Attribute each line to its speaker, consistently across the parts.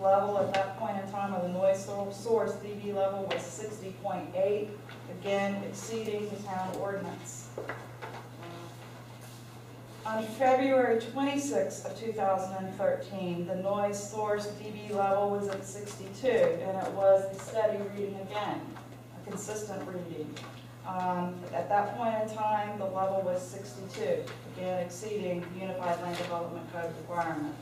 Speaker 1: level at that point in time of the noise source dB level was 60.8, again exceeding the town ordinance. On February 26th of 2013, the noise source dB level was at 62, and it was a steady reading again, a consistent reading. At that point in time, the level was 62, again exceeding the Unified Land Development Code requirement.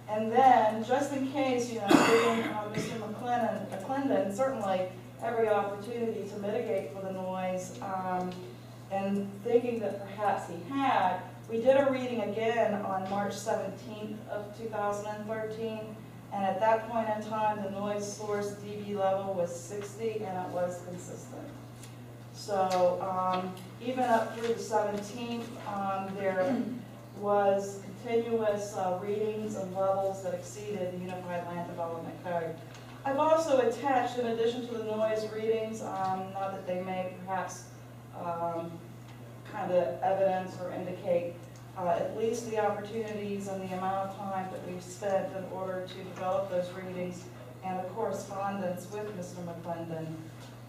Speaker 1: And then, just in case, giving Mr. McClendon certainly every opportunity to mitigate for the noise, and thinking that perhaps he had, we did a reading again on March 17th of 2013, and at that point in time, the noise source dB level was 60, and it was consistent. So even up through the 17th, there was continuous readings and levels that exceeded the Unified Land Development Code. I've also attached, in addition to the noise readings, not that they may perhaps kind of evidence or indicate at least the opportunities and the amount of time that we've spent in order to develop those readings and the correspondence with Mr. McClendon.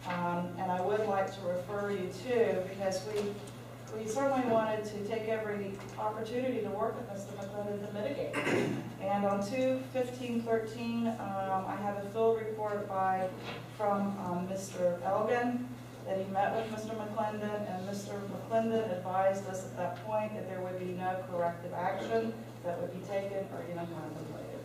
Speaker 1: And I would like to refer you to, because we certainly wanted to take every opportunity to work with Mr. McClendon to mitigate. And on 2/15/13, I have a field report from Mr. Elgin that he met with Mr. McClendon, and Mr. McClendon advised us at that point that there would be no corrective action that would be taken or even contemplated.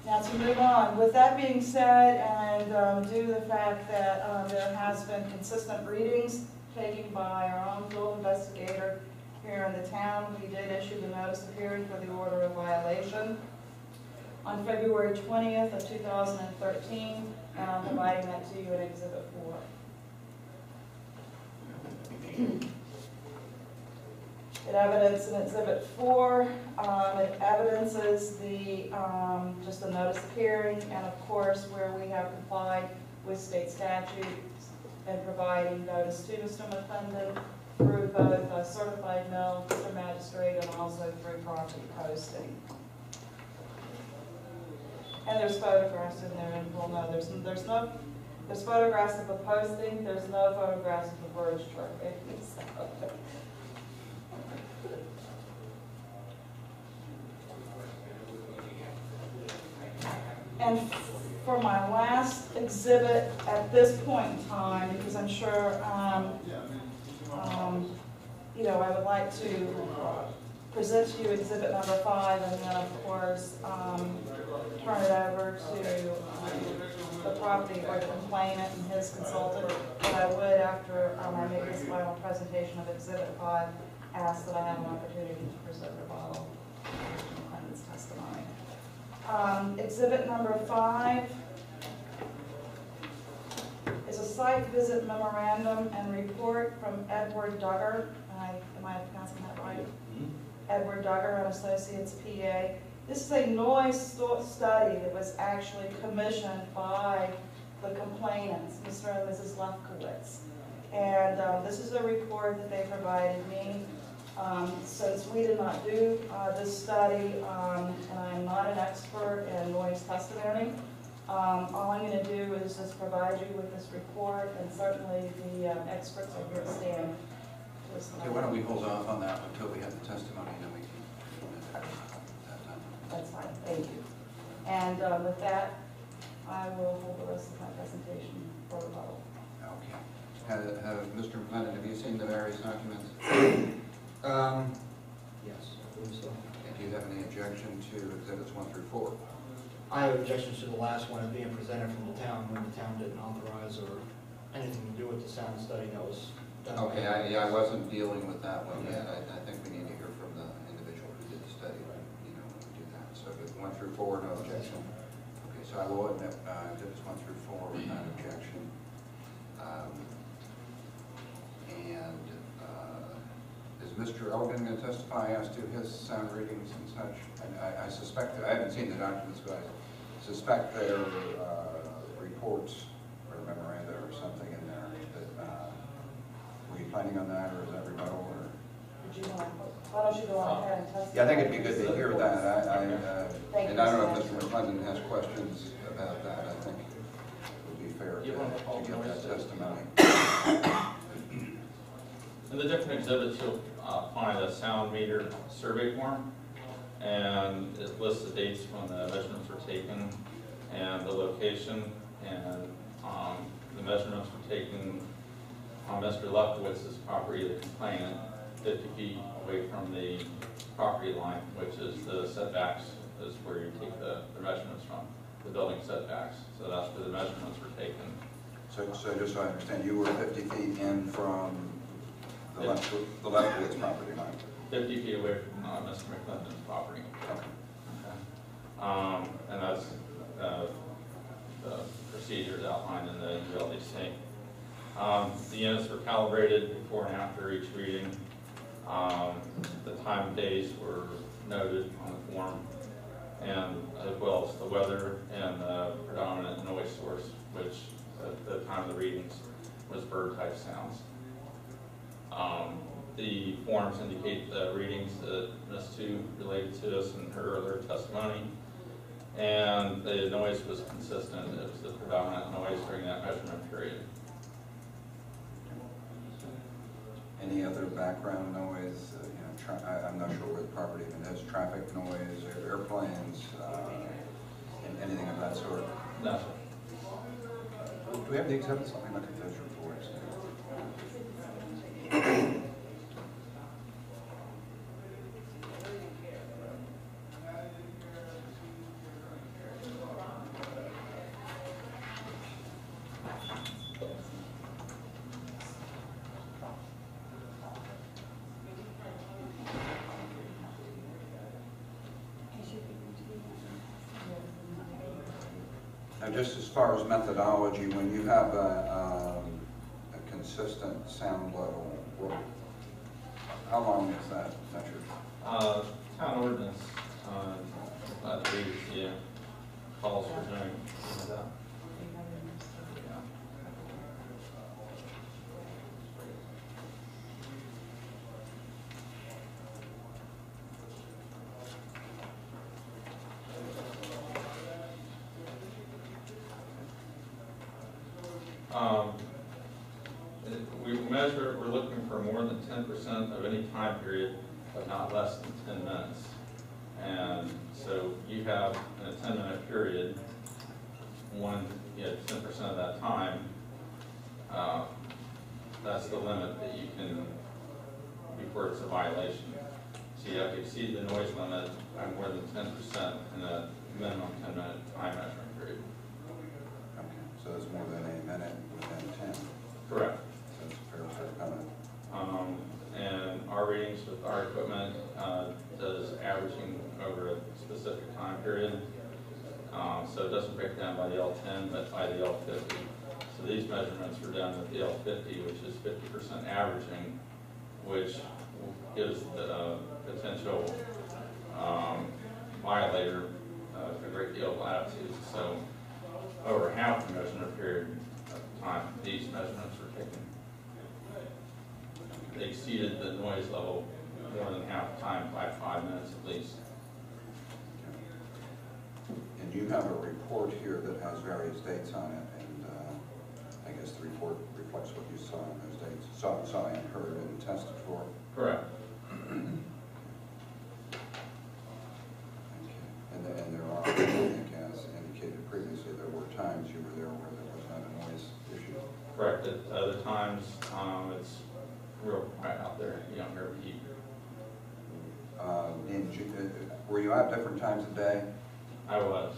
Speaker 1: Now to move on, with that being said, and due to the fact that there has been consistent readings taken by our own field investigator here in the town, we did issue the notice of hearing for the order of violation on February 20th of 2013, and I'm providing that to you in Exhibit 4. It evidences in Exhibit 4, it evidences just the notice of hearing, and of course where we have complied with state statutes and providing notice to Mr. McClendon through both a certified mail, Sp Magistrate, and also through property posting. And there's photographs in there, and we'll know there's photographs of the posting, there's no photographs of the birds chirping. And for my last exhibit at this point in time, because I'm sure, I would like to present to you exhibit number 5, and then of course turn it over to the property or the complainant and his consultant. But I would, after I make this final presentation of exhibit 5, ask that I have an opportunity to present rebuttal to Mr. McClendon's testimony. Exhibit number 5 is a site visit memorandum and report from Edward Duggar. Am I pronouncing that right? Mm-hmm. Edward Duggar and Associates, PA. This is a noise study that was actually commissioned by the complainants, Mr. and Mrs. Lefkowitz. And this is a report that they provided me. Since we did not do this study, and I am not an expert in noise testimony, all I'm going to do is just provide you with this report, and certainly the experts are here to stand.
Speaker 2: Okay, why don't we hold off on that until we have the testimony, and then we can that time.
Speaker 1: That's fine, thank you. And with that, I will hold the rest of my presentation for rebuttal.
Speaker 2: Okay. Mr. McClendon, have you seen the various documents?
Speaker 3: Yes, I believe so.
Speaker 2: And do you have any objection to exhibits 1 through 4?
Speaker 3: I have objections to the last one being presented from the town when the town didn't authorize or anything to do with the sound study that was done.
Speaker 2: Okay, I wasn't dealing with that one yet. I think we need to hear from the individual who did the study, when we do that. So if 1 through 4, no objection. Okay, so I will admit exhibits 1 through 4 without objection. Is Mr. Elgin going to testify as to his sound readings and such? And I suspect, I haven't seen the documents, but I suspect there are reports or memoranda or something in there that we planning on that, or is that rebuttal, or?
Speaker 1: Would you want, why don't you go on ahead and testify?
Speaker 2: Yeah, I think it'd be good to hear that.
Speaker 1: Thank
Speaker 2: And
Speaker 1: you,
Speaker 2: I don't know if
Speaker 1: Mr.
Speaker 2: Mr. McClendon has questions about that. I think it would be fair to get that testimony.
Speaker 4: In the different exhibits, you'll find a sound meter survey form, and it lists the dates when the measurements were taken and the location, and the measurements were taken on Mr. Lefkowitz's property, the complainant, 50 feet away from the property line, which is the setbacks, is where you take the measurements from, the building setbacks. So that's where the measurements were taken.
Speaker 2: So just so I understand, you were 50 feet in from the Lefkowitz property line?
Speaker 4: 50 feet away from Mr. McClendon's property.
Speaker 2: Okay.
Speaker 4: And that's the procedures outlined in the ULDC. The units were calibrated before and after each reading. The time and days were noted on the form, and as well as the weather and the predominant noise source, which at the time of the readings was bird type sounds. The forms indicate the readings that Ms. Tu related to us in her earlier testimony, and the noise was consistent. It was the predominant noise during that measurement period.
Speaker 2: Any other background noise? I'm not sure where the property even is. Traffic noise, airplanes, anything of that sort?
Speaker 4: No, sir.
Speaker 2: Do we have the exhibits? Let me look at those reports. Now, just as far as methodology, when you have a consistent sound level, how long is that measured?
Speaker 4: Town ordinance, I believe, yeah, calls for doing that. We're looking for more than 10% of any time period, but not less than 10 minutes. And so you have, in a 10-minute period, 10% of that time, that's the limit that you can, before it's a violation. So you have to exceed the noise limit by more than 10% in a minimum 10-minute time measurement period.
Speaker 2: Okay, so it's more than a minute within 10.
Speaker 4: Correct.
Speaker 2: So it's a fair comment.
Speaker 4: And our readings with our equipment does averaging over a specific time period. So it doesn't break down by the L10, but by the L50. So these measurements were done with the L50, which is 50% averaging, which gives the potential violator a great deal of latitude. So over half the measurement period of time, these measurements were taken. They exceeded the noise level more than half the time by 5 minutes at least.
Speaker 2: And you have a report here that has various dates on it, and I guess the report reflects what you saw on those dates, saw and heard and tested for.
Speaker 4: Correct.
Speaker 2: Okay. And there are, I think, as indicated previously, there were times you were there where there was not a noise issue.
Speaker 4: Correct. At other times, it's real quiet out there. You don't hear a peep.
Speaker 2: Were you out different times of day?
Speaker 4: I was.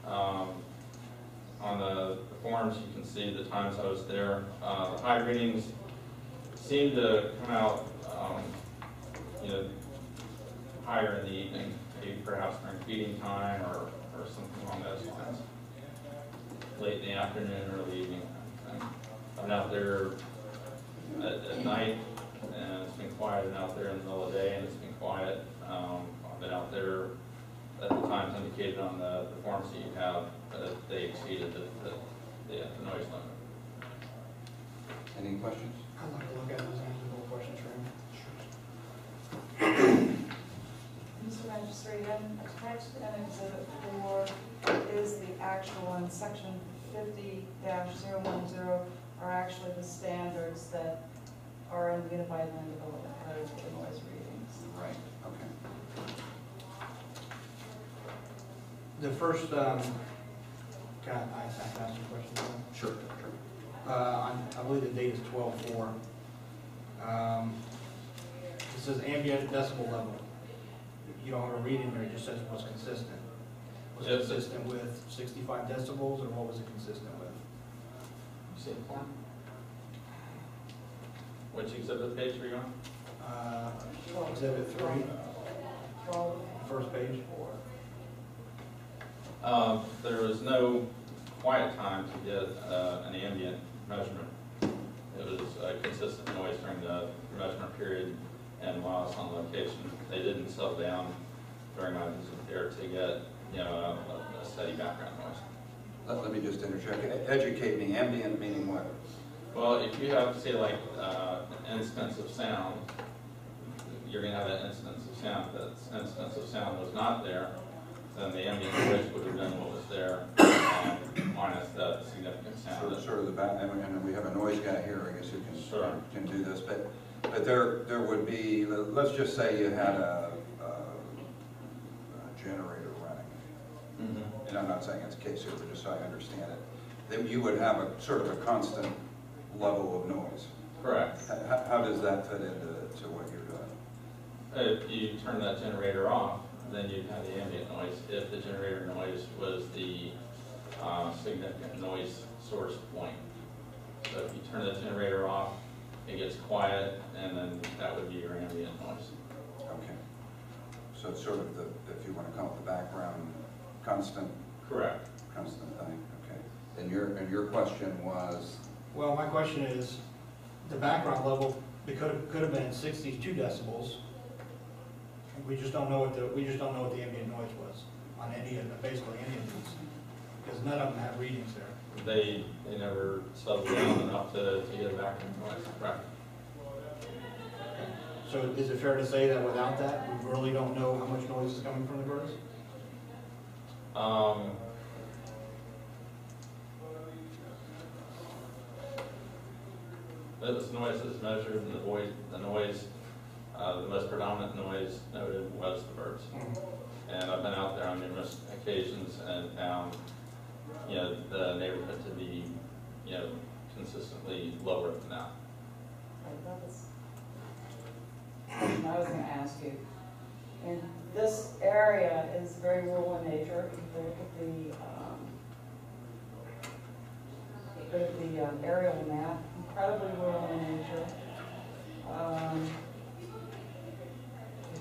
Speaker 4: On the forms, you can see the times I was there. The high readings seemed to come out, higher in the evening, maybe perhaps during feeding time or something along those lines. Late in the afternoon, early evening. I've been out there at night, and it's been quiet, and out there in the middle of the day, and it's been quiet. I've been out there at the times indicated on the forms that you have, they exceeded the noise limit.
Speaker 2: Any questions?
Speaker 3: I'd like to look at it.
Speaker 1: in section 50-010 are actually the standards that are in the Unified Land Development Code for the noise readings.
Speaker 2: Right, okay.
Speaker 3: The first, can I ask you a question?
Speaker 2: Sure.
Speaker 3: I believe the date is 12/4. It says ambient decibel level. You don't have a reading there, it just says what's consistent. Was it consistent with 65 decibels, or what was it consistent with?
Speaker 4: You see the form? Which exhibit page are you on?
Speaker 3: Exhibit 3,
Speaker 1: Well,
Speaker 3: first page.
Speaker 4: There was no quiet time to get an ambient measurement. It was a consistent noise during the measurement period and while I was on location. They didn't settle down during my visit there to get, a steady background noise.
Speaker 2: Let me just interject. Educate me. Ambient meaning what?
Speaker 4: Well, if you have, say, like an instance of sound, you're going to have an instance of sound. If that instance of sound was not there, then the ambient noise would have been what was there, minus that significant sound.
Speaker 2: Sort of the back, and then we have a noise guy here, I guess, who
Speaker 4: Sure.
Speaker 2: can do this. But there would be, let's just say you had a generator running.
Speaker 4: Mm-hmm.
Speaker 2: And I'm not saying it's the case here, but just so I understand it. Then you would have a sort of a constant level of noise.
Speaker 4: Correct.
Speaker 2: How does that fit into what you're doing?
Speaker 4: If you turn that generator off, then you'd have the ambient noise. If the generator noise was the significant noise source point. So if you turn the generator off, it gets quiet, and then that would be your ambient noise.
Speaker 2: Okay. So it's sort of the, if you want to call it the background constant
Speaker 4: Correct.
Speaker 2: thing. Okay. And your question was?
Speaker 3: Well, my question is, the background level, it could have been 62 decibels. We just don't know what the ambient noise was on basically any of these, because none of them have readings there.
Speaker 4: They never settled down enough to get a background noise. Correct.
Speaker 3: So is it fair to say that without that, we really don't know how much noise is coming from the birds?
Speaker 4: This noise is measured, and the noise, the most predominant noise noted was the birds. And I've been out there on numerous occasions and found, the neighborhood to be, consistently lower than that.
Speaker 1: that was something I was going to ask you. And this area is very rural in nature. If you look at the aerial map, incredibly rural in nature.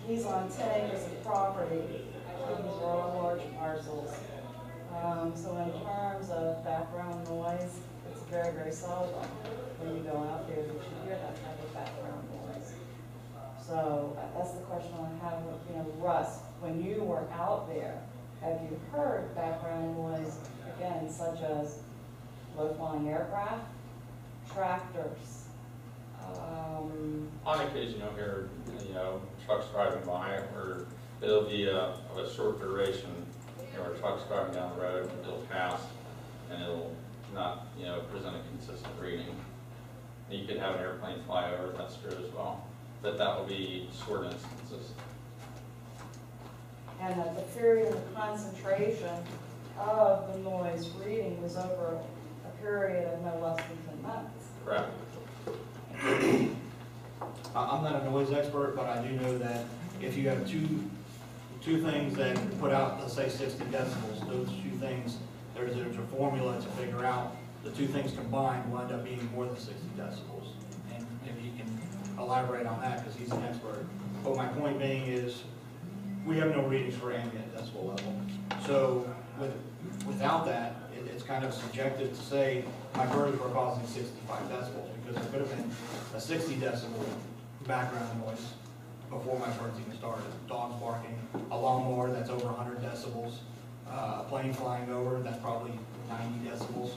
Speaker 1: He's on 10 acres of property. These are all large parcels. So in terms of background noise, it's very, very seldom when you go out there that you hear that type of background noise. So that's the question I have with, Russ, when you were out there, have you heard background noise, again, such as low-flying aircraft, tractors?
Speaker 4: On occasion, you'll hear, trucks driving by, or it'll be of a short duration. Where trucks driving down the road, it'll pass, and it'll not, present a consistent reading. You could have an airplane fly over, that's true as well, but that will be short instances.
Speaker 1: And that the period of concentration of the noise reading was over a period of no less than 10 months.
Speaker 4: Correct.
Speaker 3: I'm not a noise expert, but I do know that if you have two things that put out, let's say 60 decibels, those two things, there's a formula to figure out the two things combined will end up being more than 60 decibels. And maybe he can elaborate on that because he's an expert. But my point being is we have no readings for ambient decibel level. So without that, it's kind of subjective to say my birds were causing 65 decibels because it could have been a 60 decibel background noise before my birds even started. Dogs barking, a lawnmower that's over 100 decibels, a plane flying over that's probably 90 decibels.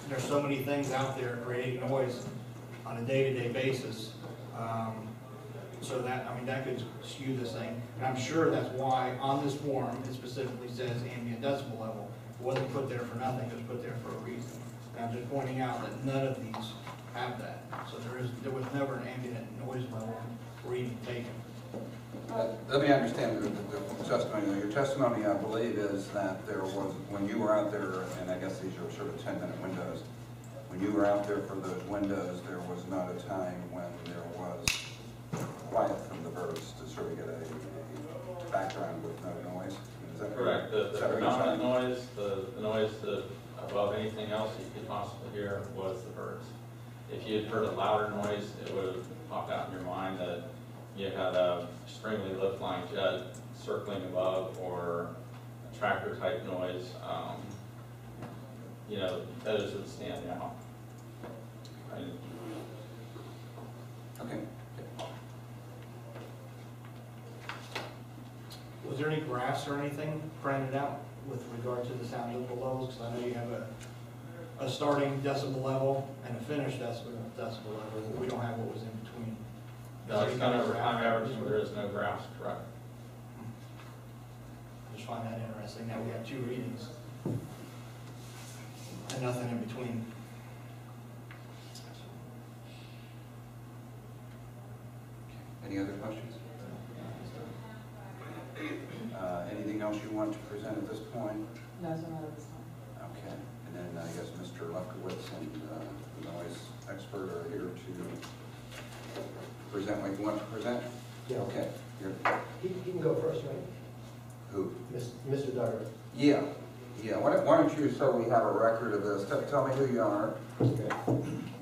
Speaker 3: There's so many things out there creating noise on a day-to-day basis. So that could skew this thing. And I'm sure that's why on this form it specifically says ambient decibel level. wasn't put there for nothing, it was put there for a reason. And I'm just pointing out that none of these have that. So there was never an ambient noise level reading taken.
Speaker 2: Let me understand the testimony. Your testimony, I believe, is that there was, when you were out there, and I guess these are sort of 10-minute windows, when you were out there for those windows, there was not a time when there was quiet from the birds to sort of get a background with no noise? Is that
Speaker 4: Correct. The
Speaker 2: is that what you're
Speaker 4: predominant
Speaker 2: saying?
Speaker 4: noise, the noise that above anything else you could possibly hear was the birds. If you had heard a louder noise, it would have popped out in your mind that you had a extremely low-flying jet circling above, or a tractor-type noise. You know, those would stand out. Right?
Speaker 2: Okay.
Speaker 3: Was there any graphs or anything printed out with regard to the sound decibel levels? Because I know you have a starting decibel level and a finished decibel level, but we don't have what was in between.
Speaker 4: No, it's done over time average, but there is no graphs, correct?
Speaker 3: I just find that interesting, that we have two readings and nothing in between.
Speaker 2: Any other questions? Anything else you want to present at this point?
Speaker 1: No, so not at this time.
Speaker 2: Okay, and then I guess Mr. Lefkowitz and the noise expert are here to present what you want to present?
Speaker 5: Yeah.
Speaker 2: Okay.
Speaker 5: He can go first, right?
Speaker 2: Who?
Speaker 5: Mr. Duggar.
Speaker 2: Yeah. Why don't you, so we have a record of this, tell me who you are.
Speaker 6: Okay.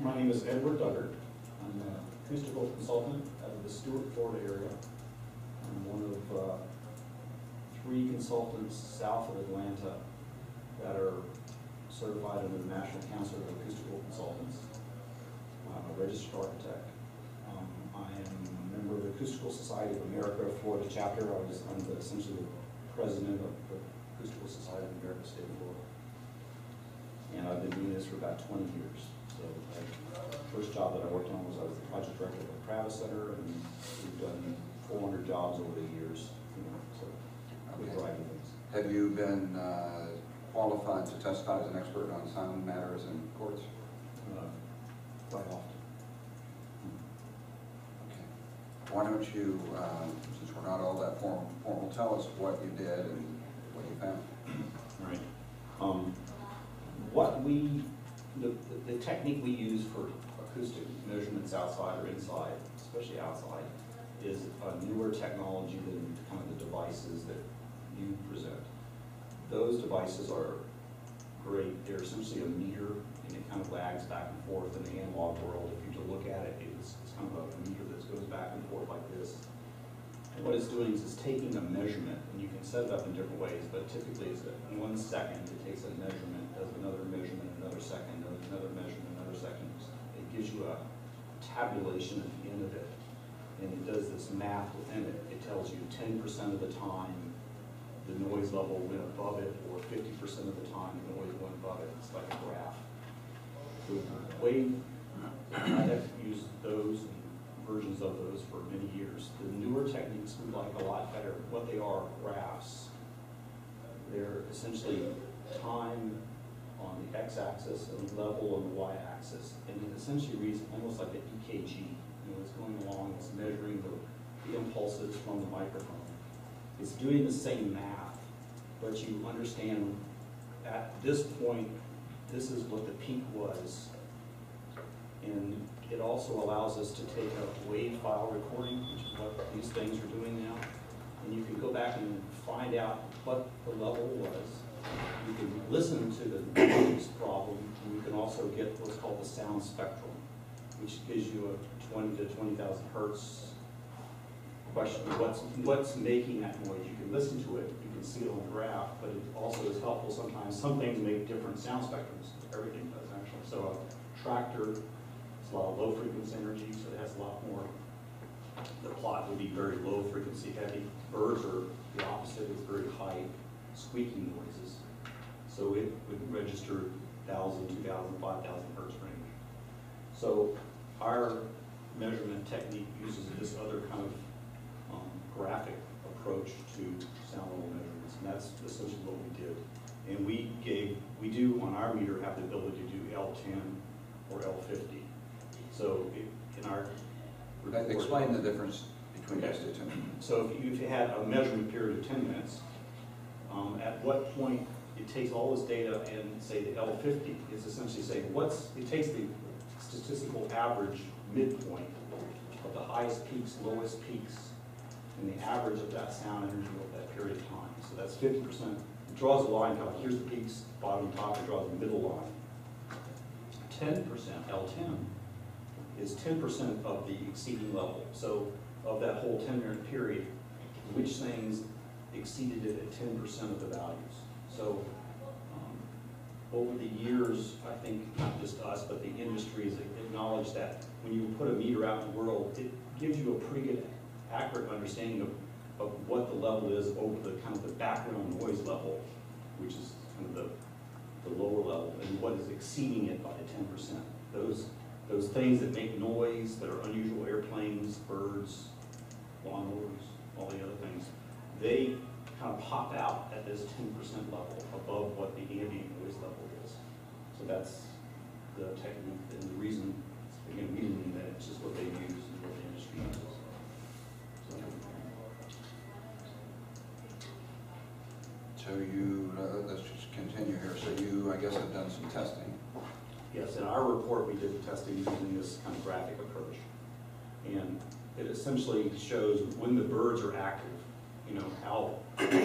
Speaker 6: My name is Edward Duggar. I'm an acoustical consultant out of the Stuart, Florida area. I'm one of 3 consultants south of Atlanta that are certified under the National Council of Acoustical Consultants. I'm a registered architect. I am a member of the Acoustical Society of America, Florida chapter. I'm essentially the president of the Acoustical Society of America, state of Florida. And I've been doing this for about 20 years. So the first job that I worked on was I was the project director of the Travis Center, and we've done 400 jobs over the years. So a variety of things.
Speaker 2: Have you been qualified to testify as an expert on sound matters in courts?
Speaker 6: Quite often.
Speaker 2: Okay. Why don't you, since we're not all that formal, tell us what you did and what you found.
Speaker 6: Right. The technique we use for acoustic measurements outside or inside, especially outside, is a newer technology than kind of the devices that you present. Those devices are great. They're essentially a meter, and it kind of lags back and forth in the analog world. If you to look at it, it's kind of a meter that goes back and forth like this. And what it's doing is it's taking a measurement, and you can set it up in different ways, but typically it's in 1 second, it takes a measurement, does another measurement, another second, does another measurement, another second. It gives you a tabulation at the end of it, and it does this math within it. It tells you 10% of the time the noise level went above it, or 50% of the time the noise went above it. It's like a graph. The way I have used those and versions of those for many years. The newer techniques we like a lot better. What they are graphs. They're essentially time on the x-axis and level on the y-axis, and it essentially reads almost like an EKG. It's going along, it's measuring the impulses from the microphone. It's doing the same math, but you understand at this point, this is what the peak was. And it also allows us to take a wave file recording, which is what these things are doing now. And you can go back and find out what the level was. You can listen to the noise problem, and you can also get what's called the sound spectrum, which gives you a 20 to 20,000 hertz question. What's making that noise? You can listen to it, you can see it on the graph, but it also is helpful sometimes. Some things make different sound spectrums. Everything does, actually. So a tractor, a lot of low frequency energy, so it has a lot more. The plot would be very low frequency heavy. Birds are the opposite, it's very high squeaking noises. So it would register 1,000, 2,000, 5,000 hertz range. So our measurement technique uses this other kind of graphic approach to sound level measurements, and that's essentially what we did. And we do on our meter have the ability to do L10 or L50. So in our report.
Speaker 2: Explain the difference between those
Speaker 6: Okay.
Speaker 2: two.
Speaker 6: So if you had a measurement period of 10 minutes, at what point it takes all this data and say the L50 is essentially saying it takes the statistical average midpoint of the highest peaks, lowest peaks, and the average of that sound energy over that period of time. So that's 50%. It draws a line, kind of here's the peaks, bottom, top, it draws the middle line. 10%, L10, is 10% of the exceeding level. So of that whole 10-minute period, which things exceeded it at 10% of the values. So over the years, I think not just us, but the industry has acknowledged that when you put a meter out in the world, it gives you a pretty good, accurate understanding of what the level is over the kind of the background noise level, which is kind of the lower level, and what is exceeding it by the 10%. Those things that make noise, that are unusual, airplanes, birds, lawnmowers, all the other things, they kind of pop out at this 10% level above what the ambient noise level is. So that's the technique and the reason, again, we didn't mean that, it's just what they use and what the industry uses.
Speaker 2: So you, let's just continue here. So you, I guess, have done some testing.
Speaker 6: Yes, in our report, we did testing using this kind of graphic approach. And it essentially shows when the birds are active, you know, how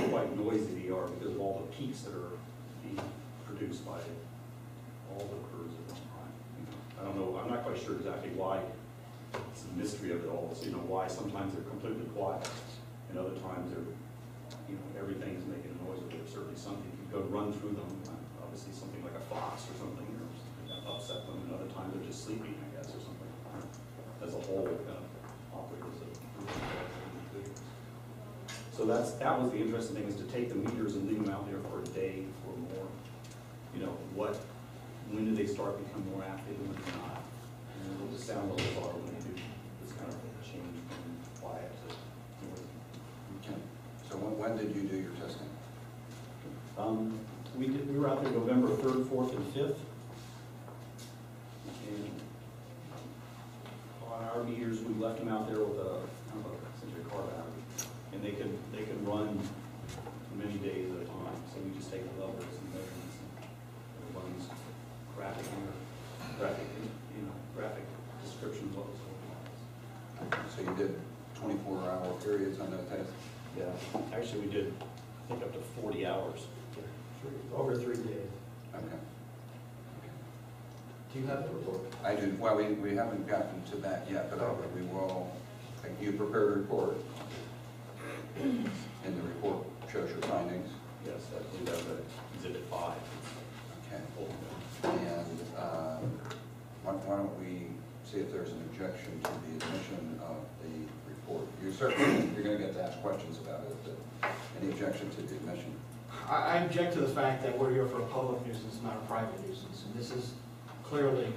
Speaker 6: quite noisy they are because of all the peaks that are being produced by all the birds at one time. You know, I don't know, I'm not quite sure exactly why. It's a mystery of it all. So, you know, why sometimes they're completely quiet and other times they're, you know, everything's making a noise, but there's certainly something. You go run through them, obviously something like a fox or something, or something that upset them, and other times they're just sleeping, I guess, or something. As a whole, kind of operate as a group of individuals. So that was the interesting thing, is to take the meters and leave them out there for a day or more. You know, when do they start to become more active and when do they not? And what the sound levels are when they do this kind of change from quiet to noise.
Speaker 2: Okay. So when did you do your testing?
Speaker 6: We were out there November 3rd, 4th, and 5th. And on our meters, we left them out there with essentially a car battery. And they can run many days at a time. So we just take the levels and measurements and it runs graphic descriptions of what was going on.
Speaker 2: So you did 24-hour periods on that test?
Speaker 6: Yeah, actually we did, I think, up to 40 hours.
Speaker 5: Over 3 days.
Speaker 2: Okay.
Speaker 5: Do you have the report?
Speaker 2: I do. Well, we haven't gotten to that yet, but we will. You prepared a report, and the report shows your findings.
Speaker 6: Yes, I believe that's exhibit 5.
Speaker 2: Okay. And why don't we see if there's an objection to the admission of the report? You're going to get to ask questions about it, but any objection to the admission?
Speaker 3: I object to the fact that we're here for a public nuisance, not a private nuisance. And this is clearly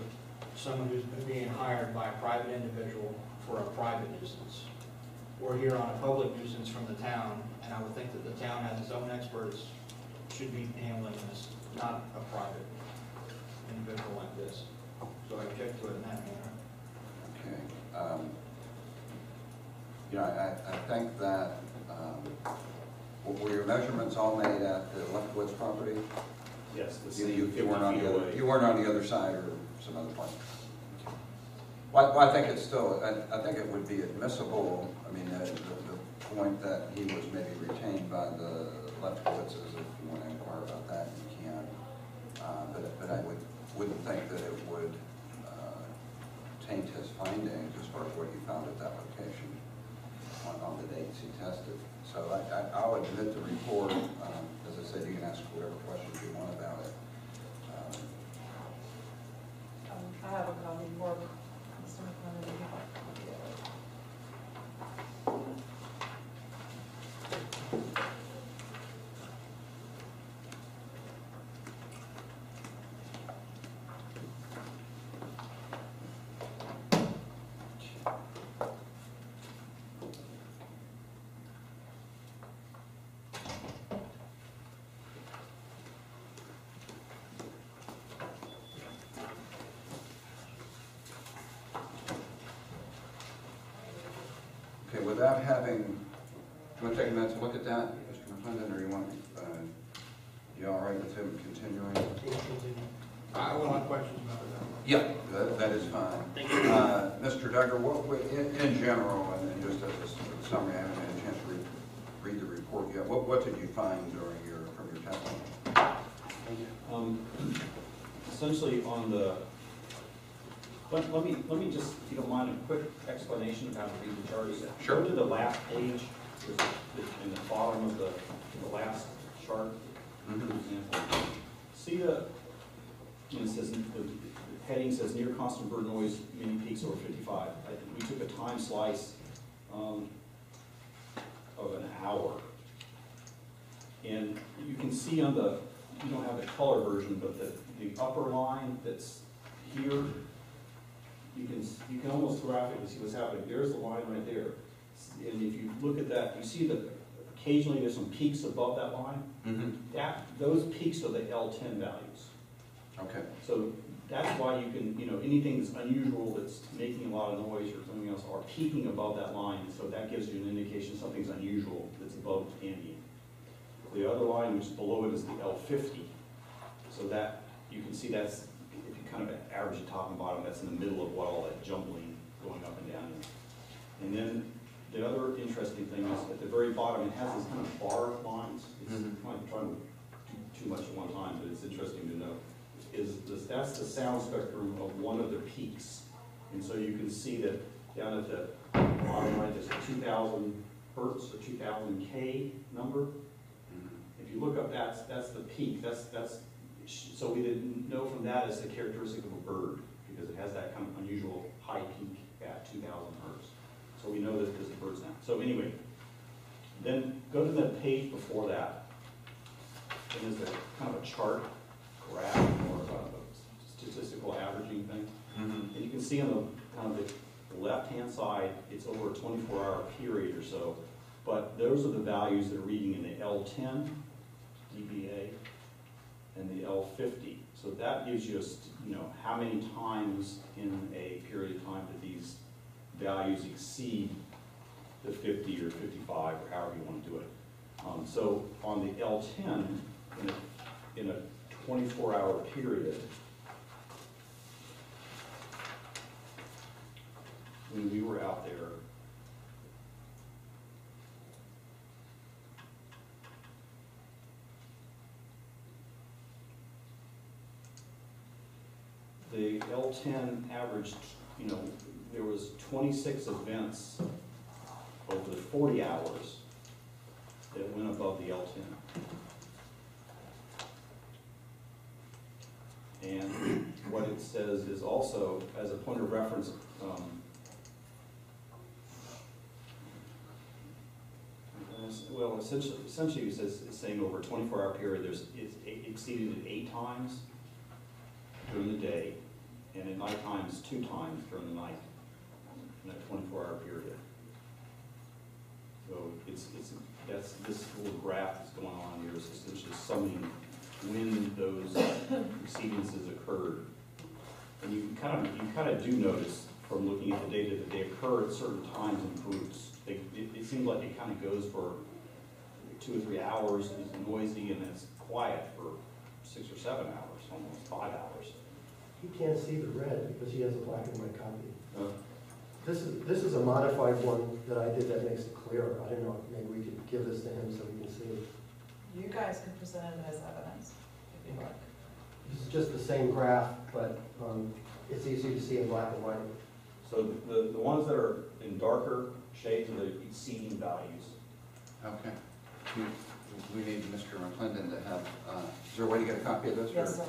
Speaker 3: someone who's being hired by a private individual for a private nuisance. We're here on a public nuisance from the town, and I would think that the town has its own experts, should be handling this, not a private individual like this. So I object to it in that manner.
Speaker 2: Okay. I think that, were your measurements all made at the Lefkowitz property?
Speaker 6: Yes, the
Speaker 2: You
Speaker 6: city.
Speaker 2: weren't on the other side or some other place? Well, I think it's still, I think it would be admissible. I mean, the point that he was maybe retained by the Lefkowitzes, if you want to inquire about that, you can. But I wouldn't think that it would taint his findings as far as what you found at that location on the dates he tested. So I'll admit the report. As I said, you can ask whatever questions you want about it.
Speaker 1: I have a copy more. Mr. McLennan, do you have a copy of it?
Speaker 2: Okay, without having, you want to take a minute to look at that, Mr. McClendon, or you want, you all right with him continuing?
Speaker 3: I will have questions about that.
Speaker 2: Yeah, that is fine. Mr. Duggar, in general, and then just as a summary, I haven't had a chance to read the report yet. What did you find from your testimony?
Speaker 6: Essentially on the, let me just, if you don't mind, a quick explanation of how to read the charts.
Speaker 2: Sure.
Speaker 6: Go to the last page, in the bottom of the last chart, for example. See it says, the heading says near constant bird noise, many peaks over 55. We took a time slice of an hour. And you can see on the, you don't have the color version, but the upper line that's here, you can almost graphically see what's happening. There's the line right there. And if you look at that, you see that occasionally there's some peaks above that line. Those peaks are the L10 values.
Speaker 2: Okay.
Speaker 6: So that's why you can, anything that's unusual that's making a lot of noise or something else are peaking above that line. So that gives you an indication something's unusual that's above ambient. The other line, which is below it, is the L50. So that, you can see that's, if you kind of average the top and bottom, that's in the middle of what all that jumbling going up and down is. And then the other interesting thing is at the very bottom, it has these kind of bar lines. It's kind of trying to do too much at one time, but it's interesting to know. That's the sound spectrum of one of the peaks. And so you can see that down at the bottom right, there's a 2,000 hertz or 2,000 K number. If you look up, that's the peak. So we didn't know from that as a characteristic of a bird because it has that kind of unusual high peak at 2,000 hertz. So we know that there's a bird sound. So anyway, then go to the page before that. And there's a kind of a chart, graph, or a statistical averaging thing. And you can see on the kind of the left-hand side, it's over a 24-hour period or so. But those are the values that are reading in the L10 dBA and the L50. So that gives you how many times in a period of time that these values exceed the 50 or 55 or however you want to do it. So on the L10, in a 24-hour period, when we were out there, the L10 averaged, there was 26 events over the 40 hours that went above the L10. And what it says is also, as a point of reference, well, essentially it's saying over a 24-hour period, it exceeded it 8 times during the day, and at night times 2 times during the night in a 24-hour period. So that's this little graph that's going on here is essentially summing when those exceedances occurred. And you kind of do notice from looking at the data that they occur at certain times in groups. It seems like it kind of goes for 2 or 3 hours, it's noisy, and it's quiet for 6 or 7 hours, almost 5 hours.
Speaker 5: He can't see the red because he has a black and white copy. This is a modified one that I did that makes it clearer. I don't know, maybe we could give this to him so we can see it.
Speaker 1: You guys can present it as evidence, if you like.
Speaker 5: This is just the same graph, but it's easier to see in black and white.
Speaker 6: So the ones that are in darker shades are the exceeding values.
Speaker 2: Okay. We need Mr. McClendon to have, is there a way to get a copy of this?
Speaker 1: Yes, sir.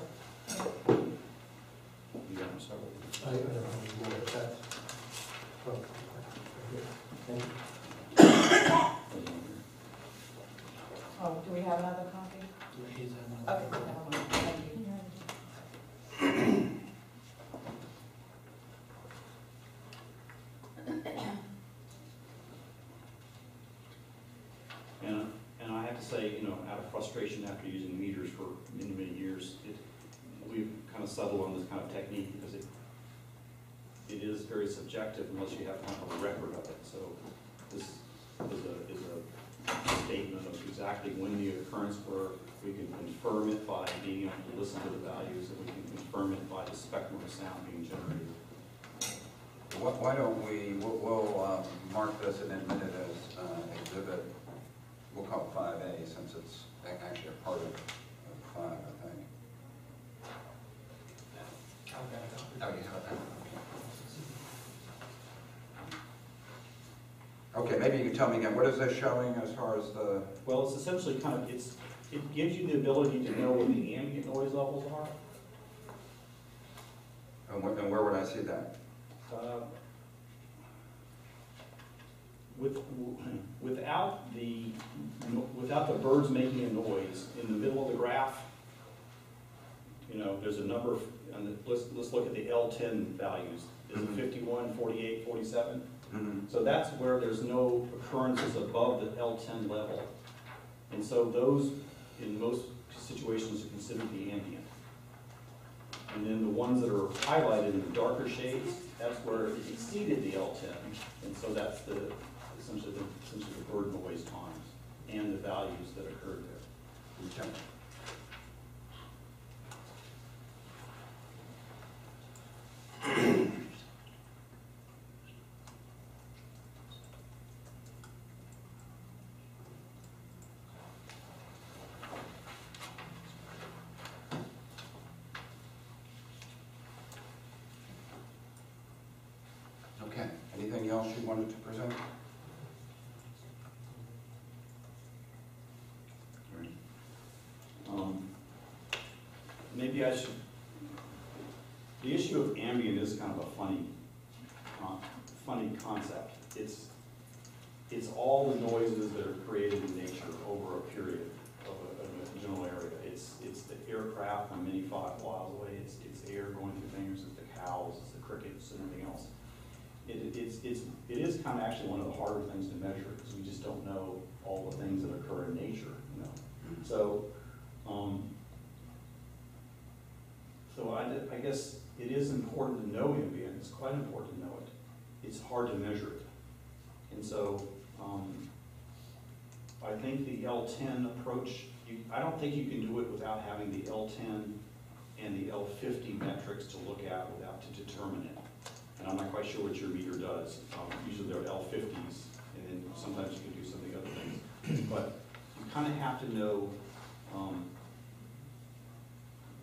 Speaker 2: You got them several?
Speaker 5: I don't know what that's. Oh, thank you.
Speaker 1: Oh, do we have another copy? Okay, never mind. Thank you.
Speaker 6: And I have to say, out of frustration after using meters for many, many years, we've kind of settled on this kind of technique because it is very subjective unless you have kind of a record of it. So this is a statement of exactly when the occurrence were. We can confirm it by being able to listen to the values, and we can confirm it by the spectrum of sound being generated.
Speaker 2: Why don't we'll mark this and admit it as exhibit, we'll call it 5A, since it's actually a part of 5, I think. Oh, you have that, okay. Okay, maybe you can tell me again, what is this showing as far as the...
Speaker 6: Well, it's essentially it gives you the ability to know what the ambient noise levels are.
Speaker 2: And where would I see that?
Speaker 6: Without the birds making a noise, in the middle of the graph, there's a number of, and let's look at the L10 values. Is it 51, 48, 47?
Speaker 2: Mm-hmm.
Speaker 6: So that's where there's no occurrences above the L10 level. And so those, in most situations, are considered the ambient. And then the ones that are highlighted in the darker shades, that's where it exceeded the L10. And so that's essentially the bird noise times and the values that occurred there.
Speaker 2: Okay. Okay, anything else you wanted to present?
Speaker 6: Maybe I should, the issue of ambient is kind of a funny concept. It's all the noises that are created in nature over a period of a general area. It's the aircraft from many 5 miles away, it's air going through things, it's the cows, it's the crickets and everything else. It is kind of actually one of the harder things to measure, because we just don't know all the things that occur in nature, So, I guess it is important to know ambient. It's quite important to know it. It's hard to measure it. And so, I think the L10 approach, I don't think you can do it without having the L10 and the L50 metrics to look at to determine it. And I'm not quite sure what your meter does. Usually they're L50s, and then sometimes you can do some of the other things. But you kind of have to know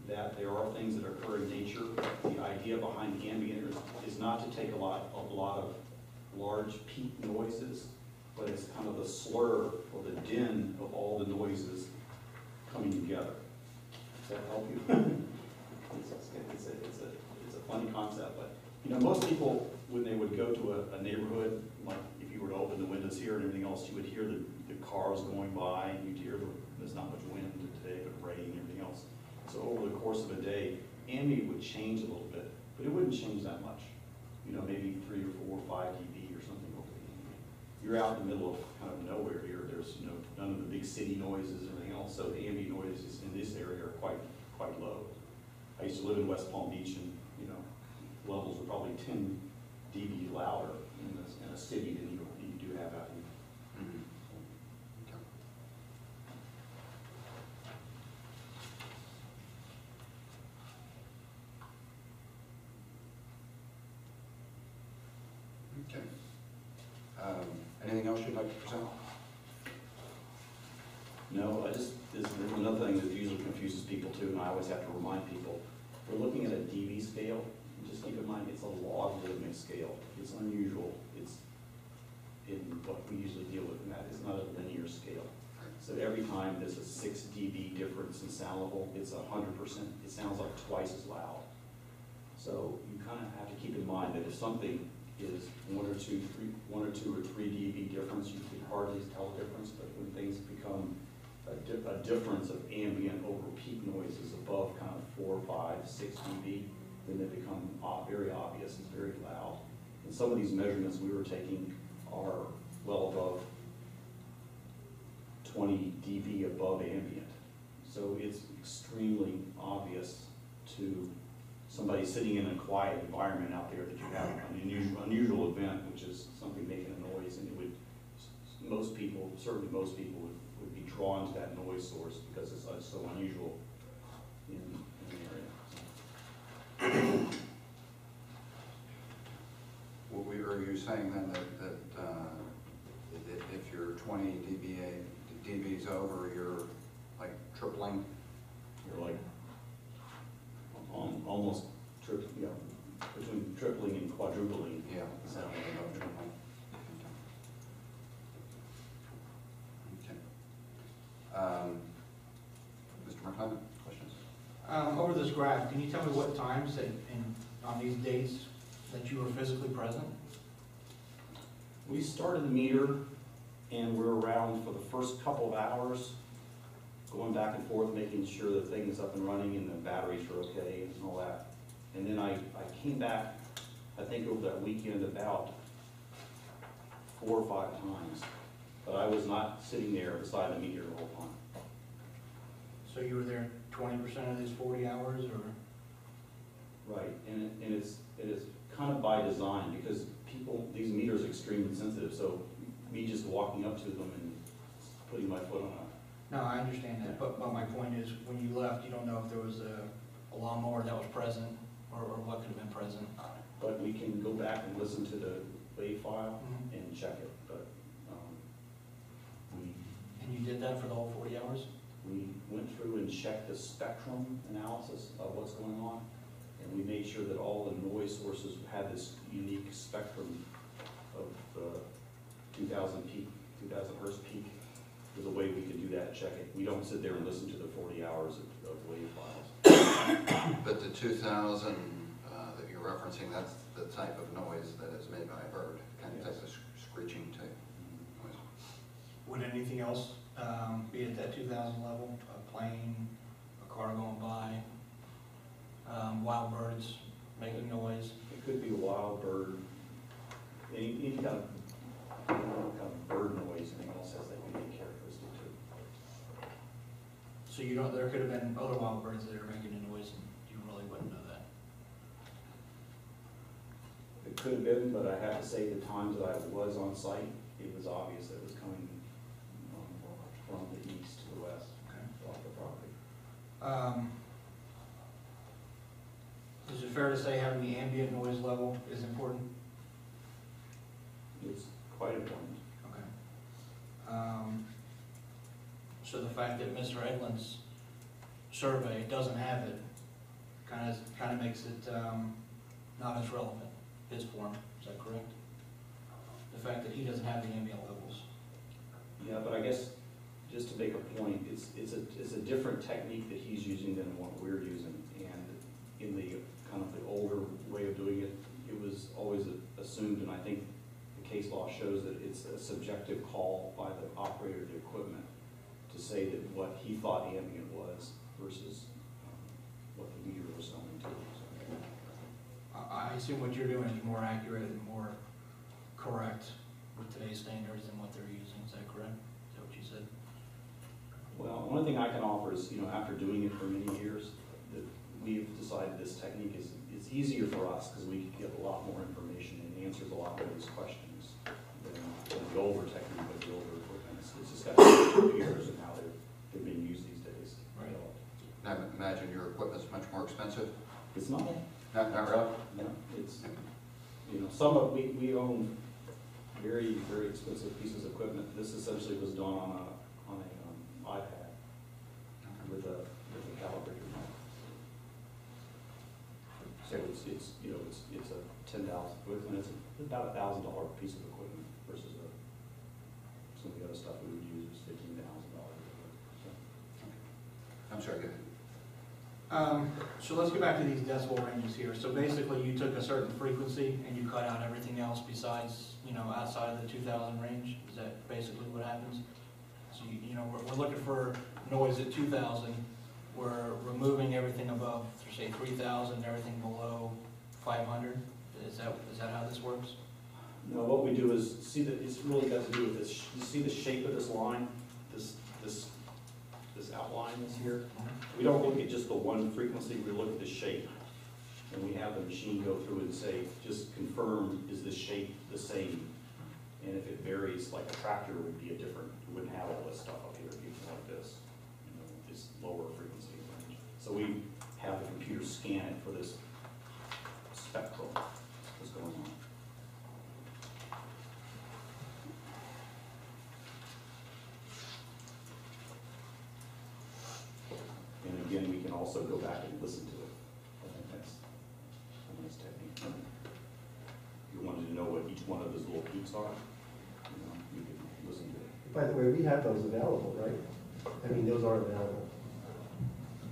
Speaker 6: that there are things that occur in nature. The idea behind ambient is not to take a lot of large peak noises, but it's kind of the slur or the din of all the noises coming together. Does that help you? It's a funny concept, but most people, when they would go to a neighborhood, like if you were to open the windows here and everything else, you would hear the cars going by, and you'd hear there's not much wind today, but rain and everything else. So over the course of a day, ambient would change a little bit, but it wouldn't change that much. Maybe 3 or 4 or 5 dB or something over the ambient. You're out in the middle of kind of nowhere here. There's none of the big city noises and everything else. So the ambient noises in this area are quite low. I used to live in West Palm Beach, and levels are probably 10 dB louder in a city than you do have out here.
Speaker 2: Mm-hmm. Okay. Anything else you'd like to present?
Speaker 6: No, there's another thing that usually confuses people too, and I always have to remind people. We're looking at a dB scale. Just keep in mind, it's a logarithmic scale. It's unusual. It's in what we usually deal with, and that is not a linear scale. So every time there's a 6 dB difference in sound level, it's 100%. It sounds like twice as loud. So you kind of have to keep in mind that if something is 1 or 2 or 3 dB difference, you can hardly tell the difference. But when things become a difference of ambient over peak noises above kind of 4, 5, 6 dB, then they become very obvious and very loud. And some of these measurements we were taking are well above 20 dB above ambient. So it's extremely obvious to somebody sitting in a quiet environment out there that you have an unusual event, which is something making a noise, and most people, certainly most people would be drawn to that noise source because it's so unusual in the area.
Speaker 2: Are you saying then that if you're 20 dBs over, you're like tripling?
Speaker 6: You're like almost between tripling and quadrupling.
Speaker 2: Yeah.
Speaker 6: Sound.
Speaker 2: Okay. Mr. McClellan, questions?
Speaker 3: Over this graph, can you tell me what times on these dates that you were physically present?
Speaker 6: We started the meter and we're around for the first couple of hours, going back and forth, making sure the thing is up and running and the batteries are okay and all that. And then I came back, I think over that weekend, about 4 or 5 times. But I was not sitting there beside the meter the whole time.
Speaker 3: So you were there 20% of these 40 hours, or?
Speaker 6: Right, and it is kind of by design, because these meters are extremely sensitive, so me just walking up to them and putting my foot on it.
Speaker 3: No, I understand that, but my point is, when you left, you don't know if there was a lawnmower that was present, or what could have been present.
Speaker 6: But we can go back and listen to the wave file and check it, but
Speaker 3: And you did that for the whole 40 hours?
Speaker 6: we went through and checked the spectrum analysis of what's going on, and we made sure that all the noise sources had this unique spectrum of 2000 hertz peak. There's a way we can do that and check it. We don't sit there and listen to the 40 hours of wave files.
Speaker 2: But the 2000 that you're referencing, that's the type of noise that is made by a bird, kind of like a screeching type noise.
Speaker 3: Would anything else be at that 2000 level? A plane, a car going by, wild birds making noise?
Speaker 6: It could be a wild bird, any kind of bird noise. Anything else has that unique characteristic too.
Speaker 3: So you don't, there could have been other wild birds that are making a noise and you really wouldn't know that?
Speaker 6: It could have been, but I have to say the times that I was on site, it was obvious that it was coming from the east to the west, off the property.
Speaker 3: Is it fair to say having the ambient noise level is important?
Speaker 6: It's quite important.
Speaker 3: Okay. So the fact that Mr. Edlund's survey doesn't have it kind of makes it not as relevant, his form, is that correct? The fact that he doesn't have the ambient levels.
Speaker 6: Yeah, but I guess just to make a point, it's a different technique that he's using than what we're using, and in the kind of the older way of doing it, it was always assumed, and I think the case law shows that it's a subjective call by the operator of the equipment to say that what he thought ambient was versus what the meter was telling to. So.
Speaker 3: I assume what you're doing is more accurate and more correct with today's standards than what they're using, is that correct? Is that what you said?
Speaker 6: Well, one thing I can offer is, after doing it for many years, that we've decided this technique is easier for us because we can get a lot more information and answers a lot more of these questions than the older technique of the older equipment. It's just got years and how they're being used these days.
Speaker 3: Right.
Speaker 2: I imagine your equipment's much more expensive?
Speaker 6: It's not.
Speaker 2: Not really?
Speaker 6: No, it's, some of, we own very, very expensive pieces of equipment. This essentially was done on an iPad with a calibrator. So it's a $10,000 equipment. It's about $1,000 piece of equipment versus some of the other stuff we would use is $15,000.
Speaker 2: I'm sorry, go ahead.
Speaker 3: So let's go back to these decibel ranges here. So basically you took a certain frequency and you cut out everything else besides, outside of the 2000 range? Is that basically what happens? So, we're looking for noise at 2000. We're removing everything above, say, 3000, everything below 500. Is that how this works?
Speaker 6: No, what we do is see that it's really got to do with this. You see the shape of this line, this outline is here. We don't look at just the one frequency. We look at the shape, and we have the machine go through and say, just confirm, is the shape the same? And if it varies, like like a tractor would be a different, wouldn't have all this stuff up here, it'd be like this, this lower frequency range. So we have the computer scan it for this spectrum that's going on. And again, we can also go back and listen to it. I think that's a nice technique. If you wanted to know what each one of those little peaks are, you can listen to it.
Speaker 5: By the way, we have those available, right? I mean, those are available.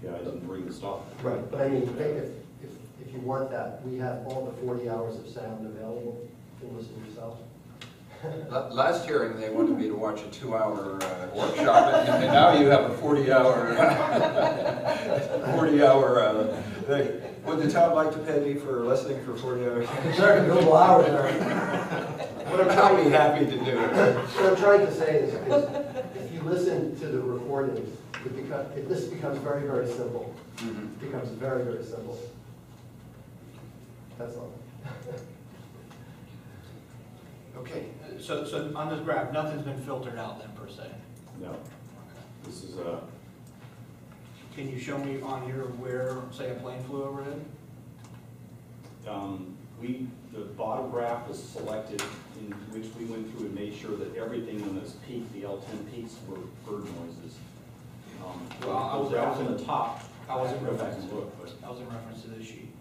Speaker 6: Yeah, I didn't bring the stuff.
Speaker 5: Right, but I mean, if you want that, we have all the 40 hours of sound available. You can listen yourself.
Speaker 2: Last hearing, they wanted me to watch a 2-hour workshop, and now you have a 40-hour, 40-hour thing. Would the town like to pay me for listening for 40 hours?
Speaker 5: Sure, a couple hours.
Speaker 2: I'll be happy to do it.
Speaker 5: What I'm trying to say is if you listen to the recordings, this becomes very, very simple. It becomes very, very simple. That's all.
Speaker 2: Okay.
Speaker 3: So on this graph, nothing's been filtered out then per se?
Speaker 6: No. This is
Speaker 3: Can you show me on here where, say, a plane flew overhead?
Speaker 6: the bottom graph was selected in which we went through and made sure that everything on this peak, the L10 peaks, were bird noises.
Speaker 3: Well, I was
Speaker 6: graph on the top.
Speaker 3: I was in
Speaker 6: go back
Speaker 3: reference
Speaker 6: and look, but
Speaker 3: I was in reference to this sheet.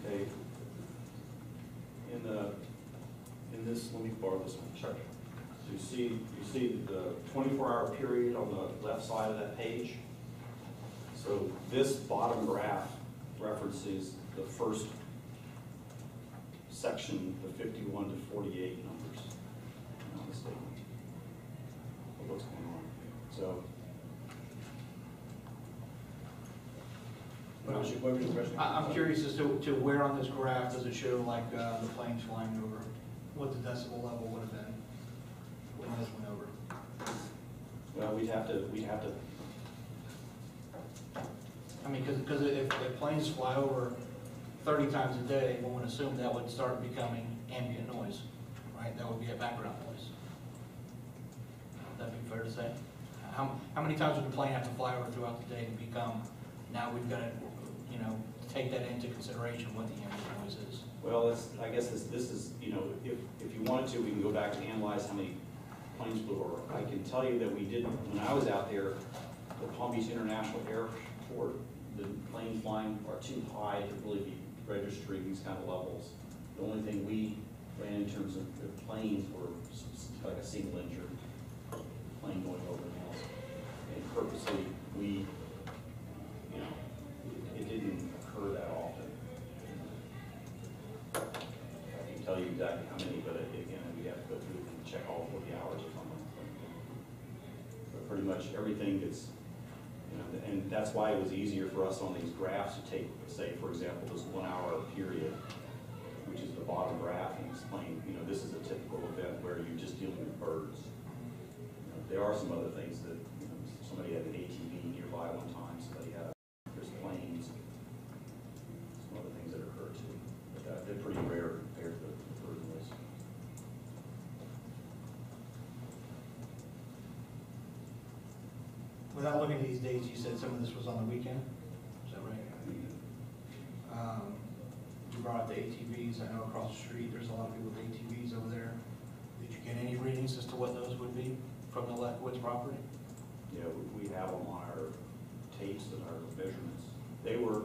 Speaker 6: okay. In this, let me borrow this one. Sure. So you see the 24-hour period on the left side of that page. So this bottom graph references the first section, the 51 to 48 numbers. If I'm not mistaken. Of what's going on. So. What was your question?
Speaker 3: I'm curious as to where on this graph does it show like the planes flying over? What the decibel level would have been when this went over?
Speaker 6: Well, we'd have to.
Speaker 3: I mean, because if planes fly over 30 times a day, one would assume that would start becoming ambient noise, right? That would be a background noise. Would that be fair to say? How many times would the plane have to fly over throughout the day to become, now we've got to, take that into consideration what the ambient noise is?
Speaker 6: Well, I guess this is, if you wanted to, we can go back and analyze how many planes flew over. I can tell you that we didn't, when I was out there, the Palm Beach International Airport, the planes flying are too high to really be registering these kind of levels. The only thing we ran in terms of the planes were like a single engine plane going over the hills. And purposely, it didn't occur that often. I can tell you exactly how many, but again, we'd have to go through and check all 40 hours or something. But pretty much everything gets, and that's why it was easier for us on these graphs to take, say, for example, this 1 hour period, which is the bottom graph, and explain, this is a typical event where you're just dealing with birds. There are some other things that, somebody had an ATV nearby one time, there's planes, some other things that occur too. But they're pretty rare compared to the bird noise.
Speaker 3: Without looking at these dates, you said some of this was on the weekend? Is that right? You brought up the ATVs. I know across the street there's a lot of people with ATVs over there. Did you get any readings as to what those would be from the Woods property?
Speaker 6: Yeah, we have them on our tapes and our measurements. They were,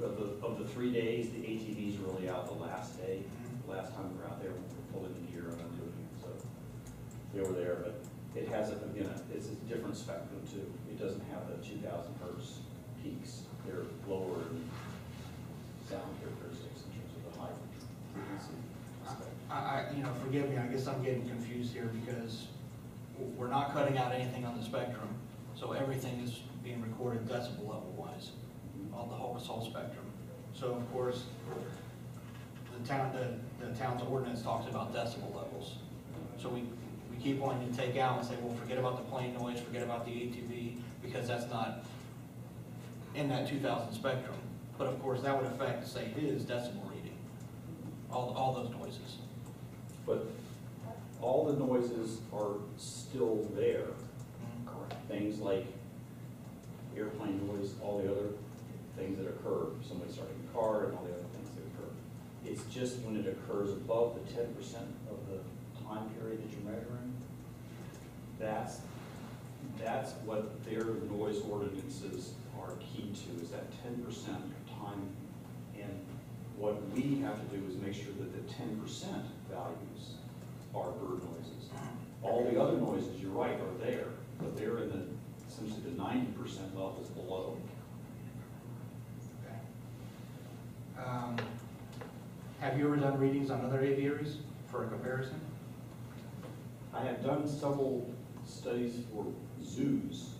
Speaker 6: of the 3 days, the ATVs were really out the last day. The last time we were out there, we were pulling the gear and undoing it. So they were there, but it has, again, it's a different spectrum too. It doesn't have the 2,000 hertz peaks. They're lower in sound characteristics in terms of the high frequency spectrum.
Speaker 3: Forgive me, I guess I'm getting confused here because we're not cutting out anything on the spectrum, so everything is being recorded decibel level wise, on the whole spectrum. So of course, the town's ordinance talks about decibel levels. So we keep wanting to take out and say, well, forget about the plain noise, forget about the ATV, because that's not in that 2,000 spectrum. But of course, that would affect, say, his decibel reading, all those noises.
Speaker 6: But all the noises are still there.
Speaker 3: Correct.
Speaker 6: Things like airplane noise, all the other things that occur, somebody starting a car and all the other things that occur. It's just when it occurs above the 10% of the time period that you're measuring, that's what their noise ordinances are key to, is that 10% time. And what we have to do is make sure that the 10% values are bird noises. All the other noises, you're right, are there, but they're in the, essentially the 90% levels below.
Speaker 3: Okay. Have you ever done readings on other aviaries for a comparison?
Speaker 6: I have done several studies for zoos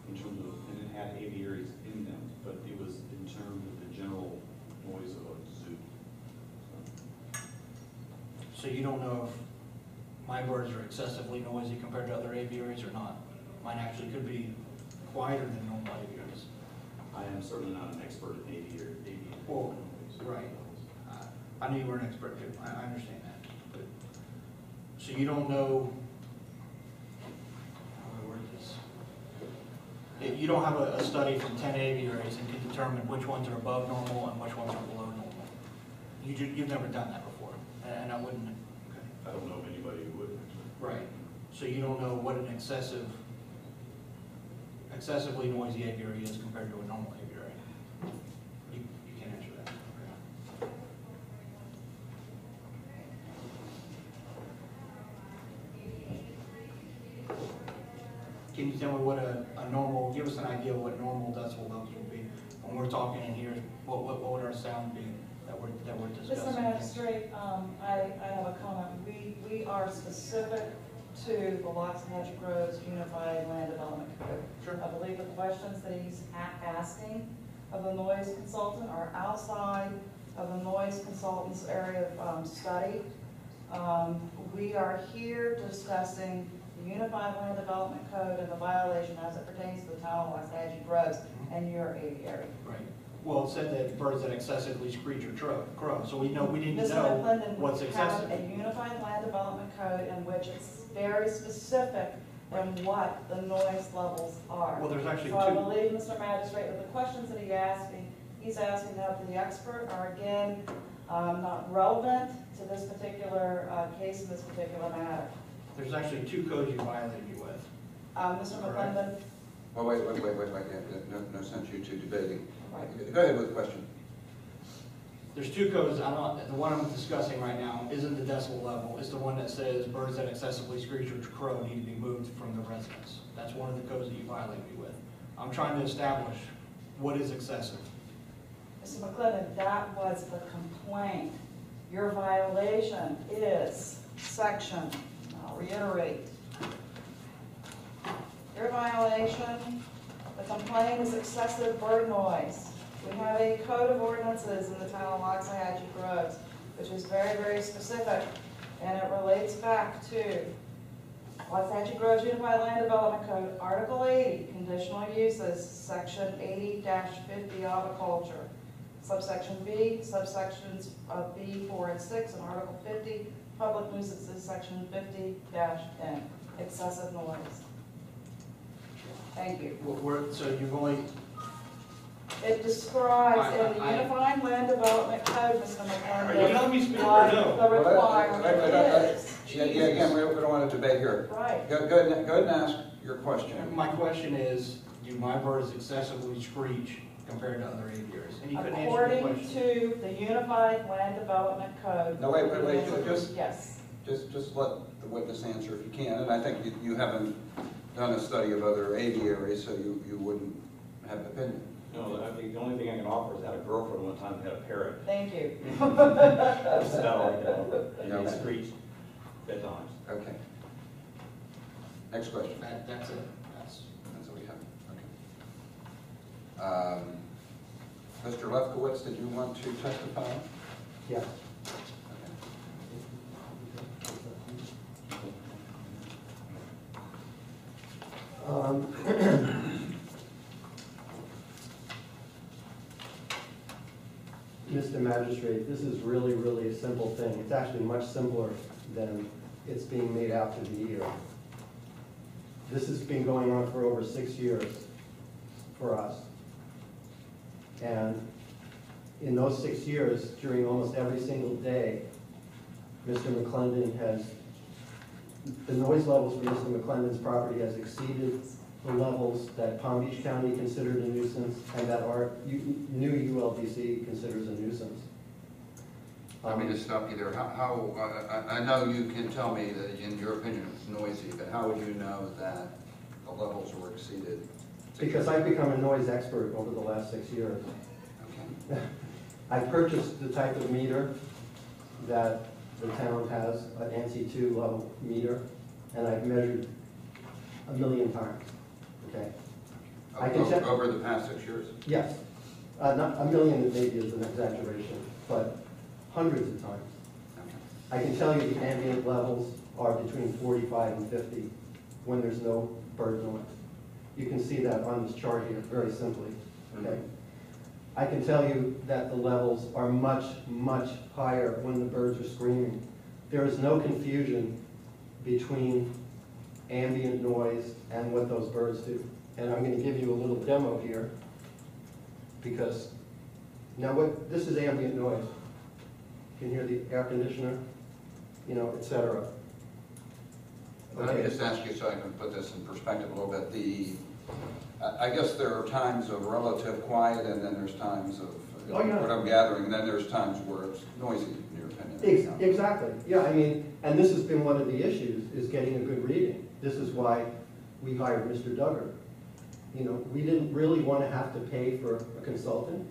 Speaker 6: in terms of, and it had aviaries in them, but it was in terms of the general noise of a zoo.
Speaker 3: So you don't know if my birds are excessively noisy compared to other aviaries or not? Mine actually could be quieter than normal aviaries.
Speaker 6: I am certainly not an expert in aviary.
Speaker 3: Well, right. I knew you were an expert too. I understand that. But, so you don't know, how do I word this? You don't have a study from 10 aviaries and can determine which ones are above normal and which ones are below normal. You've never done that before, and I wouldn't. Okay.
Speaker 6: I don't know of anybody who would.
Speaker 3: Right. So you don't know what an excessively noisy aviary is compared to a normal aviary. You can't answer that. Okay. Can you tell me what a normal, give us an idea of what normal decibel levels would be? When we're talking in here, what would our sound be that we're discussing?
Speaker 1: Mr. Magistrate, I have a comment. We are specific to the Loxahatchee Groves Unified Land Development Code.
Speaker 3: Sure.
Speaker 1: I believe the questions that he's asking of the noise consultant are outside of the noise consultant's area of study. We are here discussing the Unified Land Development Code and the violation as it pertains to the town of Loxahatchee Groves and your aviary.
Speaker 3: Right. Well, it said that birds that excessively screech or crow, so we need to
Speaker 1: Mr.
Speaker 3: know
Speaker 1: McClendon,
Speaker 3: what's
Speaker 1: we
Speaker 3: excessive.
Speaker 1: have a Unified Land Development Code in which it's very specific in what the noise levels are.
Speaker 3: Well, there's actually
Speaker 1: So I
Speaker 3: two.
Speaker 1: believe, Mr. Magistrate, that the questions that he's asking now to the expert are again not relevant to this particular case in this particular matter.
Speaker 3: There's actually two codes you violated me with.
Speaker 1: Mr. McClendon,
Speaker 2: Well, wait, yeah, no sense you two debating.
Speaker 1: right.
Speaker 2: Go ahead with the question.
Speaker 3: There's two codes. The one I'm discussing right now isn't the decibel level. It's the one that says birds that excessively screech or crow need to be moved from the residence. That's one of the codes that you violated me with. I'm trying to establish what is excessive.
Speaker 1: Mr. McClendon, that was the complaint. Your violation is section, I'll reiterate. Your violation, the complaint is excessive bird noise. We have a code of ordinances in the town of Loxahatchee Groves, which is very, very specific, and it relates back to Loxahatchee Groves Unified Land Development Code, Article 80, Conditional Uses, Section 80-50, Aviculture, Subsection B, subsections B, 4, and 6, and Article 50, Public Nuisances, Section 50-N, excessive noise. Thank you.
Speaker 3: So you've only,
Speaker 1: It describes in the
Speaker 3: I-
Speaker 1: Unified Land Development Code, Mr.
Speaker 3: Are you letting me
Speaker 1: McClendon,
Speaker 3: speak or
Speaker 1: what
Speaker 3: no?
Speaker 1: the requirement is.
Speaker 2: Yeah, again, we don't want to debate here.
Speaker 1: Right.
Speaker 2: Go ahead and ask your question.
Speaker 3: my question is, do my birds excessively screech compared to other aviaries? And you couldn't answer the
Speaker 1: According
Speaker 3: question.
Speaker 1: to the Unified Land Development Code.
Speaker 2: No, wait, just-
Speaker 1: Yes.
Speaker 2: Just let the witness answer if you can, and I think you haven't done a study of other aviaries, so you wouldn't have an opinion.
Speaker 6: No, I think the only thing I can offer is I had a girlfriend one time who had a parrot.
Speaker 1: Thank you.
Speaker 6: That's about all I can offer. And
Speaker 2: Okay.
Speaker 6: they screeched at times.
Speaker 2: Okay. Next question.
Speaker 3: That's it. That's.
Speaker 2: That's what we have. Okay. Mr. Lefkowitz, did you want to testify?
Speaker 5: Yeah. Mr. Magistrate, this is really, really a simple thing. It's actually much simpler than it's being made out to be here. This has been going on for over 6 years for us. And in those 6 years, during almost every single day, Mr. McClendon has, the noise levels for Mr. McClendon's property has exceeded the levels that Palm Beach County considered a nuisance and that our new ULDC considers a nuisance.
Speaker 2: Let me just stop you there. I know you can tell me that in your opinion it's noisy, but how would you know that the levels were exceeded?
Speaker 5: Because I've become a noise expert over the last 6 years.
Speaker 2: Okay.
Speaker 5: I purchased the type of meter that the town has, an ANSI 2 level meter, and I've measured 1,000,000 times, okay? I can check-
Speaker 2: Over the past 6 years?
Speaker 5: Yes. Not 1,000,000 maybe is an exaggeration, but hundreds of times.
Speaker 2: Okay.
Speaker 5: I can tell you the ambient levels are between 45 and 50 when there's no bird noise. You can see that on this chart here, very simply, okay? I can tell you that the levels are much, much higher when the birds are screaming. There is no confusion between ambient noise and what those birds do. And I'm going to give you a little demo here, because now this is ambient noise. You can hear the air conditioner, you know, etc.
Speaker 2: Let me just ask you so I can put this in perspective a little bit. I guess there are times of relative quiet, and then there's times of
Speaker 5: Oh, yeah.
Speaker 2: what I'm gathering, and then there's times where it's noisy, in your opinion.
Speaker 5: Exactly. Yeah, I mean, and this has been one of the issues, is getting a good reading. This is why we hired Mr. Duggar. You know, we didn't really want to have to pay for a consultant,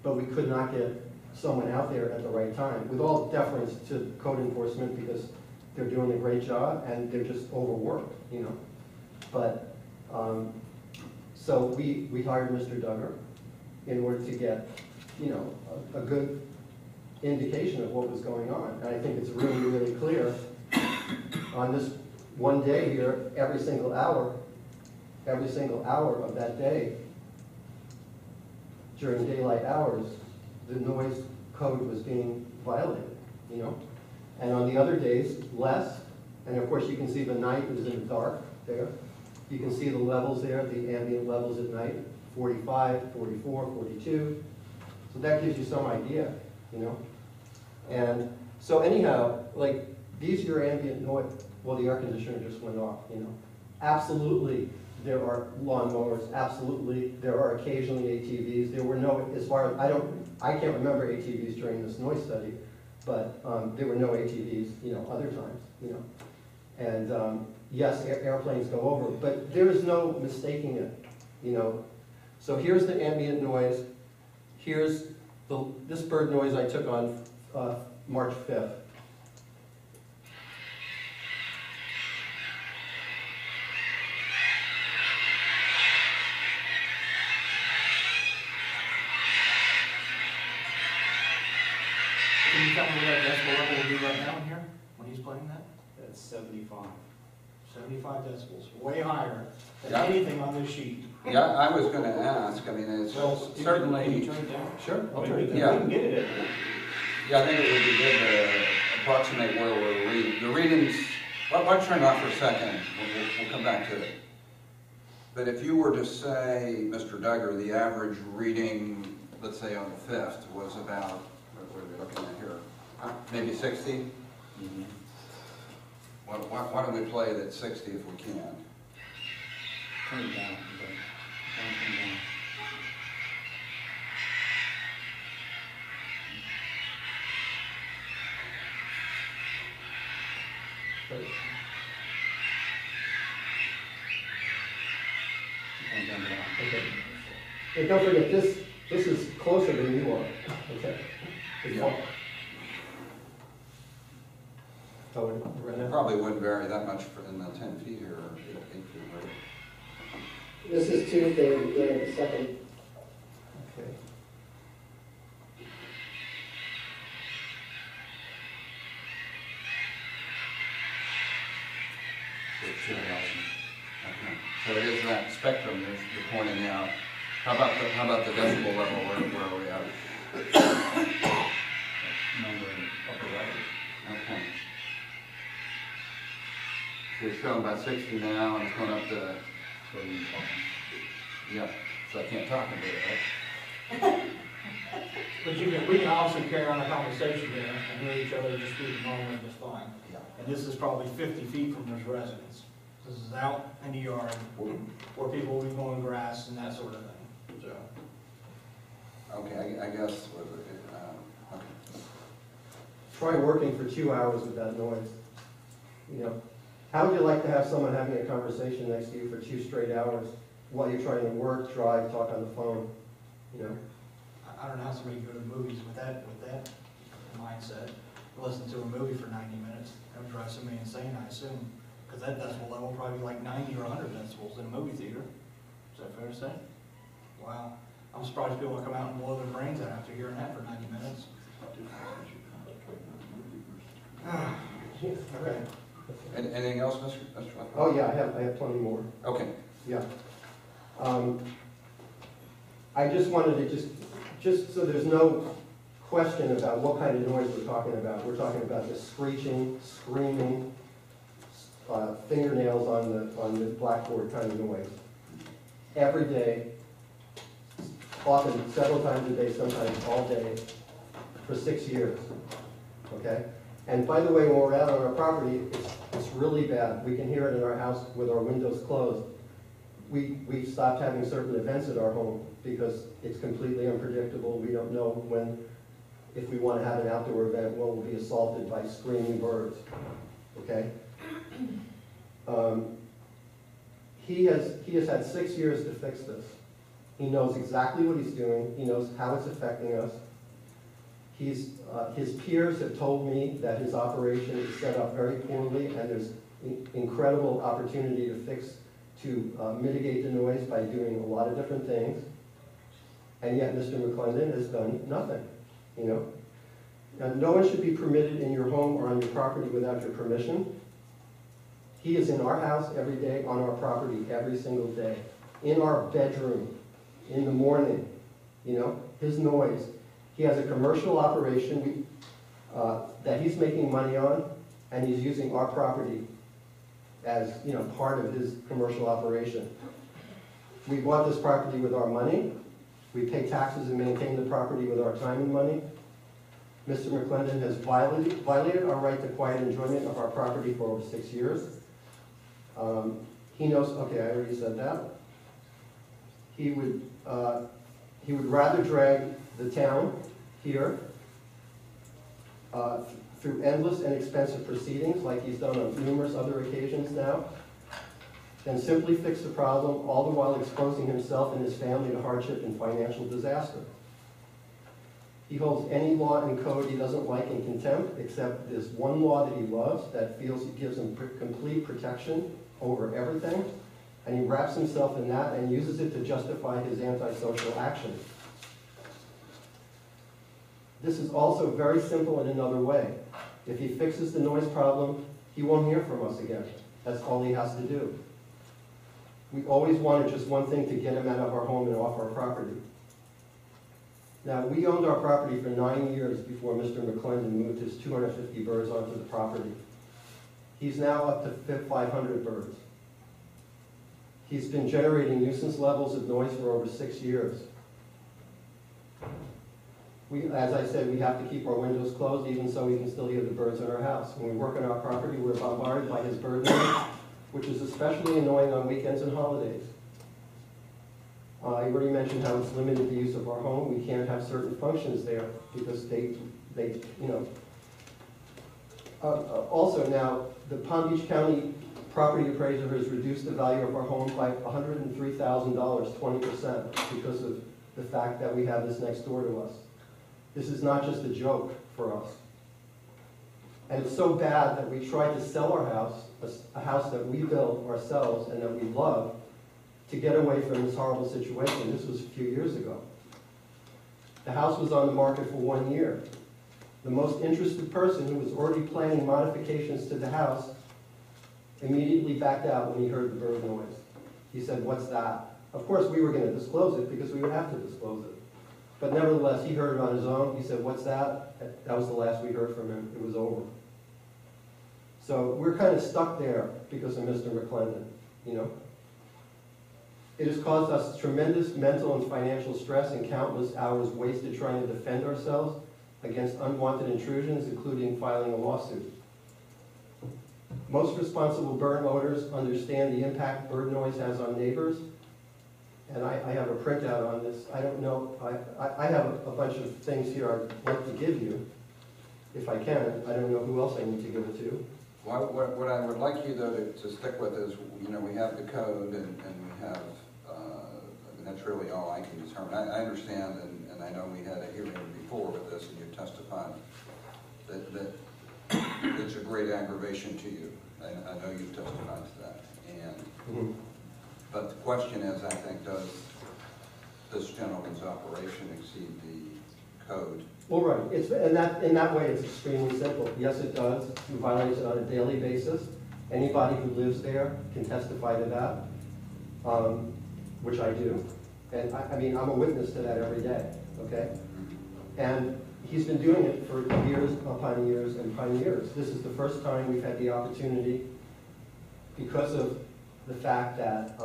Speaker 5: but we could not get someone out there at the right time, with all deference to code enforcement, because they're doing a great job and they're just overworked, you know. But, so we hired Mr. Duggar in order to get, you know, a good indication of what was going on. And I think it's really, really clear on this one day here, every single hour of that day, during daylight hours, the noise code was being violated, you know? And on the other days, less. And of course, you can see the night is in the dark there. You can see the levels there, the ambient levels at night, 45, 44, 42. So that gives you some idea, you know? And so anyhow, like, these are your ambient noise. Well, the air conditioner just went off, you know? Absolutely, there are lawnmowers. Absolutely, there are occasionally ATVs. There were no, as far as, I can't remember ATVs during this noise study, but there were no ATVs, you know, other times, you know? And yes, airplanes go over, but there is no mistaking it, you know? So here's the ambient noise. Here's this bird noise I took on March 5th.
Speaker 3: Can you tell me what that decibel level will be right now here, when he's playing that?
Speaker 6: That's 75.
Speaker 3: 75 decibels, way higher than
Speaker 2: Yeah.
Speaker 3: anything on this sheet.
Speaker 2: Yeah, I was going to ask, I mean, it's
Speaker 6: Can
Speaker 2: certainly,
Speaker 6: you turn it down?
Speaker 5: Sure, I'll
Speaker 6: Okay,
Speaker 5: turn it
Speaker 6: we
Speaker 5: down.
Speaker 6: can get it.
Speaker 2: yeah, I think it would be good to approximate where we're reading. The readings, let's turn it off for a second, we'll come back to it. But if you were to say, Mr. Duggar, the average reading, let's say on the 5th, was about, what are we looking at here? Maybe 60?
Speaker 6: Mhm.
Speaker 2: Why don't we play it at 60 if we can?
Speaker 6: Turn it down. Okay. Turn it down. Turn it down.
Speaker 5: Okay. And don't forget, this is closer than you are, okay? It's
Speaker 2: Yeah.
Speaker 5: far- Oh, we're
Speaker 2: It
Speaker 5: gonna-
Speaker 2: probably wouldn't vary that much in the 10 feet here, or 8 feet, right?
Speaker 5: This is Tuesday, the 2nd. Okay.
Speaker 2: showing about 60 now, and it's going up to, yeah, so I can't talk into it, right?
Speaker 3: But we can also carry on a conversation there and hear each other just speaking normally just fine.
Speaker 2: Yeah.
Speaker 3: And this is probably 50 feet from this residence. This is out in the yard where people will be mowing grass and that sort of thing, so.
Speaker 2: Okay, I guess, okay.
Speaker 5: Try working for 2 hours with that noise. You know, how would you like to have someone having a conversation next to you for 2 straight hours while you're trying to work, drive, talk on the phone? You know,
Speaker 3: I don't know how somebody can go to movies with that mindset. Listen to a movie for 90 minutes. That would drive somebody insane, I assume. Because that decibel level will probably be like 90 or 100 decibels in a movie theater. Is that fair to say? Wow. I'm surprised people come out and blow their brains out after hearing that for 90 minutes. Okay.
Speaker 2: Anything else, Mr. Fletcher?
Speaker 5: oh yeah, I have plenty more.
Speaker 2: Okay.
Speaker 5: Yeah. I just wanted to just so there's no question about what kind of noise we're talking about. We're talking about the screeching, screaming, fingernails on the blackboard kind of noise. Every day, often several times a day, sometimes all day, for 6 years. Okay? And by the way, when we're out on our property, it's really bad. We can hear it in our house with our windows closed. We've stopped having certain events at our home because it's completely unpredictable. We don't know when, if we want to have an outdoor event, when we'll be assaulted by screaming birds. Okay? He has had 6 years to fix this. He knows exactly what he's doing. He knows how it's affecting us. His peers have told me that his operation is set up very poorly, and there's incredible opportunity to mitigate the noise by doing a lot of different things. And yet Mr. McClendon has done nothing, you know. Now, no one should be permitted in your home or on your property without your permission. He is in our house every day, on our property every single day, in our bedroom, in the morning, you know, his noise. He has a commercial operation that he's making money on, and he's using our property as, you know, part of his commercial operation. We bought this property with our money. We pay taxes and maintain the property with our time and money. Mr. McClendon has violated our right to quiet enjoyment of our property for over 6 years. He knows, okay, I already said that. He would rather drag the town here through endless and expensive proceedings, like he's done on numerous other occasions now, than simply fix the problem, all the while exposing himself and his family to hardship and financial disaster. He holds any law and code he doesn't like in contempt, except this one law that he loves, that feels it gives him complete protection over everything, and he wraps himself in that and uses it to justify his antisocial actions. This is also very simple in another way. If he fixes the noise problem, he won't hear from us again. That's all he has to do. We always wanted just one thing to get him out of our home and off our property. Now, we owned our property for 9 years before Mr. McClendon moved his 250 birds onto the property. He's now up to 500 birds. He's been generating nuisance levels of noise for over 6 years. As I said, we have to keep our windows closed even so we can still hear the birds in our house. When we work on our property, we're bombarded by his bird noise, which is especially annoying on weekends and holidays. I already mentioned how it's limited the use of our home. We can't have certain functions there because they you know. Also now, the Palm Beach County property appraiser has reduced the value of our home by $103,000, 20%, because of the fact that we have this next door to us. This is not just a joke for us. And it's so bad that we tried to sell our house, a house that we built ourselves and that we love, to get away from this horrible situation. This was a few years ago. The house was on the market for 1 year. The most interested person, who was already planning modifications to the house, immediately backed out when he heard the bird noise. He said, "What's that?" Of course, we were going to disclose it because we would have to disclose it. But nevertheless, he heard it on his own. He said, "What's that?" That was the last we heard from him. It was over. So we're kind of stuck there because of Mr. McClendon, you know? It has caused us tremendous mental and financial stress and countless hours wasted trying to defend ourselves against unwanted intrusions, including filing a lawsuit. Most responsible burn owners understand the impact bird noise has on neighbors, and I have a printout on this. I don't know, I have a bunch of things here I'd like to give you, if I can. I don't know who else I need to give it to.
Speaker 2: Well, what I would like you though to stick with is, you know, we have the code and we have, and that's really all I can determine. I understand, and I know we had a hearing before with this, and you testified that it's a great aggravation to you. I know you've testified to that. And but the question is, I think, does this gentleman's operation exceed the code?
Speaker 5: Well, right. In that way, it's extremely simple. Yes, it does. He violates it on a daily basis. Anybody who lives there can testify to that, which I do. And I mean, I'm a witness to that every day, okay? And he's been doing it for years upon years upon years. This is the first time we've had the opportunity, because of the fact that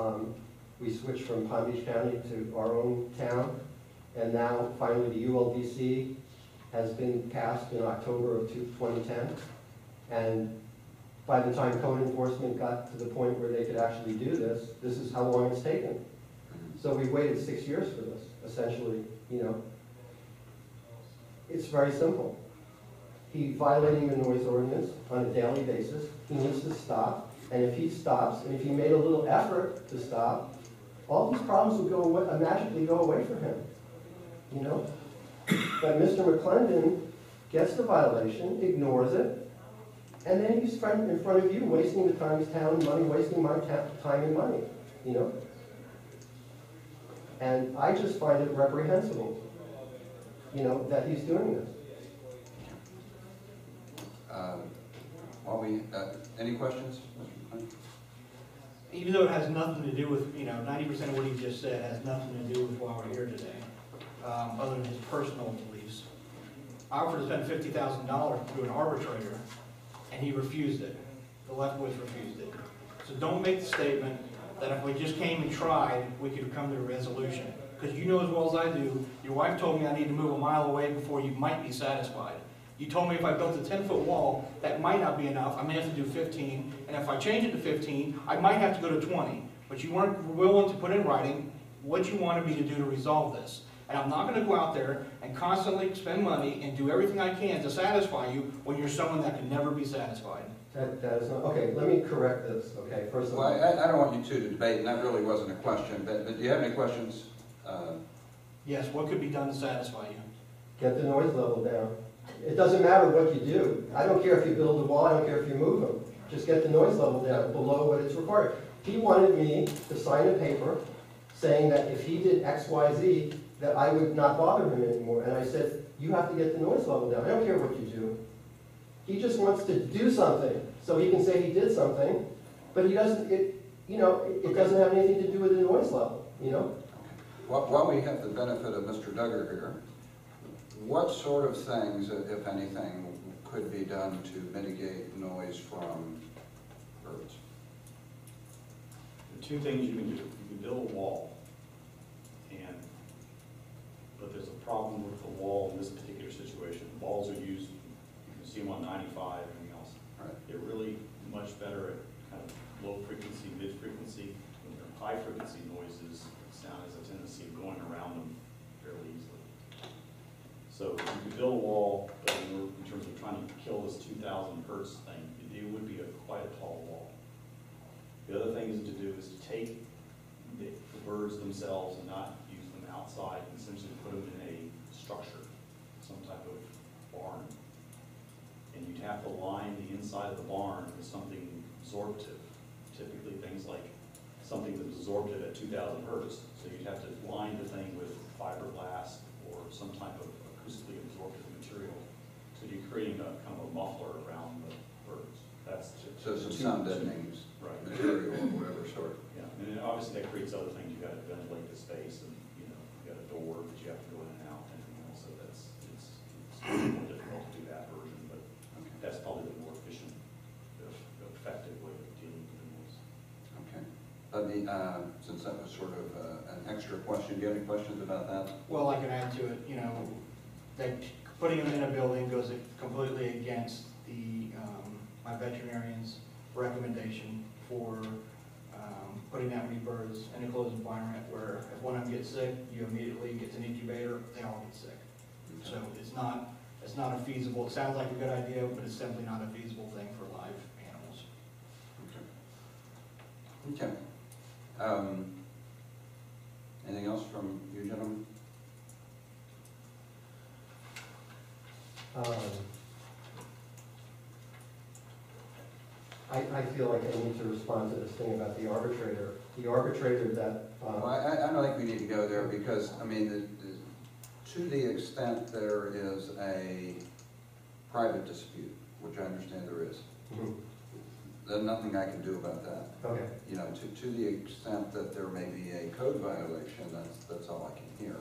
Speaker 5: we switched from Palm Beach County to our own town, and now finally the ULDC has been passed in October of 2010. And by the time code enforcement got to the point where they could actually do this, this is how long it's taken. So we waited 6 years for this, essentially, you know. It's very simple. He's violating the noise ordinance on a daily basis. He needs to stop. And if he stops, and if he made a little effort to stop, all these problems would go away, magically go away for him, you know? But Mr. McClendon gets the violation, ignores it, and then he's in front of you wasting the town's money, wasting my time and money, you know? And I just find it reprehensible, you know, that he's doing this.
Speaker 2: Any questions?
Speaker 3: Even though it has nothing to do with, you know, 90% of what he just said has nothing to do with why we're here today, other than his personal beliefs. I offered to spend $50,000 through an arbitrator, and he refused it. The Leftwich refused it. So don't make the statement that if we just came and tried, we could come to a resolution. Because you know as well as I do, your wife told me I need to move a mile away before you might be satisfied. You told me if I built a 10-foot wall, that might not be enough. I may have to do 15, and if I change it to 15, I might have to go to 20. But you weren't willing to put in writing what you wanted me to do to resolve this. And I'm not going to go out there and constantly spend money and do everything I can to satisfy you when you're someone that can never be satisfied.
Speaker 5: That is not, okay, let me correct this, okay? First of all,
Speaker 2: Well, I don't want you two to debate, and that really wasn't a question, but do you have any questions?
Speaker 3: Yes, what could be done to satisfy you?
Speaker 5: get the noise level down. It doesn't matter what you do. I don't care if you build a wall, I don't care if you move them. Just get the noise level down below what is required. He wanted me to sign a paper saying that if he did X, Y, Z, that I would not bother him anymore. And I said, you have to get the noise level down. I don't care what you do. He just wants to do something so he can say he did something, but he doesn't, it doesn't have anything to do with the noise level, you know?
Speaker 2: While we have the benefit of Mr. Duggar here, what sort of things, if anything, could be done to mitigate noise from birds?
Speaker 6: The two things you can do. You can build a wall, but there's a problem with the wall in this particular situation. Walls are used, you can see them on 95 and everything else.
Speaker 2: Right. They're
Speaker 6: really much better at kind of low frequency, mid frequency. When they're high frequency noises, sound has a tendency of going around them fairly easily. So you could build a wall, but in terms of trying to kill this 2,000 hertz thing, it would be quite a tall wall. The other thing to do is to take the birds themselves and not use them outside and essentially put them in a structure, some type of barn. And you'd have to line the inside of the barn with something absorptive, typically things like something that's absorptive at 2,000 hertz. So you'd have to line the thing with fiberglass or some type of acoustically absorptive material. So you're creating a kind of a muffler around the birds. That's
Speaker 2: So some sound deadening material or whatever sort.
Speaker 6: Yeah, and then obviously that creates other things. You've got to ventilate the space, and you got a door that you have to go in and out, and everything else. So it's more difficult to do that version, but that's probably the more efficient
Speaker 2: since that was sort of an extra question, do you have any questions about that?
Speaker 3: Well, I can add to it, that putting them in a building goes completely against my veterinarian's recommendation for putting that many birds in a closed environment where if one of them gets sick, you immediately get an incubator, they all get sick. So it's not a feasible, it sounds like a good idea, but it's simply not a feasible thing for live animals.
Speaker 2: Okay. Anything else from you gentlemen?
Speaker 5: I feel like I need to respond to this thing about the arbitrator. The arbitrator that,
Speaker 2: Well, I don't think we need to go there because, I mean, to the extent there is a private dispute, which I understand there is,
Speaker 5: mhm,
Speaker 2: there's nothing I can do about that.
Speaker 5: okay,
Speaker 2: To the extent that there may be a code violation, that's all I can hear.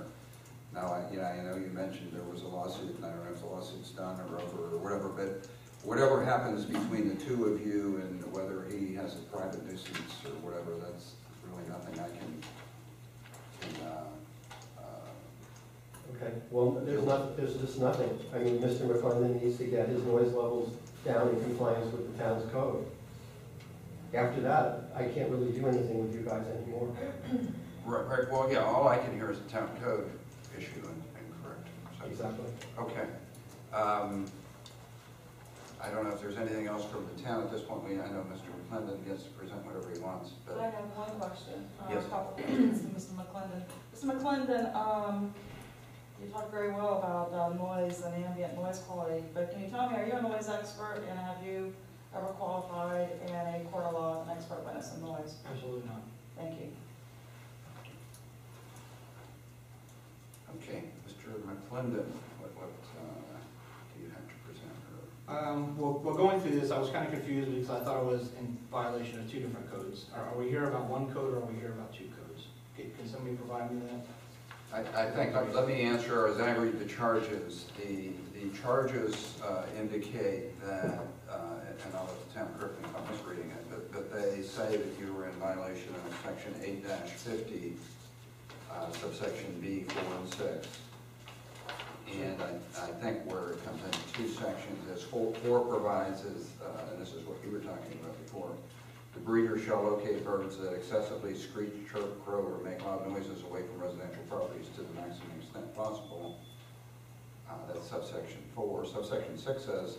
Speaker 2: Now, I know you mentioned there was a lawsuit, and I don't know if the lawsuit's done or over or whatever, but whatever happens between the two of you and whether he has a private nuisance or whatever, that's really nothing I can
Speaker 5: okay. Well, there's just nothing. I mean, Mr. McClendon needs to get his noise levels down in compliance with the town's code. After that, I can't really do anything with you guys anymore.
Speaker 2: Right, well, yeah, all I can hear is the town code issue and correct. So,
Speaker 5: Exactly.
Speaker 2: okay. I don't know if there's anything else from the town at this point. I know Mr. McClendon gets to present whatever he wants,
Speaker 1: I
Speaker 2: but
Speaker 1: have one question,
Speaker 2: Yes.
Speaker 1: a couple questions to Mr. McClendon. Mr. McClendon, you talked very well about noise and ambient noise quality, but can you tell me, are you a noise expert, and have you ever qualified in a court of law as an expert witness in noise?
Speaker 3: Absolutely not.
Speaker 1: Thank you.
Speaker 2: okay, Mr. McClendon, what do you have to present?
Speaker 3: Well, going through this, I was kind of confused because I thought I was in violation of two different codes. Are we here about one code or are we here about two codes? Can somebody provide me that?
Speaker 2: I think, let me answer as I read the charges. The charges indicate that, and I'll let the town correct me if I'm misreading it, but they say that you were in violation of section 8-50, subsection B, 4 and 6. And I think where it comes into two sections, as 4 provides is, and this is what you were talking about before, the breeder shall locate birds that excessively screech, chirp, crow, or make loud noises away from residential properties to the maximum extent possible. That's subsection 4. Subsection 6 says,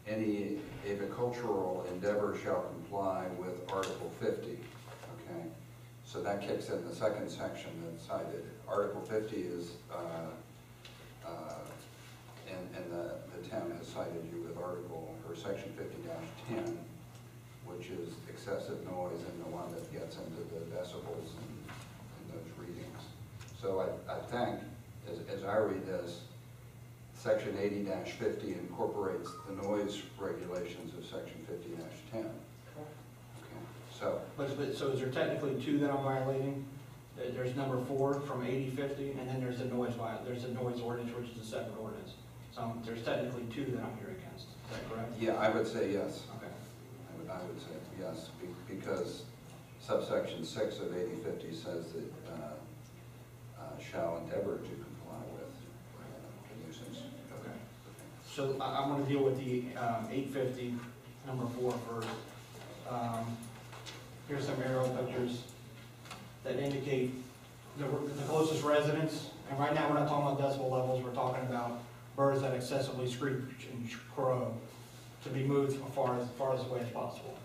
Speaker 2: any avicultural endeavor shall comply with Article 50. Okay, so that kicks in the second section that's cited. Article 50 is, and the town has cited you with Article, or Section 50-10, which is excessive noise and the one that gets into the decibels and those readings. So I think, as I read this, Section 80-50 incorporates the noise regulations of Section 50-10. Okay, so.
Speaker 3: So is there technically two that I'm violating? There's number 4 from 80-50, and then there's a noise ordinance, which is a separate ordinance. So there's technically 2 that I'm here against. Is that correct?
Speaker 2: Yeah, I would say yes.
Speaker 3: Okay.
Speaker 2: I would say yes, because subsection 6 of 80-50 says that shall endeavor to comply with the nuisance.
Speaker 3: Okay. So I'm going to deal with the 850, number 4 first. Here's some aerial pictures that indicate the closest residence. And right now, we're not talking about decibel levels. We're talking about birds that excessively screech and crow to be moved as far as away as possible.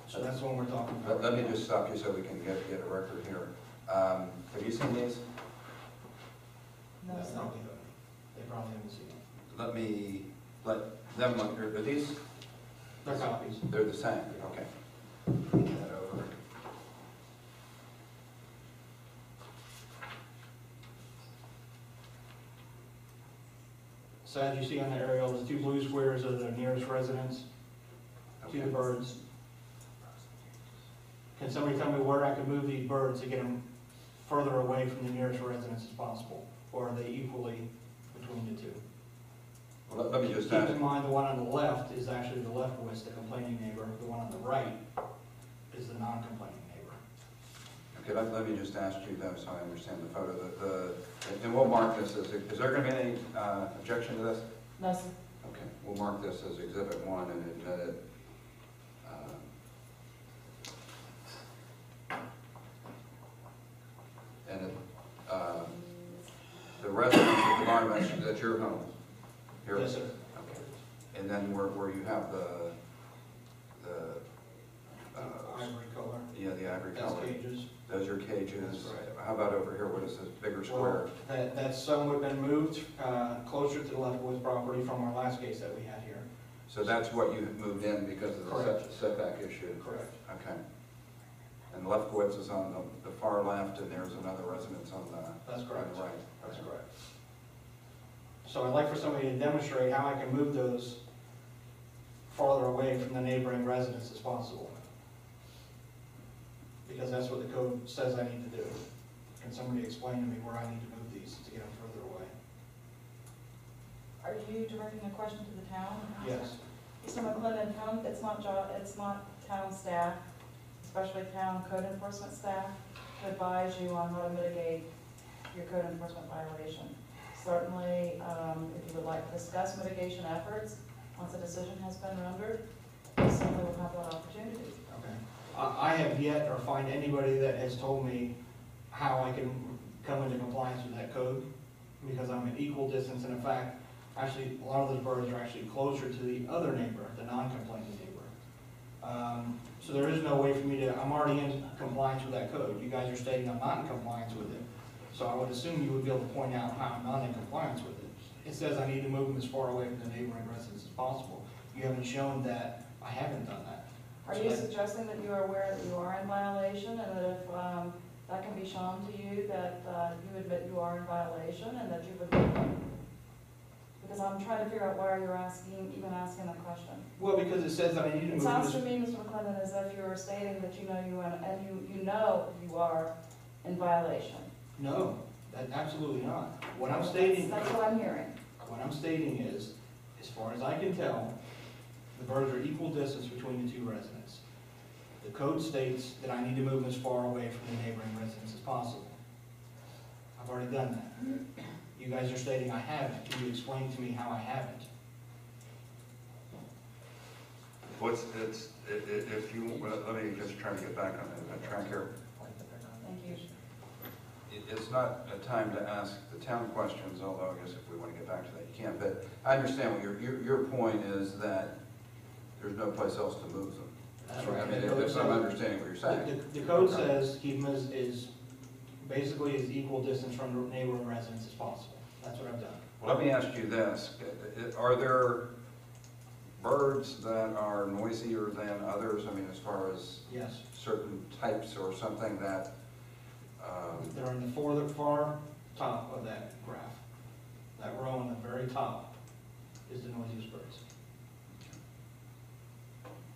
Speaker 3: So that's what we're talking about.
Speaker 2: Let me just stop you so we can get a record here. Have you seen these?
Speaker 1: No,
Speaker 3: They
Speaker 1: sir.
Speaker 3: probably haven't seen it.
Speaker 2: Let them look here. Are these?
Speaker 3: They're copies.
Speaker 2: They're the same, okay. Bring that over.
Speaker 3: So as you see on the aerial, the 2 blue squares are the nearest residence to the birds. Can somebody tell me where I could move these birds to get them further away from the nearest residence as possible? Or are they equally between the 2?
Speaker 2: Well, let me just
Speaker 3: Keep
Speaker 2: add,
Speaker 3: in mind, the one on the left is actually the leftwest, the complaining neighbor. The one on the right is the non-complaining neighbor.
Speaker 2: let me just ask you though, so I understand the photo, and we'll mark this as, is there gonna be any objection to this?
Speaker 1: No, sir.
Speaker 2: Okay, we'll mark this as Exhibit 1 and admit it. And the residence of the barn, that's your home? Here?
Speaker 3: Yes, sir.
Speaker 2: Okay. And then where you have the
Speaker 3: Ivory color.
Speaker 2: yeah, the ivory
Speaker 3: That's
Speaker 2: color.
Speaker 3: cages.
Speaker 2: Those are cages.
Speaker 3: That's right.
Speaker 2: How about over here? What is this bigger square?
Speaker 3: Well, that's somewhat been moved closer to the Lefkowitz property from our last case that we had here.
Speaker 2: So that's what you moved in because of the
Speaker 3: Correct.
Speaker 2: setback issue?
Speaker 3: Correct.
Speaker 2: Okay. And Lefkowitz is on the far left, and there's another residence on the
Speaker 3: That's correct.
Speaker 2: on the right.
Speaker 3: That's
Speaker 2: Okay.
Speaker 3: correct. So I'd like for somebody to demonstrate how I can move those farther away from the neighboring residence as possible. Because that's what the code says I need to do. Can somebody explain to me where I need to move these to get them further away?
Speaker 1: Are you directing a question to the town?
Speaker 3: Yes.
Speaker 1: Mr. McClendon, it's not town staff, especially town code enforcement staff, to advise you on how to mitigate your code enforcement violation. Certainly, if you would like to discuss mitigation efforts, once a decision has been rendered, you certainly will have that opportunity.
Speaker 3: Okay. I have yet or find anybody that has told me how I can come into compliance with that code, because I'm at equal distance, and in fact, actually, a lot of those birds are actually closer to the other neighbor, the non-complaining neighbor. So there is no way for me to, I'm already in compliance with that code. You guys are stating I'm not in compliance with it. So I would assume you would be able to point out how I'm not in compliance with it. It says I need to move them as far away from the neighboring residence as possible. You haven't shown that I haven't done that.
Speaker 1: Are you suggesting that you are aware that you are in violation, and that if that can be shown to you, that you admit you are in violation, and that you would move them? Because I'm trying to figure out why you're even asking that question.
Speaker 3: Well, because it says that I need to
Speaker 1: It
Speaker 3: move
Speaker 1: sounds to
Speaker 3: them.
Speaker 1: me, Mr. McClendon, as if you are stating that you know you are in violation.
Speaker 3: No, that absolutely not. What I'm stating.
Speaker 1: That's what I'm hearing.
Speaker 3: What I'm stating is, as far as I can tell, the birds are equal distance between the two residents. The code states that I need to move them as far away from the neighboring residence as possible. I've already done that. You guys are stating I haven't. Can you explain to me how I haven't?
Speaker 2: If you, let me just try to get back on the track here.
Speaker 1: Thank you.
Speaker 2: It's not a time to ask the town questions, although I guess if we want to get back to that, you can. But I understand what your point is, that there's no place else to move them.
Speaker 3: That's right.
Speaker 2: I mean, if I'm understanding what you're saying.
Speaker 3: The code says keep them as basically as equal distance from the neighboring residence as possible. That's what I've done.
Speaker 2: Well, let me ask you this. Are there birds that are noisier than others? I mean, as far as
Speaker 3: Yes.
Speaker 2: certain types or something that,
Speaker 3: They're in the far top of that graph. That row on the very top is the noisiest birds.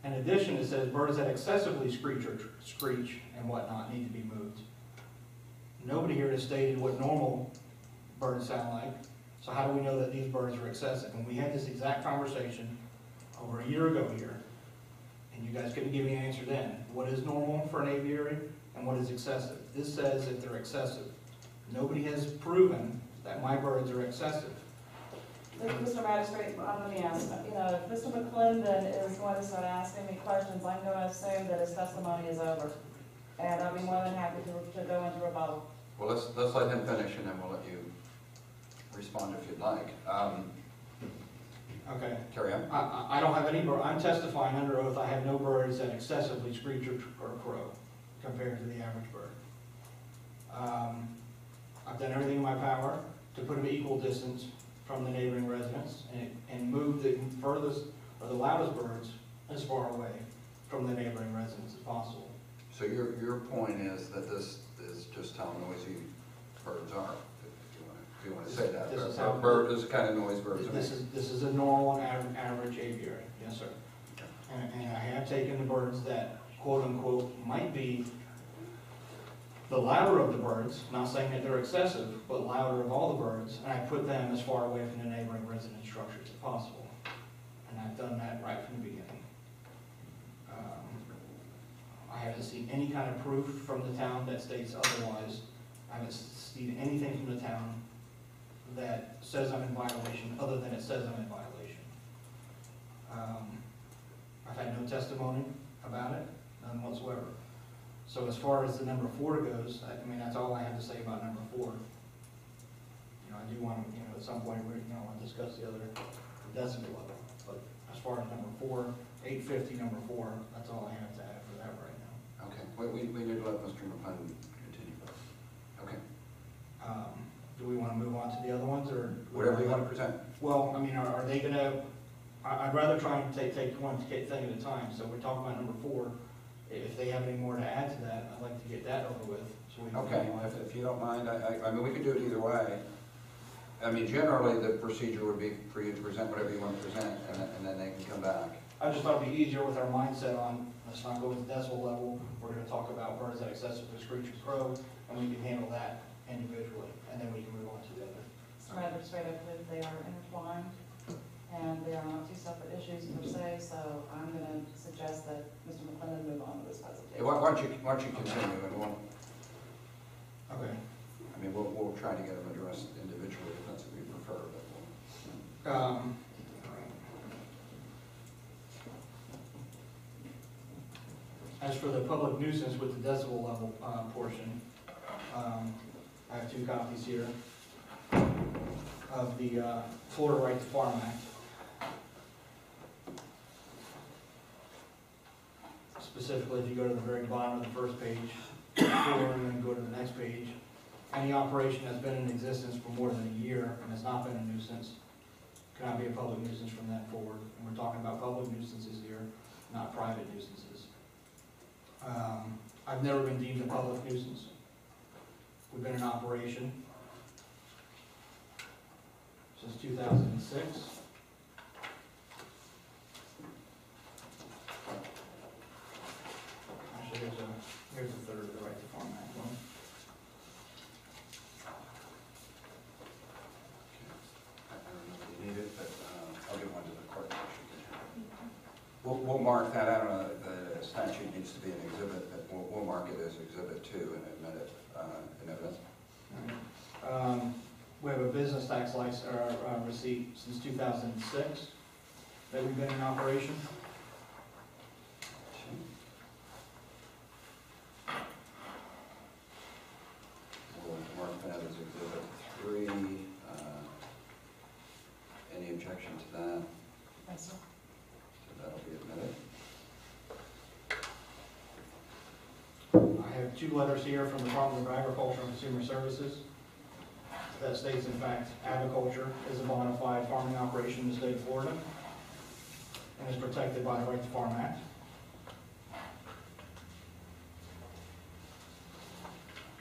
Speaker 3: In addition, it says birds that excessively screech and whatnot need to be moved. Nobody here has stated what normal birds sound like, so how do we know that these birds are excessive? And we had this exact conversation over a year ago here, and you guys couldn't give me an answer then. What is normal for an aviary and what is excessive? This says that they're excessive. Nobody has proven that my birds are excessive.
Speaker 1: Mr. Magistrate, let me ask, if Mr. McClendon is going to start asking me questions, I'm going to assume that his testimony is over. And I'll be more than happy to go into rebuttal.
Speaker 2: well, let's let him finish and then we'll let you respond if you'd like.
Speaker 3: Okay.
Speaker 2: Carry on.
Speaker 3: I don't have any bird, I'm testifying under oath, I have no birds that excessively screech or crow compared to the average bird. I've done everything in my power to put them equal distance from the neighboring residents and move the furthest or the loudest birds as far away from the neighboring residents as possible.
Speaker 2: So your point is that this is just how noisy birds are, if you want to say that.
Speaker 3: This is
Speaker 2: This is kind of noise birds are.
Speaker 3: This is a normal average aviary, yes, sir. And I have taken the birds that quote unquote might be the louder of the birds, not saying that they're excessive, but louder of all the birds, and I put them as far away from the neighboring residence structures as possible. And I've done that right from the beginning. I haven't seen any kind of proof from the town that states otherwise. I haven't seen anything from the town that says I'm in violation, other than it says I'm in violation. I've had no testimony about it, none whatsoever. So as far as the number 4 goes, I mean, that's all I have to say about number 4. You know, I do want to, you know, at some point, we're, you know, want to discuss the other decibel level. But as far as number 4, 850, number 4, that's all I have to add for that right now.
Speaker 2: Okay, we need to let Mr. McClendon continue. Okay,
Speaker 3: Do we want to move on to the other ones, or?
Speaker 2: whatever you want to present.
Speaker 3: Well, I mean, are they gonna, I'd rather try and take one thing at a time, so we're talking about number 4. If they have any more to add to that, I'd like to get that over with, so we can.
Speaker 2: Okay, if you don't mind, I mean, we could do it either way. I mean, generally, the procedure would be for you to present whatever you want to present, and then they can come back.
Speaker 3: I just thought it'd be easier with our mindset on, let's not go with the decibel level, we're gonna talk about where is that excessive to screech and crow, and we can handle that individually, and then we can move on to the other.
Speaker 1: Sp Magistrate, I believe they are intertwined, and they are not two separate issues per se, so I'm gonna suggest that Mr. McClendon move on with this presentation.
Speaker 2: Why don't you continue, and we'll,
Speaker 3: Okay.
Speaker 2: I mean, we'll try to get them addressed individually if that's what we prefer, but we'll.
Speaker 3: All right. As for the public nuisance with the decibel level portion, I have 2 copies here of the Florida Right to Farm Act. Specifically, if you go to the very bottom of the first page, and then go to the next page, any operation that's been in existence for more than a year and has not been a nuisance cannot be a public nuisance from that forward. And we're talking about public nuisances here, not private nuisances. I've never been deemed a public nuisance. We've been in operation since 2006. Actually, here's a third of the Right to Farm Act one.
Speaker 2: I don't know if you need it, but I'll give one to the clerk. We'll mark that, I don't know, the statute needs to be an exhibit, but we'll mark it as exhibit 2 and admit it in evidence.
Speaker 3: We have a business tax license, receipt since 2006 that we've been in operation.
Speaker 2: We'll mark that as exhibit 3. Any objection to that?
Speaker 1: Yes, sir.
Speaker 2: So that'll be admitted.
Speaker 3: I have 2 letters here from the Department of Agriculture and Consumer Services that states, in fact, agriculture is a bona fide farming operation in the state of Florida and is protected by the Right to Farm Act.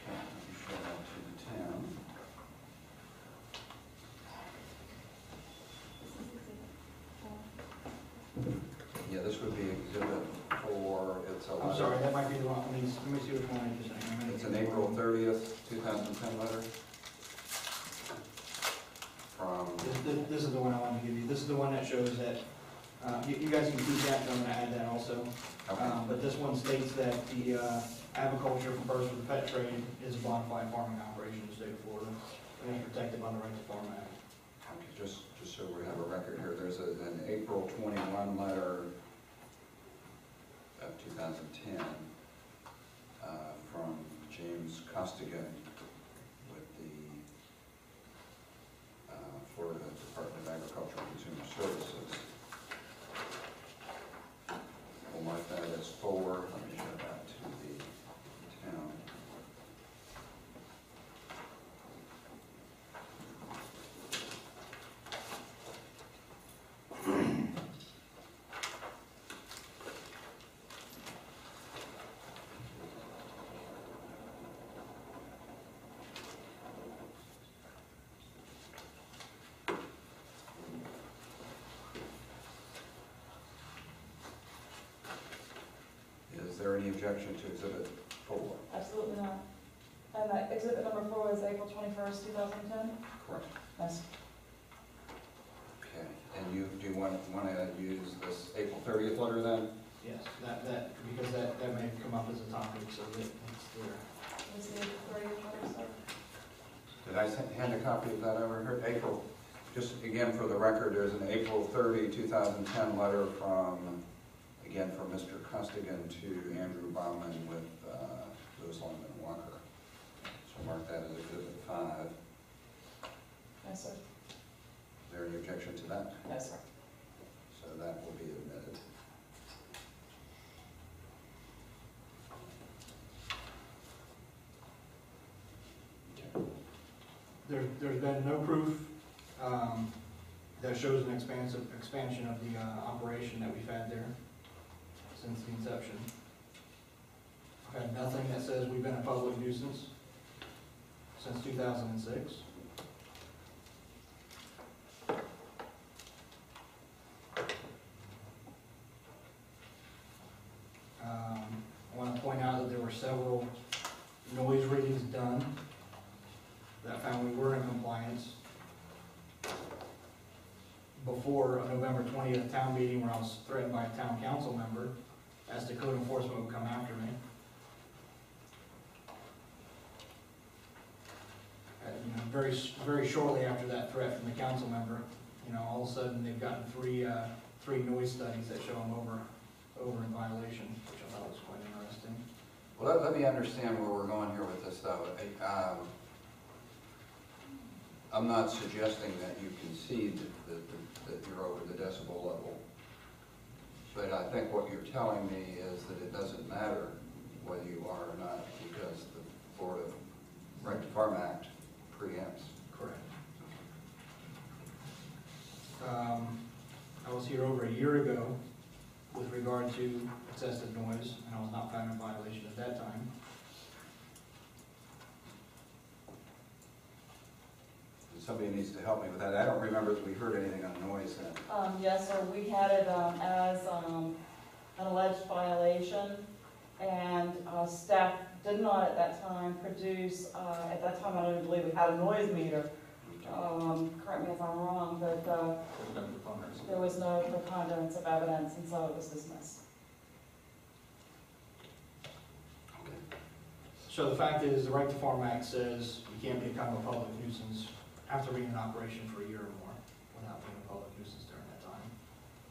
Speaker 2: Okay, let me show that to the town. Yeah, this would be exhibit 4, it's a letter.
Speaker 3: I'm sorry, that might be the wrong, let me see which one it is.
Speaker 2: It's an April 30th, 2010 letter from,
Speaker 3: This is the one I wanted to give you. This is the one that shows that, you guys can keep that, and I'm gonna add that also.
Speaker 2: okay,
Speaker 3: But this one states that the agriculture for birds for the pet trade is a bona fide farming operation in the state of Florida and is protected by the Right to Farm Act.
Speaker 2: okay, just so we have a record here, there's an April 21 letter of 2010 from James Costigan with the Florida Department of Agriculture and Consumer Services. We'll mark that as 4. Let me show that to the town. Is there any objection to exhibit 4?
Speaker 1: Absolutely not. And that exhibit number 4 is April 21st, 2010?
Speaker 2: Correct.
Speaker 1: Yes.
Speaker 2: Okay, and do you want to use this April 30th letter then?
Speaker 3: Yes, because that may come up as a topic, so that it's there.
Speaker 1: Was the April 30th letter, sir?
Speaker 2: Did I hand a copy of that over here? April, just again for the record, there's an April 30, 2010 letter from, again, from Mr. Costigan to Andrew Bauman with Lewis Longman Walker. So mark that as Exhibit 5.
Speaker 1: Yes, sir.
Speaker 2: Is there any objection to that?
Speaker 1: Yes, sir.
Speaker 2: So that will be admitted.
Speaker 3: There's been no proof that shows an expansion of the operation that we've had there since the inception. I've had nothing that says we've been a public nuisance since 2006. I want to point out that there were several noise readings done that found we were in compliance before a November 20th town meeting where I was threatened by a town council member as to code enforcement would come after me. Very shortly after that threat from the council member, all of a sudden they've gotten three noise studies that show them over in violation, which I thought was quite interesting.
Speaker 2: Well, let me understand where we're going here with this, though. I'm not suggesting that you concede that you're over the decibel level, but I think what you're telling me is that it doesn't matter whether you are or not, because the Florida Right to Farm Act preempts.
Speaker 3: Correct. I was here over a year ago with regard to excessive noise, and I was not found in violation at that time.
Speaker 2: Somebody needs to help me with that. I don't remember that we heard anything on noise then.
Speaker 1: Yes, sir, we had it as an alleged violation, and staff did not at that time produce, at that time I don't even believe we had a noise meter. Correct me if I'm wrong, but there was no preponderance of evidence, and so it was dismissed.
Speaker 3: So the fact is, the Right to Farm Act says you can't become a public nuisance after being in operation for a year or more without being a public nuisance during that time.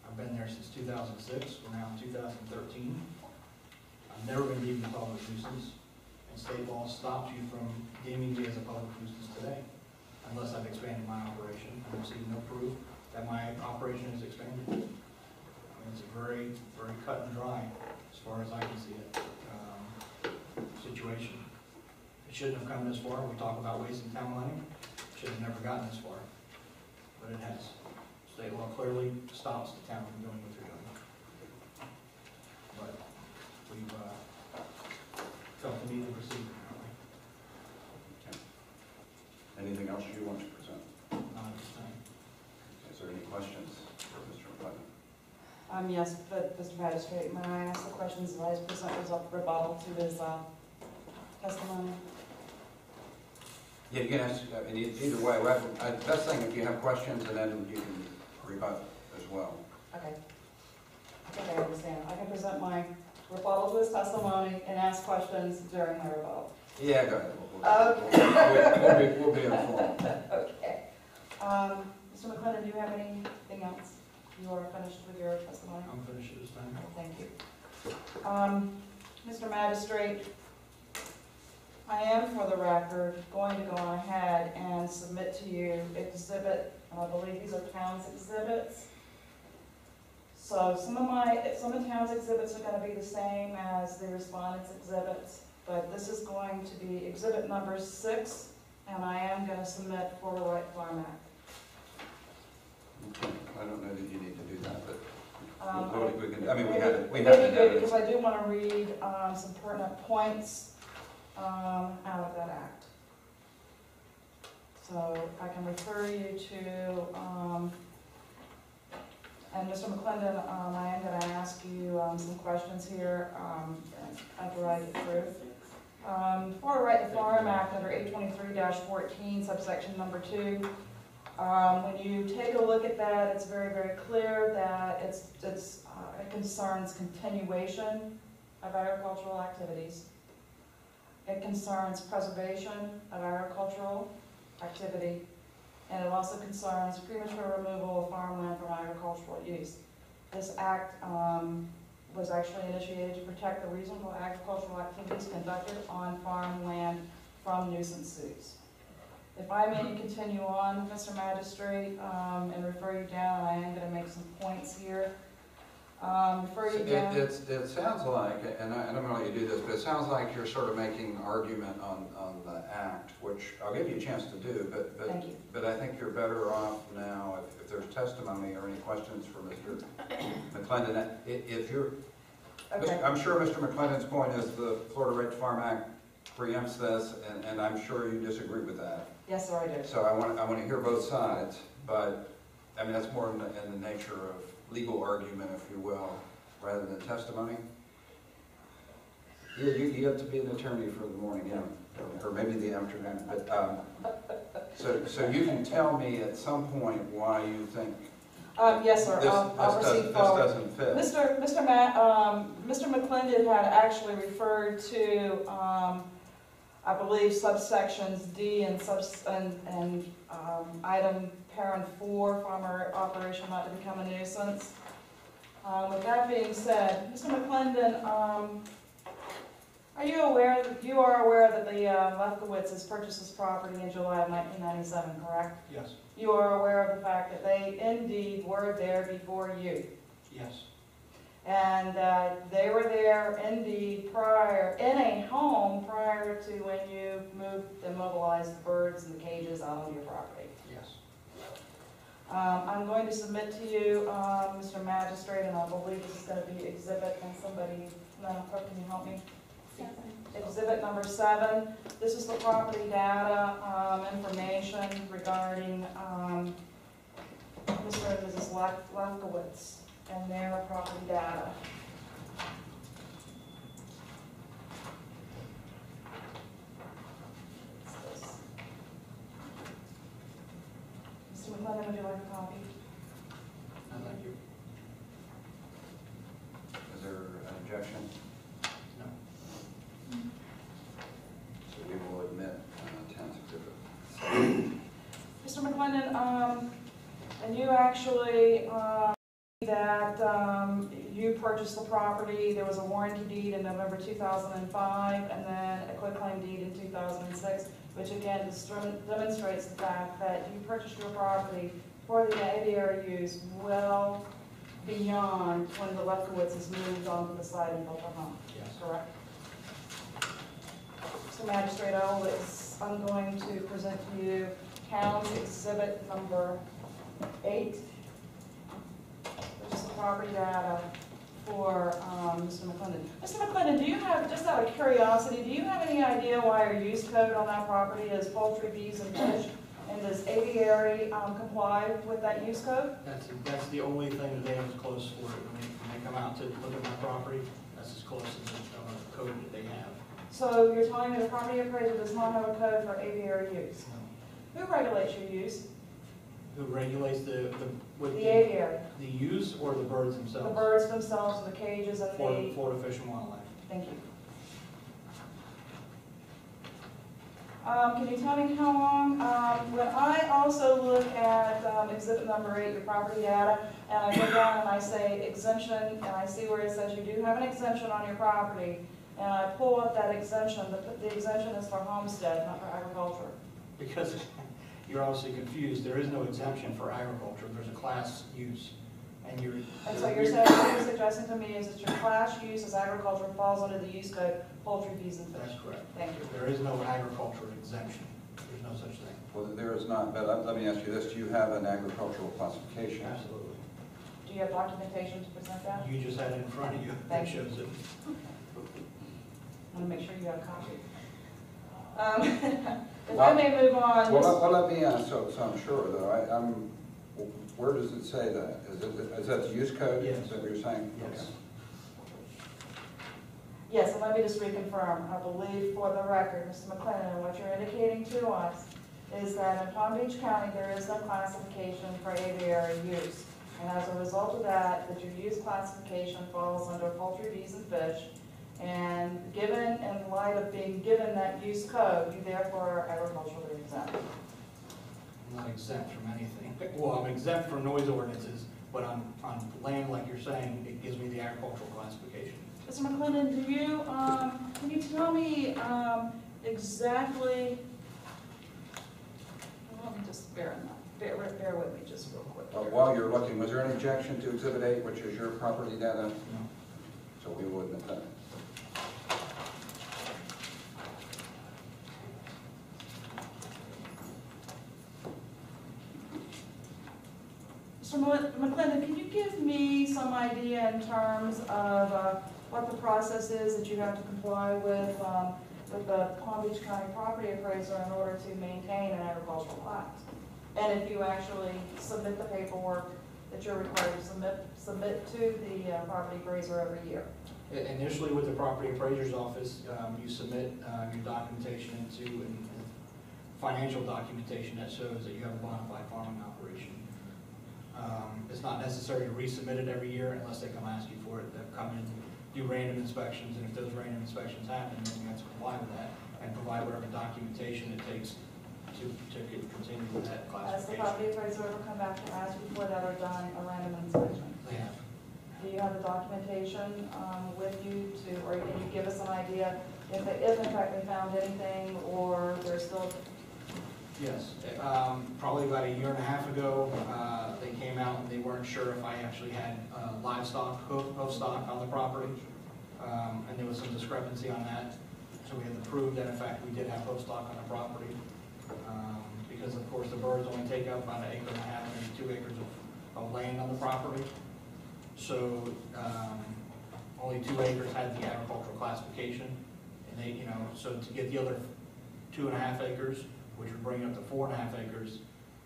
Speaker 3: I've been there since 2006, we're now in 2013. I've never been deemed a public nuisance, and state law stops you from deeming me as a public nuisance today, unless I've expanded my operation. I've received no proof that my operation is expanded. I mean, it's a very, very cut and dry, as far as I can see it, situation. It shouldn't have come this far. We talk about wasting town money. Should have never gotten this far, but it has. State law clearly stops the town from doing what they're doing. But we've felt the need to proceed apparently.
Speaker 2: Okay. Anything else you want to present?
Speaker 3: Not at this time.
Speaker 2: Is there any questions for Mr. McClellan?
Speaker 1: Yes, but Mr. Magistrate, may I ask the questions the Vice President was up rebuttal to his testimony?
Speaker 2: Yeah, you can ask, either way, best thing if you have questions, and then you can rebut as well.
Speaker 1: Okay. I think I understand. I can present my rebuttal to his testimony and ask questions during my rebuttal.
Speaker 2: Yeah, go ahead. We'll be informed.
Speaker 1: Okay. Mr. McClendon, do you have anything else? You are finished with your testimony?
Speaker 3: I'm finished at this time.
Speaker 1: Thank you. Mr. Magistrate, I am, for the record, going to go on ahead and submit to you exhibit, and I believe these are town's exhibits. So some of town's exhibits are going to be the same as the respondent's exhibits, but this is going to be exhibit number 6, and I am going to submit for the Right Farm Act.
Speaker 2: Okay. I don't know that you need to do that, but we can, we have
Speaker 1: Maybe
Speaker 2: to
Speaker 1: good, because I do want to read some pertinent points out of that act. So I can refer you to, and Mr. McClendon, I am going to ask you some questions here after I get through. For Right to Farm Act under 823-14, subsection number 2, When you take a look at that, it's very, very clear that it concerns continuation of agricultural activities. It concerns preservation of agricultural activity, and it also concerns premature removal of farmland from agricultural use. This act was actually initiated to protect the reasonable agricultural activities conducted on farmland from nuisance suits. If I may continue on, Mr. Magistrate, and refer you down, I am going to make some points here. Refer you down.
Speaker 2: It sounds like, and I don't know how you do this, but it sounds like you're sort of making an argument on the act, which I'll give you a chance to do,
Speaker 1: Thank you.
Speaker 2: but I think you're better off now if there's testimony or any questions for Mr. McClendon. If you're,
Speaker 1: Okay.
Speaker 2: I'm sure Mr. McClendon's point is the Florida Right to Farm Act preempts this, and I'm sure you disagree with that.
Speaker 1: Yes, sir, I do.
Speaker 2: So I want to hear both sides, but I mean that's more in the nature of legal argument, if you will, rather than testimony. You have to be an attorney for the morning, or maybe the afternoon. But so you can tell me at some point why you think
Speaker 1: Yes, sir. I'll proceed forward.
Speaker 2: This doesn't fit.
Speaker 1: Mr. McClendon had actually referred to, I believe, subsections D and item parent 4, farmer operation not to become a nuisance. With that being said, Mr. McClendon, you are aware that the Lefkowitzes purchased this property in July of 1997, correct?
Speaker 3: Yes.
Speaker 1: You are aware of the fact that they indeed were there before you.
Speaker 3: Yes.
Speaker 1: And they were there indeed in a home prior to when you moved and mobilized the birds and the cages out on your property.
Speaker 3: Yes.
Speaker 1: I'm going to submit to you, Mr. Magistrate, and I believe this is going to be exhibit, and somebody, Madam Clerk, can you help me? Exhibit number 7. This is the property data information regarding Mr. and Mrs. Lefkowitz and their property data. Mr. McClendon, would you like a copy?
Speaker 3: Thank you.
Speaker 2: Is there an objection?
Speaker 3: No.
Speaker 2: So we will admit 10 exhibit.
Speaker 1: Mr. McClendon, and you actually that you purchased the property. There was a warranty deed in November 2005, and then a quitclaim deed in 2006, which again demonstrates the fact that you purchased your property for the aviary use well beyond when the Lefkowitzes moved onto the site and built a home.
Speaker 3: Yes.
Speaker 1: Correct? Mr. Magistrate, I'm going to present to you County Exhibit number 8, which is the property data for Mr. McClendon. Mr. McClendon, do you have, just out of curiosity, do you have any idea why your use code on that property is poultry, bees, and fish? And does aviary comply with that use code?
Speaker 3: That's the only thing that they have as close for it. When they come out to look at my property, that's as close as the code that they have.
Speaker 1: So you're telling me the property appraiser does not have a code for aviary use?
Speaker 3: No.
Speaker 1: Who regulates your use?
Speaker 3: Who regulates the
Speaker 1: aviary.
Speaker 3: The use or the birds themselves?
Speaker 1: The birds themselves, and the cages, and the...
Speaker 3: Florida Fish and Wildlife.
Speaker 1: Thank you. Can you tell me how long, when I also look at exhibit number 8, your property data, and I go down and I say exemption, and I see where it says you do have an exemption on your property, and I pull up that exemption, the exemption is for homestead, not for agriculture.
Speaker 3: Because you're obviously confused, there is no exemption for agriculture, there's a class use. And
Speaker 1: so you're saying, what you're suggesting to me is that your class use as agriculture falls under the use code, poultry, bees, and fish?
Speaker 3: That's correct.
Speaker 1: Thank you.
Speaker 3: There is no agriculture exemption. There's no such thing.
Speaker 2: Well, there is not, but let me ask you this. Do you have an agricultural classification?
Speaker 3: Absolutely.
Speaker 1: Do you have documentation to present that?
Speaker 3: You just had it in front of you. That
Speaker 1: Thank you.
Speaker 3: shows it.
Speaker 1: I want to make sure you have a copy. If I may move on.
Speaker 2: Well, let me ask, so I'm sure, though. Where does it say that? Is that the use code?
Speaker 3: Yes.
Speaker 2: Is that what you're saying?
Speaker 3: Yes.
Speaker 2: Okay.
Speaker 1: Yes, and let me just reconfirm. I believe for the record, Mr. McClendon, what you're indicating to us is that in Palm Beach County, there is no classification for aviary use. And as a result of that, your use classification falls under poultry, bees, and fish. And given, in light of being given that use code, you therefore are agriculturally exempt.
Speaker 3: I'm not exempt from anything. Well, I'm exempt from noise ordinances, but on land, like you're saying, it gives me the agricultural classification.
Speaker 1: Mr. McClendon, do you, can you tell me exactly, well, let me just bear with me just real quick.
Speaker 2: While you're looking, was there any objection to Exhibit 8, which is your property data?
Speaker 3: No.
Speaker 2: So we wouldn't have done it.
Speaker 1: Mr. McClendon, can you give me some idea in terms of what the process is that you have to comply with the Palm Beach County property appraiser in order to maintain an agricultural class? And if you actually submit the paperwork that you're required to submit to the property appraiser every year?
Speaker 3: Initially, with the property appraiser's office, you submit your documentation into financial documentation that shows that you have a bona fide farming operation. It's not necessary to resubmit it every year unless they come ask you for it. They'll come in, do random inspections, and if those random inspections happen, then you have to comply with that and provide whatever documentation it takes to continue with that
Speaker 1: Has the
Speaker 3: classification.
Speaker 1: property appraiser ever come back to ask you for that or done a random inspection?
Speaker 3: They have.
Speaker 1: Do you have the documentation with you to, or can you give us an idea if in fact they found anything or they're still?
Speaker 3: Yes, probably about a year and a half ago, they came out and they weren't sure if I actually had livestock, hoof stock on the property, and there was some discrepancy on that. So we had to prove that in fact we did have hoof stock on the property, because of course the birds only take up about 1.5 acres, maybe 2 acres of land on the property. So only 2 acres had the agricultural classification, and they, so to get the other 2.5 acres, which would bring up to 4.5 acres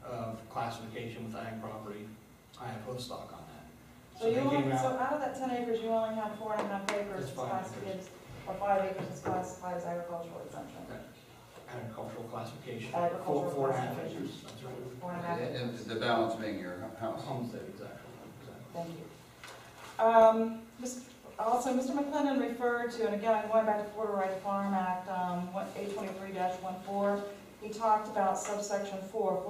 Speaker 3: of classification with ag property, I have hoof stock on that.
Speaker 1: So you
Speaker 3: they
Speaker 1: only,
Speaker 3: came out-
Speaker 1: so out of that 10 acres, you only have 4.5 acres
Speaker 3: It's 5
Speaker 1: classified,
Speaker 3: acres.
Speaker 1: or 5 acres is classified as agricultural exemption.
Speaker 3: Agricultural classification.
Speaker 1: Agricultural
Speaker 3: 4.5
Speaker 1: classification.
Speaker 3: acres. That's right.
Speaker 1: 4.5 acres.
Speaker 2: And the balance being your house.
Speaker 3: Homestead, exactly.
Speaker 1: Thank you. Also, Mr. McClendon referred to, and again, I'm going back to Florida Right to Farm Act 823-14. He talked about subsection 4,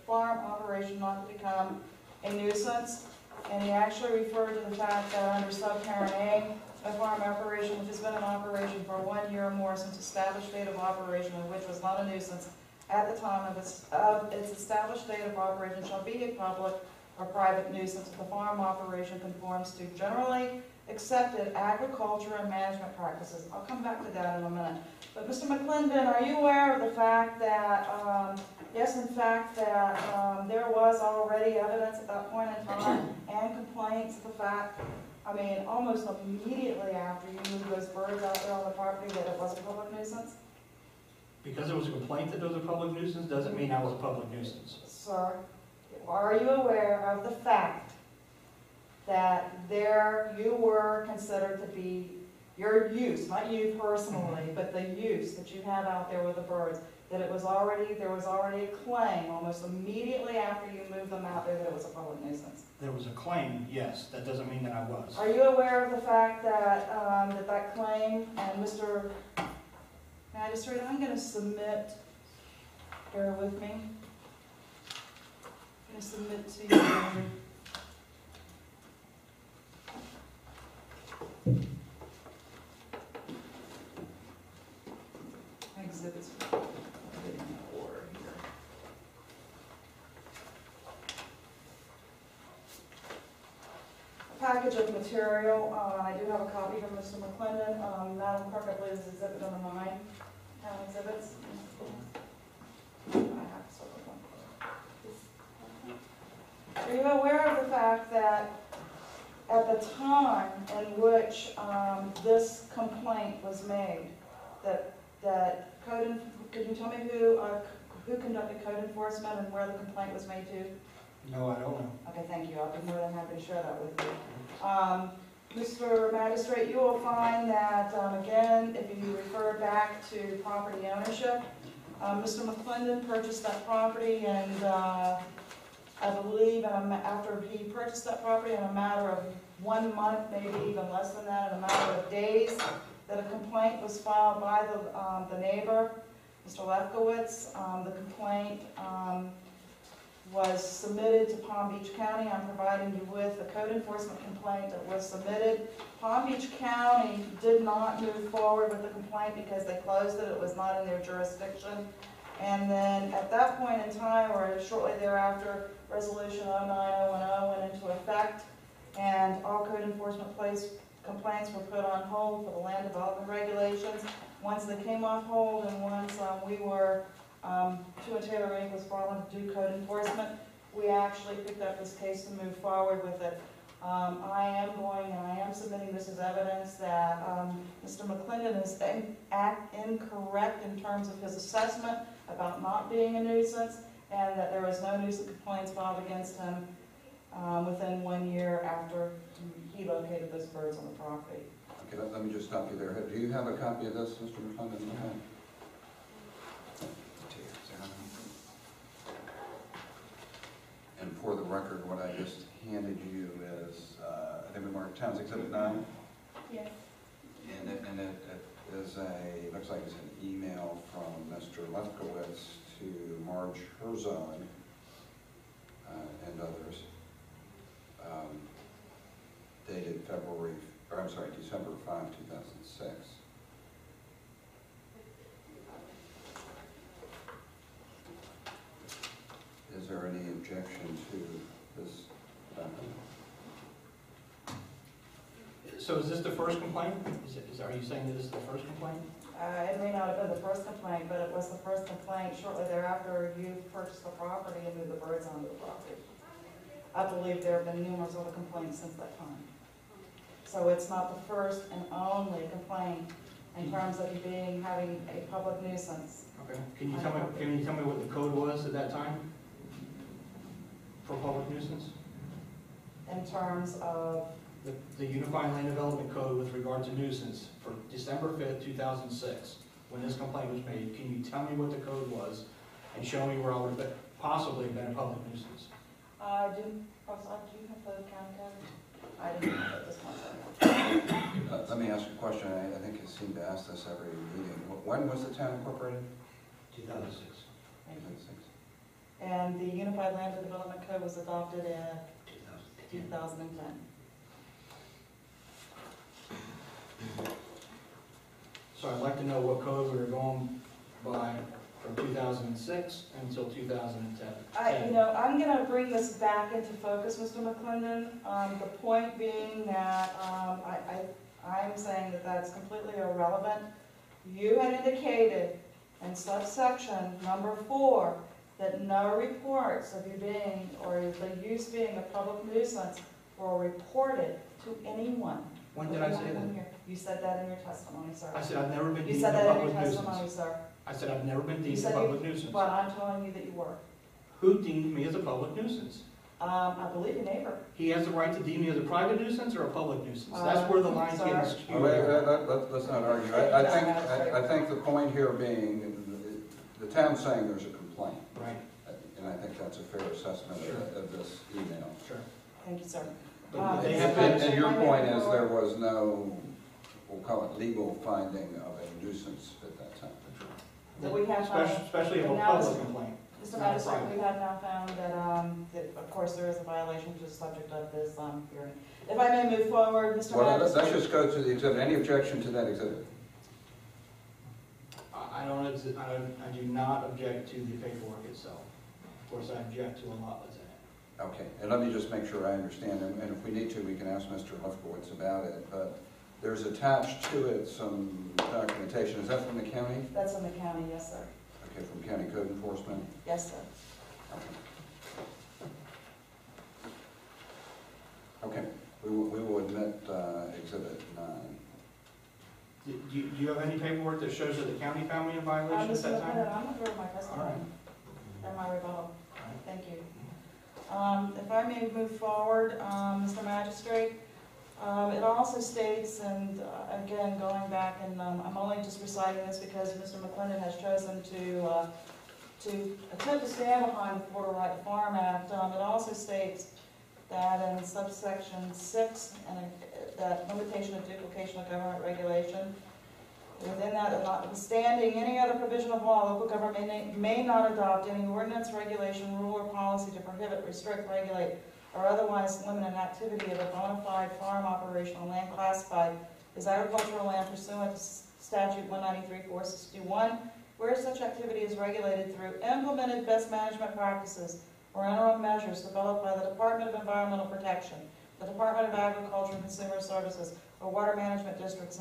Speaker 1: farm operation not to become a nuisance. And he actually referred to the fact that under subparent A, a farm operation which has been in operation for 1 year or more since established date of operation and which was not a nuisance at the time of its established date of operation shall be a public or private nuisance if the farm operation conforms to generally accepted agriculture and management practices. I'll come back to that in a minute. But Mr. McClendon, are you aware of the fact that, yes, in fact, that there was already evidence at that point in time and complaints of the fact, I mean, almost immediately after you moved those birds out there on the property that it was a public nuisance?
Speaker 3: Because there was a complaint that it was a public nuisance doesn't mean I was a public nuisance.
Speaker 1: Sir, are you aware of the fact that there you were considered to be, your use, not you personally, but the use that you have out there with the birds, that there was already a claim almost immediately after you moved them out there that it was a public nuisance?
Speaker 3: There was a claim, yes. That doesn't mean that I was.
Speaker 1: Are you aware of the fact that that claim, and Mr. Magistrate, I'm going to submit, bear with me, I'm going to submit to you exhibits in order here. A package of material, I do have a copy from Mr. McClendon. Madam Clerk, I believe this is exhibit number 9, town exhibits. I have to sort of one. Are you aware of the fact that at the time in which this complaint was made, could you tell me who conducted code enforcement and where the complaint was made to?
Speaker 3: No, I don't know.
Speaker 1: Okay, thank you. I'll be more than happy to share that with you. Mr. Magistrate, you will find that, again, if you refer back to property ownership, Mr. McClendon purchased that property, and I believe after he purchased that property, in a matter of 1 month, maybe even less than that, in a matter of days, that a complaint was filed by the neighbor, Mr. Lefkowitz. The complaint was submitted to Palm Beach County. I'm providing you with a code enforcement complaint that was submitted. Palm Beach County did not move forward with the complaint because they closed it. It was not in their jurisdiction. And then at that point in time, or shortly thereafter, Resolution 09010 went into effect, and all code enforcement complaints were put on hold for the land development regulations. Once they came off hold, and once we were Chu and Taylor Inc. was brought to do code enforcement, we actually picked up this case to move forward with it. I am submitting this as evidence that Mr. McClendon is incorrect in terms of his assessment about not being a nuisance, and that there was no nuisance complaints filed against him within 1 year after he located those birds on the property.
Speaker 2: Okay, let me just stop you there. Do you have a copy of this, Mr. McClendon? Okay. And for the record, what I just handed you is, I think we marked Towns Exhibit 9.
Speaker 1: Yes.
Speaker 2: And it is looks like it's an email from Mr. Lefkowitz to Marge Herzog and others, dated December 5, 2006. Is there any objection to this document?
Speaker 3: So is this the first complaint? Are you saying that this is the first complaint?
Speaker 1: It may not have been the first complaint, but it was the first complaint shortly thereafter you purchased the property and moved the birds onto the property. I believe there have been numerous other complaints since that time. So it's not the first and only complaint in terms of you having a public nuisance.
Speaker 3: Okay. Can you tell me what the code was at that time for public nuisance?
Speaker 1: In terms of,
Speaker 3: The Unified Land Development Code with regard to nuisance for December 5th, 2006, when this complaint was made, can you tell me what the code was and show me where I would have possibly been a public nuisance?
Speaker 1: do you have the county code? I didn't have it this one.
Speaker 2: Let me ask a question. I think I seem to ask this every meeting. When was the town incorporated?
Speaker 3: 2006.
Speaker 2: 2006.
Speaker 1: And the Unified Land Development Code was adopted in 2010.
Speaker 3: So I'd like to know what code we were going by from 2006 until 2010.
Speaker 1: I'm going to bring this back into focus, Mr. McClendon. The point being that I'm saying that that's completely irrelevant. You had indicated in subsection number 4 that no reports of you being, or the use being a public nuisance were reported to anyone.
Speaker 3: When did I say that?
Speaker 1: You said that in your testimony, sir.
Speaker 3: I said I've never been
Speaker 1: You
Speaker 3: deemed
Speaker 1: said
Speaker 3: a
Speaker 1: that in
Speaker 3: public
Speaker 1: your testimony,
Speaker 3: nuisance.
Speaker 1: sir.
Speaker 3: I said I've never been
Speaker 1: You
Speaker 3: deemed a
Speaker 1: said
Speaker 3: public nuisance.
Speaker 1: But I'm telling you that you were.
Speaker 3: Who deemed me as a public nuisance?
Speaker 1: I believe your neighbor.
Speaker 3: He has the right to deem me as a private nuisance or a public nuisance. That's where the line's getting
Speaker 1: sorry.
Speaker 3: skewed.
Speaker 2: Let's not argue. I think the point here being, the town's saying there's a complaint.
Speaker 3: Right.
Speaker 2: And I think that's a fair assessment of this email.
Speaker 3: Sure.
Speaker 1: Thank you, sir.
Speaker 3: But they
Speaker 1: Is
Speaker 3: have
Speaker 1: that-
Speaker 3: been,
Speaker 2: And your point is there was no, we'll call it legal finding of a nuisance at that time.
Speaker 1: That we have
Speaker 3: especially of a
Speaker 1: now-
Speaker 3: public complaint.
Speaker 1: Mr. Magistrate, we have now found that, of course, there is a violation which is subject of this hearing. If I may move forward, Mr.
Speaker 2: Well,
Speaker 1: Magistrate.
Speaker 2: let's just go to the exhibit. Any objection to that exhibit?
Speaker 3: I do not object to the paperwork itself. Of course, I object to a lot that's in it.
Speaker 2: Okay, and let me just make sure I understand, and if we need to, we can ask Mr. Lefkowitz about it, but there's attached to it some documentation. Is that from the county?
Speaker 1: That's from the county, yes, sir.
Speaker 2: Okay, from county code enforcement?
Speaker 1: Yes, sir.
Speaker 2: Okay, we will admit exhibit 9.
Speaker 3: Do you have any paperwork that shows that the county found me in violation at
Speaker 1: Mr.
Speaker 3: that time?
Speaker 1: McClendon, I'm going to my testimony
Speaker 3: All right.
Speaker 1: and my rebuttal.
Speaker 3: All right.
Speaker 1: Thank you. If I may move forward, Mr. Magistrate, It also states, and again, going back, and I'm only just reciting this because Mr. McClendon has chosen to attempt to stand behind the Florida Right to Farm Act. It also states that in subsection 6, and that limitation of duplication of government regulation, within that, notwithstanding any other provision of law, local government may not adopt any ordinance, regulation, rule, or policy to prohibit, restrict, regulate, or otherwise limit an activity of a bona fide farm operation on land classified as agricultural land pursuant to statute 193-461, where such activity is regulated through implemented best management practices or interim measures developed by the Department of Environmental Protection, the Department of Agriculture and Consumer Services, or water management districts,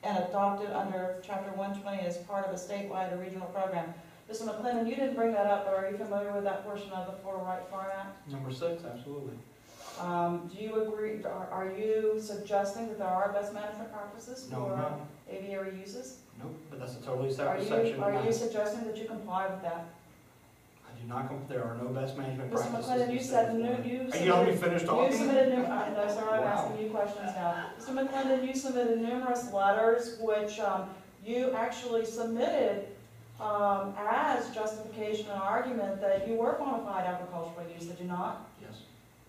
Speaker 1: and adopted under Chapter 120 as part of a statewide or regional program. Mr. McClendon, you didn't bring that up, but are you familiar with that portion of the Florida Right to Farm Act?
Speaker 3: Number 6, absolutely.
Speaker 1: Do you agree, are you suggesting that there are best management practices
Speaker 3: No,
Speaker 1: for
Speaker 3: no.
Speaker 1: aviary uses?
Speaker 3: Nope, but that's a totally
Speaker 1: Are
Speaker 3: separate
Speaker 1: you,
Speaker 3: section.
Speaker 1: are you suggesting that you comply with that?
Speaker 3: I do not, there are no best management
Speaker 1: Mr.
Speaker 3: practices.
Speaker 1: McClendon,
Speaker 3: in
Speaker 1: you
Speaker 3: the state
Speaker 1: said,
Speaker 3: of Florida.
Speaker 1: you
Speaker 3: Are you letting me finish
Speaker 1: You
Speaker 3: talking?
Speaker 1: submitted, no, sir, I'm
Speaker 3: Wow.
Speaker 1: asking you questions now. Mr. McClendon, you submitted numerous letters, which you actually submitted as justification and argument that you were bona fide agricultural use, did you not?
Speaker 3: Yes,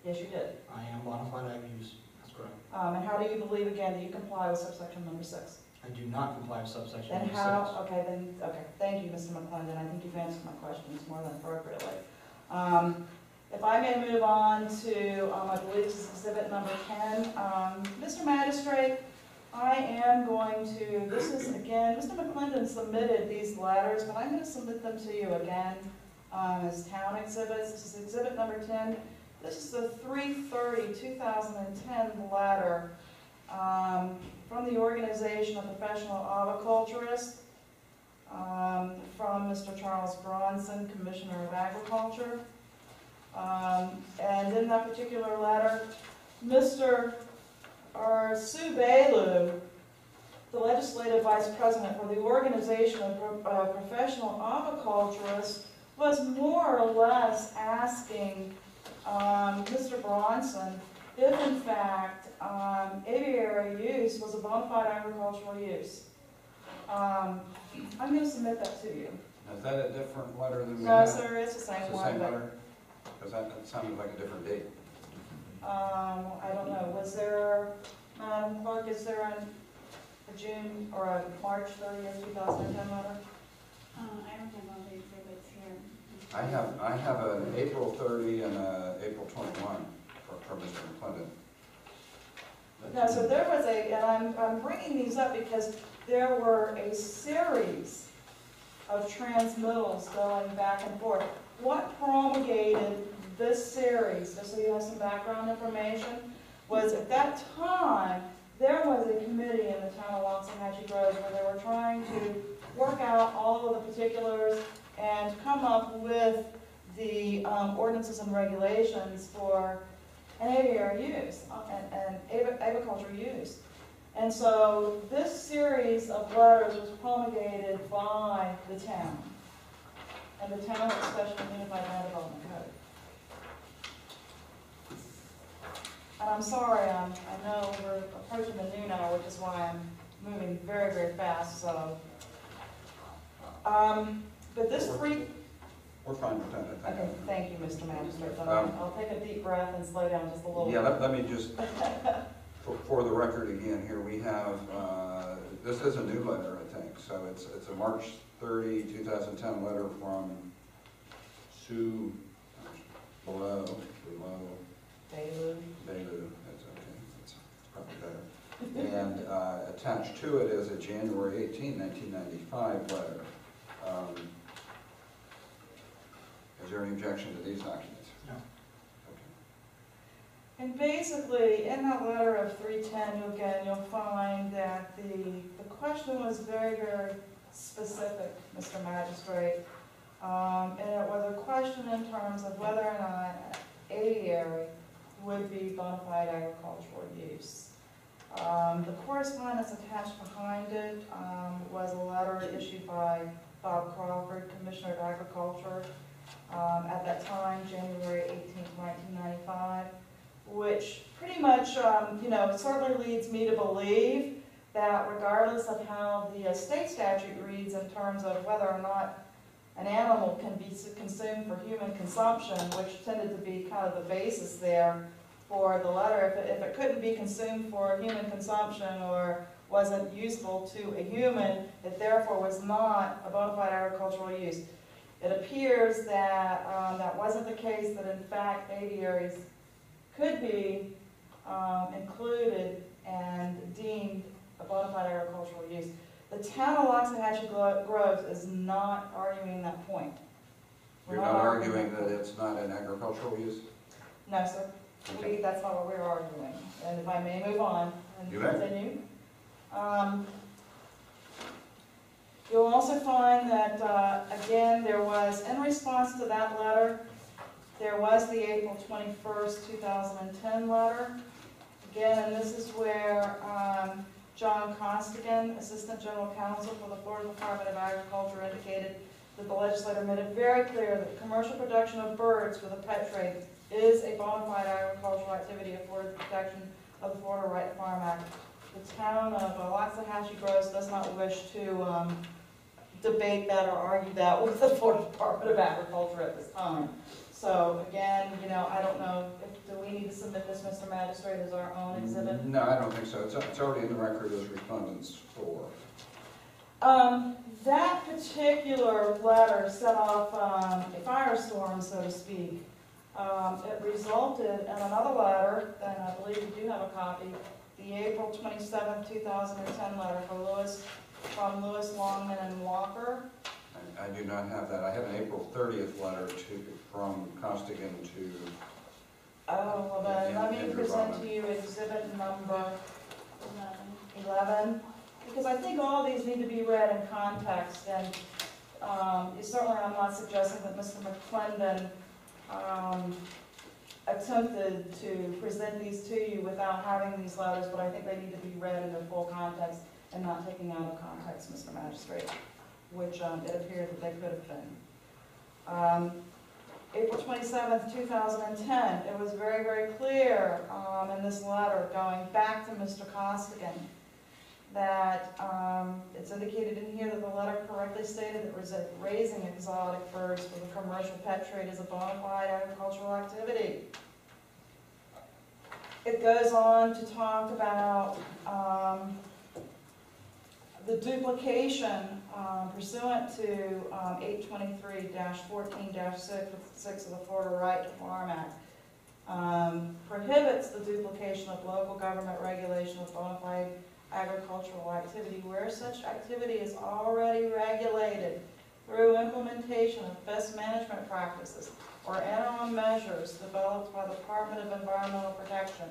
Speaker 1: Yes, you did.
Speaker 3: I am bona fide ag use, that's correct.
Speaker 1: And how do you believe, again, that you comply with subsection number 6?
Speaker 3: I do not comply with subsection
Speaker 1: Then
Speaker 3: number 6.
Speaker 1: how, okay, thank you, Mr. McClendon, I think you've answered my questions more than appropriately. If I may move on to, I believe this is exhibit number 10. Mr. Magistrate, I am going to, this is again, Mr. McClendon submitted these letters, but I'm going to submit them to you again as town exhibits. This is exhibit number 10. This is the 3/30/2010 letter from the Organization of Professional Aviculturists, from Mr. Charles Bronson, Commissioner of Agriculture. And in that particular letter, Sue Bailu, the legislative vice president for the Organization of Professional Aviculturists, was more or less asking Mr. Bronson if, in fact, aviary use was a bona fide agricultural use. I'm going to submit that to you.
Speaker 2: Is that a different letter than we
Speaker 1: No,
Speaker 2: have?
Speaker 1: sir, it's the same
Speaker 2: It's the
Speaker 1: one.
Speaker 2: same
Speaker 1: but,
Speaker 2: letter? Because that sounded like a different date.
Speaker 1: I don't know. Was there, Madam Clerk, is there a June or a March 30th, 2010 letter?
Speaker 7: I don't have all the exhibits here.
Speaker 2: I have an April 30 and a April 21 for Mr. McClendon.
Speaker 1: No, so there was and I'm bringing these up because there were a series of transmittals going back and forth. What promulgated this series, just so you have some background information, was at that time, there was a committee in the town of Waxahachie Groves where they were trying to work out all of the particulars and come up with the ordinances and regulations for an aviary use and agriculture use. And so this series of letters was promulgated by the town. And the town was especially unified land development code. And I'm sorry, I know we're approaching the noon hour, which is why I'm moving very, very fast, so. But this
Speaker 2: We're fine with that, I
Speaker 1: okay,
Speaker 2: think.
Speaker 1: thank you, Mr. Magistrate. I'll take a deep breath and slow down just a little
Speaker 2: Yeah,
Speaker 1: bit.
Speaker 2: let me just, for the record again, here we have, this is a new letter, I think, so it's a March 30, 2010 letter from Sue Bailu. Bailu, that's okay, that's probably better. And attached to it is a January 18, 1995 letter. Is there any objection to these documents?
Speaker 3: No.
Speaker 2: Okay.
Speaker 1: And basically, in that letter of 310, again, you'll find that the question was very, very specific, Mr. Magistrate. And it was a question in terms of whether or not aviary would be bona fide agricultural use. The correspondence attached behind it was a letter issued by Bob Crawford, Commissioner of Agriculture, at that time, January 18, 1995, which pretty much much, it certainly leads me to believe that regardless of how the state statute reads in terms of whether or not an animal can be consumed for human consumption, which tended to be kind of the basis there for the letter, if it couldn't be consumed for human consumption or wasn't useful to a human, it therefore was not a bona fide agricultural use. It appears that that wasn't the case, that in fact aviaries could be included and deemed a bona fide agricultural use. The town of Loxahatchee Groves is not arguing that point.
Speaker 2: You're not arguing that it's not an agricultural use?
Speaker 1: No, sir.
Speaker 2: Okay.
Speaker 1: That's not what we're arguing. And if I may move on and
Speaker 2: You may.
Speaker 1: continue. You'll also find that, again, there was, in response to that letter, there was the April 21st, 2010 letter. Again, and this is where John Costigan, Assistant General Counsel for the Florida Department of Agriculture, indicated that the legislature made it very clear that commercial production of birds for the pet trade is a bona fide agricultural activity afforded protection of the Florida Right to Farm Act. The town of Loxahatchee Groves does not wish to debate that or argue that with the Florida Department of Agriculture at this time. So again, I don't know, do we need to submit this, Mr. Magistrate, as our own exhibit?
Speaker 2: No, I don't think so. It's already in the record as respondents 4.
Speaker 1: That particular letter set off a firestorm, so to speak. It resulted in another letter, and I believe you do have a copy, the April 27, 2010 letter from Lewis, Longman, and Walker.
Speaker 2: I do not have that. I have an April 30th letter from Costigan to...
Speaker 1: Oh, well then, let me present to you exhibit number 11, because I think all these need to be read in context, and certainly I'm not suggesting that Mr. McClendon attempted to present these to you without having these letters, but I think they need to be read in their full context and not taken out of context, Mr. Magistrate, which it appeared that they could have been. April 27th, 2010, it was very, very clear in this letter going back to Mr. Costigan that it's indicated in here that the letter correctly stated that raising exotic birds for the commercial pet trade is a bona fide agricultural activity. It goes on to talk about the duplication pursuant to 823-14-6 of the Florida Right to Farm Act prohibits the duplication of local government regulation of bona fide agricultural activity where such activity is already regulated through implementation of best management practices or interim measures developed by the Department of Environmental Protection,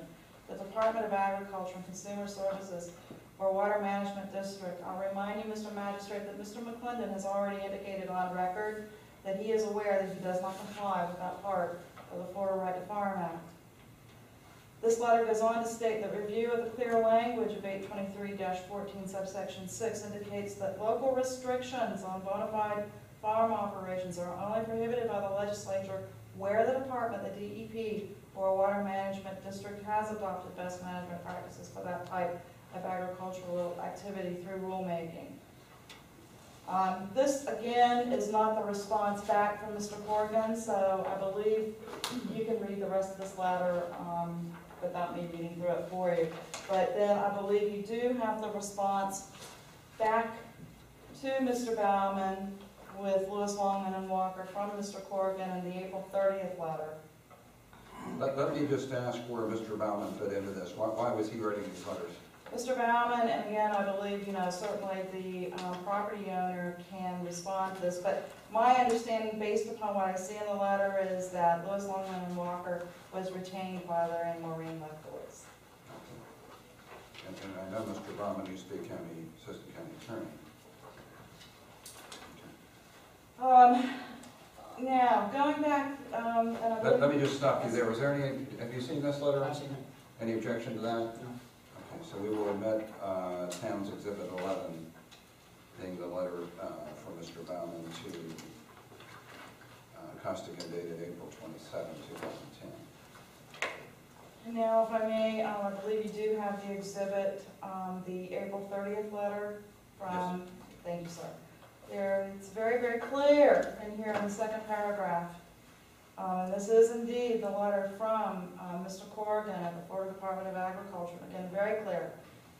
Speaker 1: the Department of Agriculture and Consumer Services, or Water Management District. I'll remind you, Mr. Magistrate, that Mr. McClendon has already indicated on record that he is aware that he does not comply with that part of the Florida Right to Farm Act. This letter goes on to state that review of the clear language of 823-14 subsection 6 indicates that local restrictions on bona fide farm operations are only prohibited by the legislature where the department, the DEP, or a water management district has adopted best management practices for that type of agricultural activity through rulemaking. This, again, is not the response back from Mr. Corrigan, so I believe you can read the rest of this letter without me reading through it for you. But then I believe you do have the response back to Mr. Bauman with Lewis, Longman, and Walker from Mr. Corrigan in the April 30th letter.
Speaker 2: Let me just ask where Mr. Bauman fit into this. Why was he writing these letters?
Speaker 1: Mr. Bauman, and again, I believe, certainly the property owner can respond to this, but my understanding, based upon what I see in the letter, is that Lewis, Longman, and Walker was retained while they're in Maureen Lefkowitz.
Speaker 2: Okay. And I know Mr. Bauman used to be assistant county attorney. Okay.
Speaker 1: Now, going back, and I believe...
Speaker 2: Let me just stop you there. Was there any, have you seen this letter?
Speaker 3: I've seen it.
Speaker 2: Any objection to that?
Speaker 3: No.
Speaker 2: Okay, so we will admit Town's Exhibit 11, being the letter from Mr. Bauman to Costigan dated April 27, 2010.
Speaker 1: Now, if I may, I believe you do have the exhibit, the April 30th letter from, thank you, sir. There, it's very, very clear in here in the second paragraph. This is indeed the letter from Mr. Corrigan at the Florida Department of Agriculture. Again, very clear.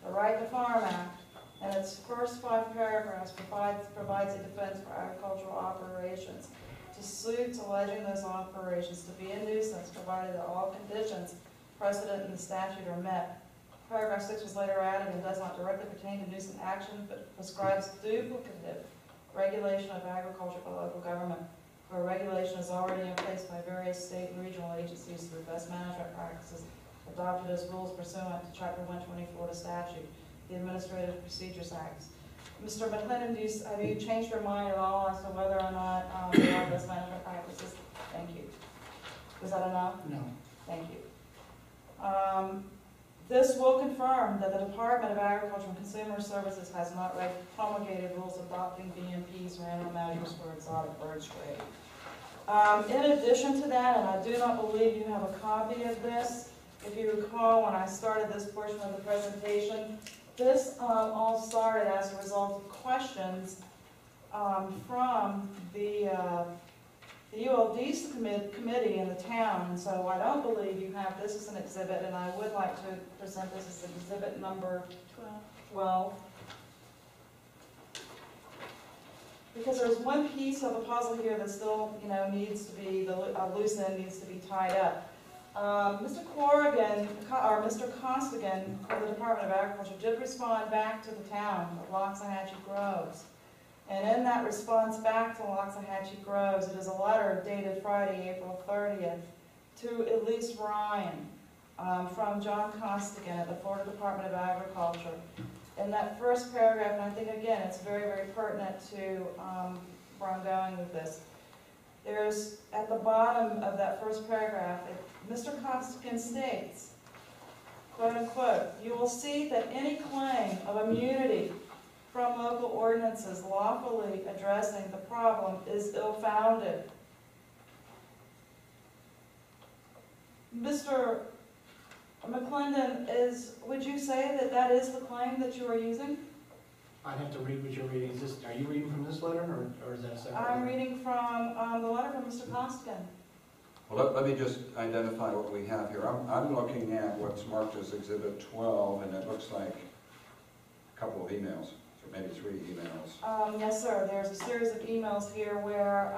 Speaker 1: The Right to Farm Act, and its first 5 paragraphs provides a defense for agricultural operations to suits alleging those operations to be a nuisance, provided that all conditions precedent in the statute are met. Paragraph 6 was later added and does not directly pertain to nuisance action, but prescribes duplicative regulation of agriculture by local government, where regulation is already in place by various state and regional agencies through best management practices adopted as rules pursuant to Chapter 124 of the statute, the Administrative Procedures Act. Mr. McClendon, have you changed your mind at all as to whether or not there are best management practices? Thank you. Was that enough?
Speaker 3: No.
Speaker 1: Thank you. This will confirm that the Department of Agriculture and Consumer Services has not promulgated rules adopting BMPs or animal measures for exotic bird trade. In addition to that, and I do not believe you have a copy of this, if you recall when I started this portion of the presentation, this all started as a result of questions from the ULD's committee in the town, and so I don't believe you have this as an exhibit, and I would like to present this as exhibit number 12. Because there's one piece of the puzzle here that still, needs to be, the loose end needs to be tied up. Mr. Corrigan, or Mr. Costigan of the Department of Agriculture did respond back to the town of Loxahatchee Groves. And in that response back to Loxahatchee Groves, it is a letter dated Friday, April 30th, to Elise Ryan from John Costigan at the Florida Department of Agriculture. In that first paragraph, and I think again it's very, very pertinent to where I'm going with this, there's at the bottom of that first paragraph, Mr. Costigan states, quote unquote, "You will see that any claim of immunity from local ordinances lawfully addressing the problem is ill-founded." Mr. McClendon, would you say that that is the claim that you are using?
Speaker 3: I'd have to read what you're reading. Are you reading from this letter, or is that a separate letter?
Speaker 1: I'm reading from the letter from Mr. Costigan.
Speaker 2: Well, let me just identify what we have here. I'm looking at what's marked as Exhibit 12, and it looks like a couple of emails, or maybe 3 emails.
Speaker 1: Yes, sir. There's a series of emails here where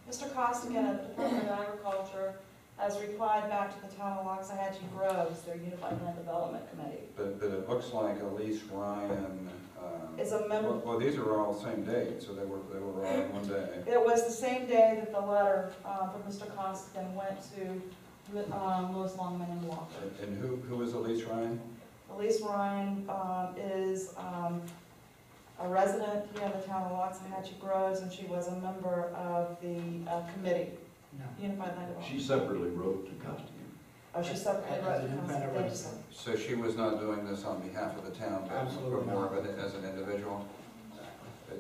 Speaker 1: Mr. Costigan at the Department of Agriculture has replied back to the town of Loxahatchee Groves, their Unified Land Development Committee.
Speaker 2: But it looks like Elise Ryan
Speaker 1: Is a member.
Speaker 2: Well, these are all the same date, so they were all in one day.
Speaker 1: It was the same day that the letter from Mr. Costigan went to Louis Longman and Walker.
Speaker 2: And who is Elise Ryan?
Speaker 1: Elise Ryan is a resident here in the town of Loxahatchee Groves, and she was a member of the committee,
Speaker 3: No.
Speaker 1: Unified Land Development.
Speaker 8: She separately wrote to Costigan.
Speaker 1: Oh, she separately
Speaker 3: As
Speaker 1: wrote
Speaker 3: an
Speaker 1: to
Speaker 3: independent
Speaker 1: Costigan.
Speaker 3: resident.
Speaker 2: So she was not doing this on behalf of the town, but
Speaker 3: Absolutely
Speaker 2: more
Speaker 3: not.
Speaker 2: of it as an individual?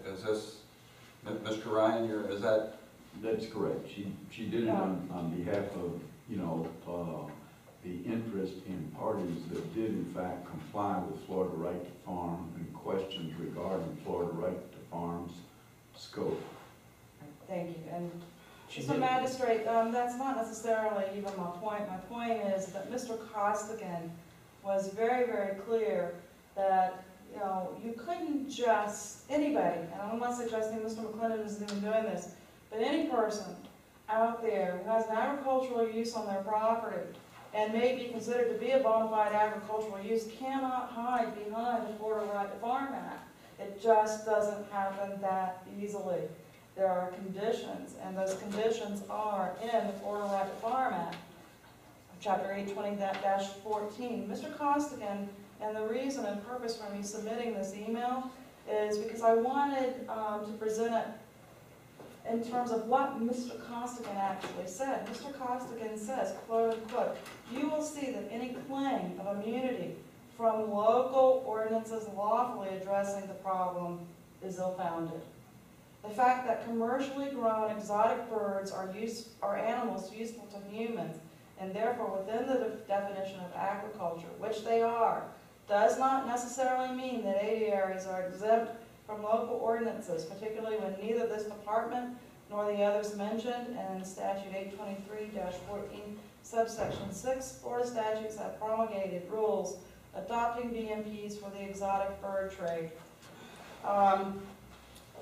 Speaker 2: Is this, Mr. Ryan, is that?
Speaker 8: That's correct. She did it on behalf of, the interest in parties that did in fact comply with Florida Right to Farm and questions regarding Florida Right to Farm's scope.
Speaker 1: Thank you. And
Speaker 3: She
Speaker 1: Sp
Speaker 3: did.
Speaker 1: Magistrate, that's not necessarily even my point. My point is that Mr. Costigan was very, very clear that, you couldn't just, anybody, and I'm not suggesting Mr. McClendon isn't even doing this, but any person out there who has an agricultural use on their property and may be considered to be a bona fide agricultural use cannot hide behind the Florida Right to Farm Act. It just doesn't happen that easily. There are conditions, and those conditions are in the Florida Right to Farm Act, Chapter 820-14. Mr. Costigan, and the reason and purpose for me submitting this email is because I wanted to present it in terms of what Mr. Costigan actually said. Mr. Costigan says, quote unquote, "You will see that any claim of immunity from local ordinances lawfully addressing the problem is ill-founded. The fact that commercially grown exotic birds are animals useful to humans and therefore within the definition of agriculture, which they are, does not necessarily mean that aviaries are exempt from local ordinances, particularly when neither this department nor the others mentioned in statute 823-14 subsection 6 Florida statutes have promulgated rules adopting BMPs for the exotic bird trade.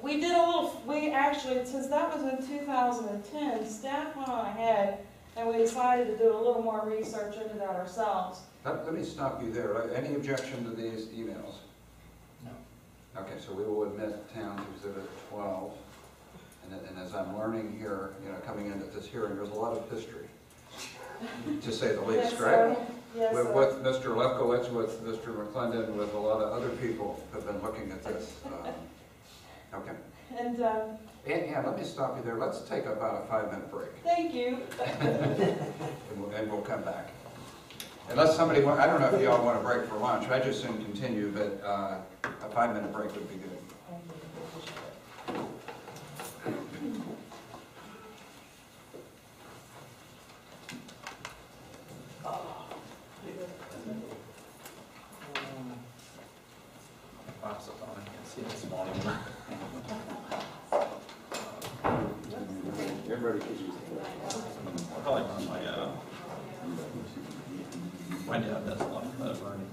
Speaker 1: We actually, since that was in 2010, staff went on ahead and we decided to do a little more research into that ourselves.
Speaker 2: Let me stop you there. Any objection to these emails?
Speaker 3: No.
Speaker 2: Okay, so we will admit Town's Exhibit 12. And as I'm learning here, coming into this hearing, there's a lot of history, to say the least,
Speaker 1: Yes,
Speaker 2: right?
Speaker 1: Yes,
Speaker 2: With Mr. Lefkowitz, with Mr. McClendon, with a lot of other people who have been looking at this. Okay.
Speaker 1: And
Speaker 2: And let me stop you there. Let's take about a 5-minute break,
Speaker 1: thank you.
Speaker 2: and we'll come back. Unless somebody, I don't know if y'all want a break for lunch. I just soon continue, but a 5-minute break would be good.
Speaker 4: I can't see this morning.
Speaker 8: Everybody can use
Speaker 4: I'll probably run my dad does a lot of that learning.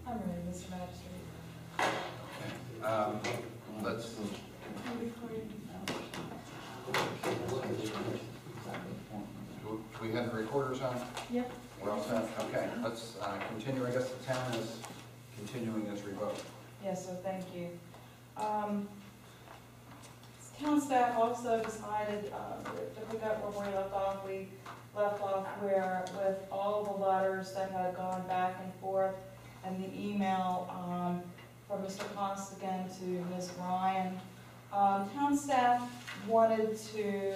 Speaker 1: I'm ready, Mr. Magistrate.
Speaker 2: Let's. We have the recorders on?
Speaker 1: Yep.
Speaker 2: We're all set? Okay, let's continue. I guess the town is continuing this revote.
Speaker 1: Yes, sir, thank you. Town staff also decided to pick up where we left off. We left off where with all the letters that had gone back and forth and the email from Mr. Costigan to Ms. Ryan. Town staff wanted to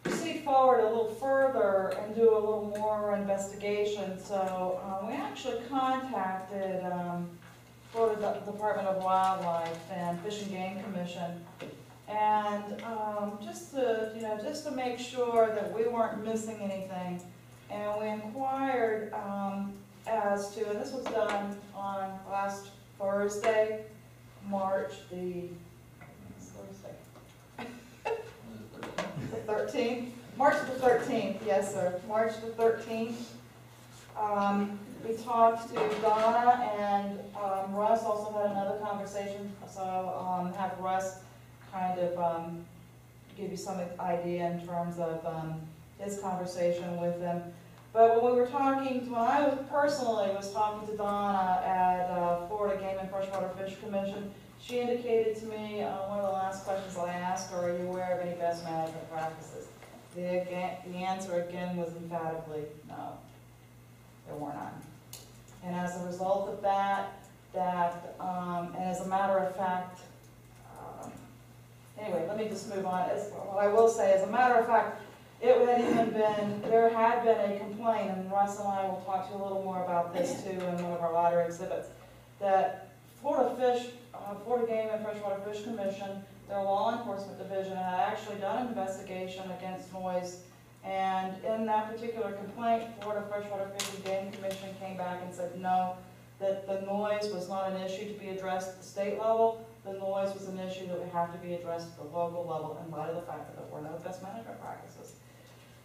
Speaker 1: proceed forward a little further and do a little more investigation. So we actually contacted Florida Department of Wildlife and Fish and Game Commission, and just to make sure that we weren't missing anything, and we inquired as to, and this was done on last Thursday, March the 13th. March the 13th, yes, sir. March the 13th. We talked to Donna, and Russ also had another conversation, so have Russ kind of give you some idea in terms of his conversation with them. But when we were talking, when I personally was talking to Donna at Florida Game and Freshwater Fish Commission, she indicated to me, one of the last questions I asked her, are you aware of any best management practices? The answer again was emphatically no, there were none. And as a result of that, and as a matter of fact, anyway, let me just move on. What I will say, as a matter of fact, there had been a complaint, and Russ and I will talk to you a little more about this too in one of our latter exhibits, that Florida Game and Freshwater Fish Commission, their law enforcement division, had actually done an investigation against noise. And in that particular complaint, Florida Freshwater Fish and Game Commission came back and said no, that the noise was not an issue to be addressed at the state level. The noise was an issue that would have to be addressed at the local level in light of the fact that there were no best management practices.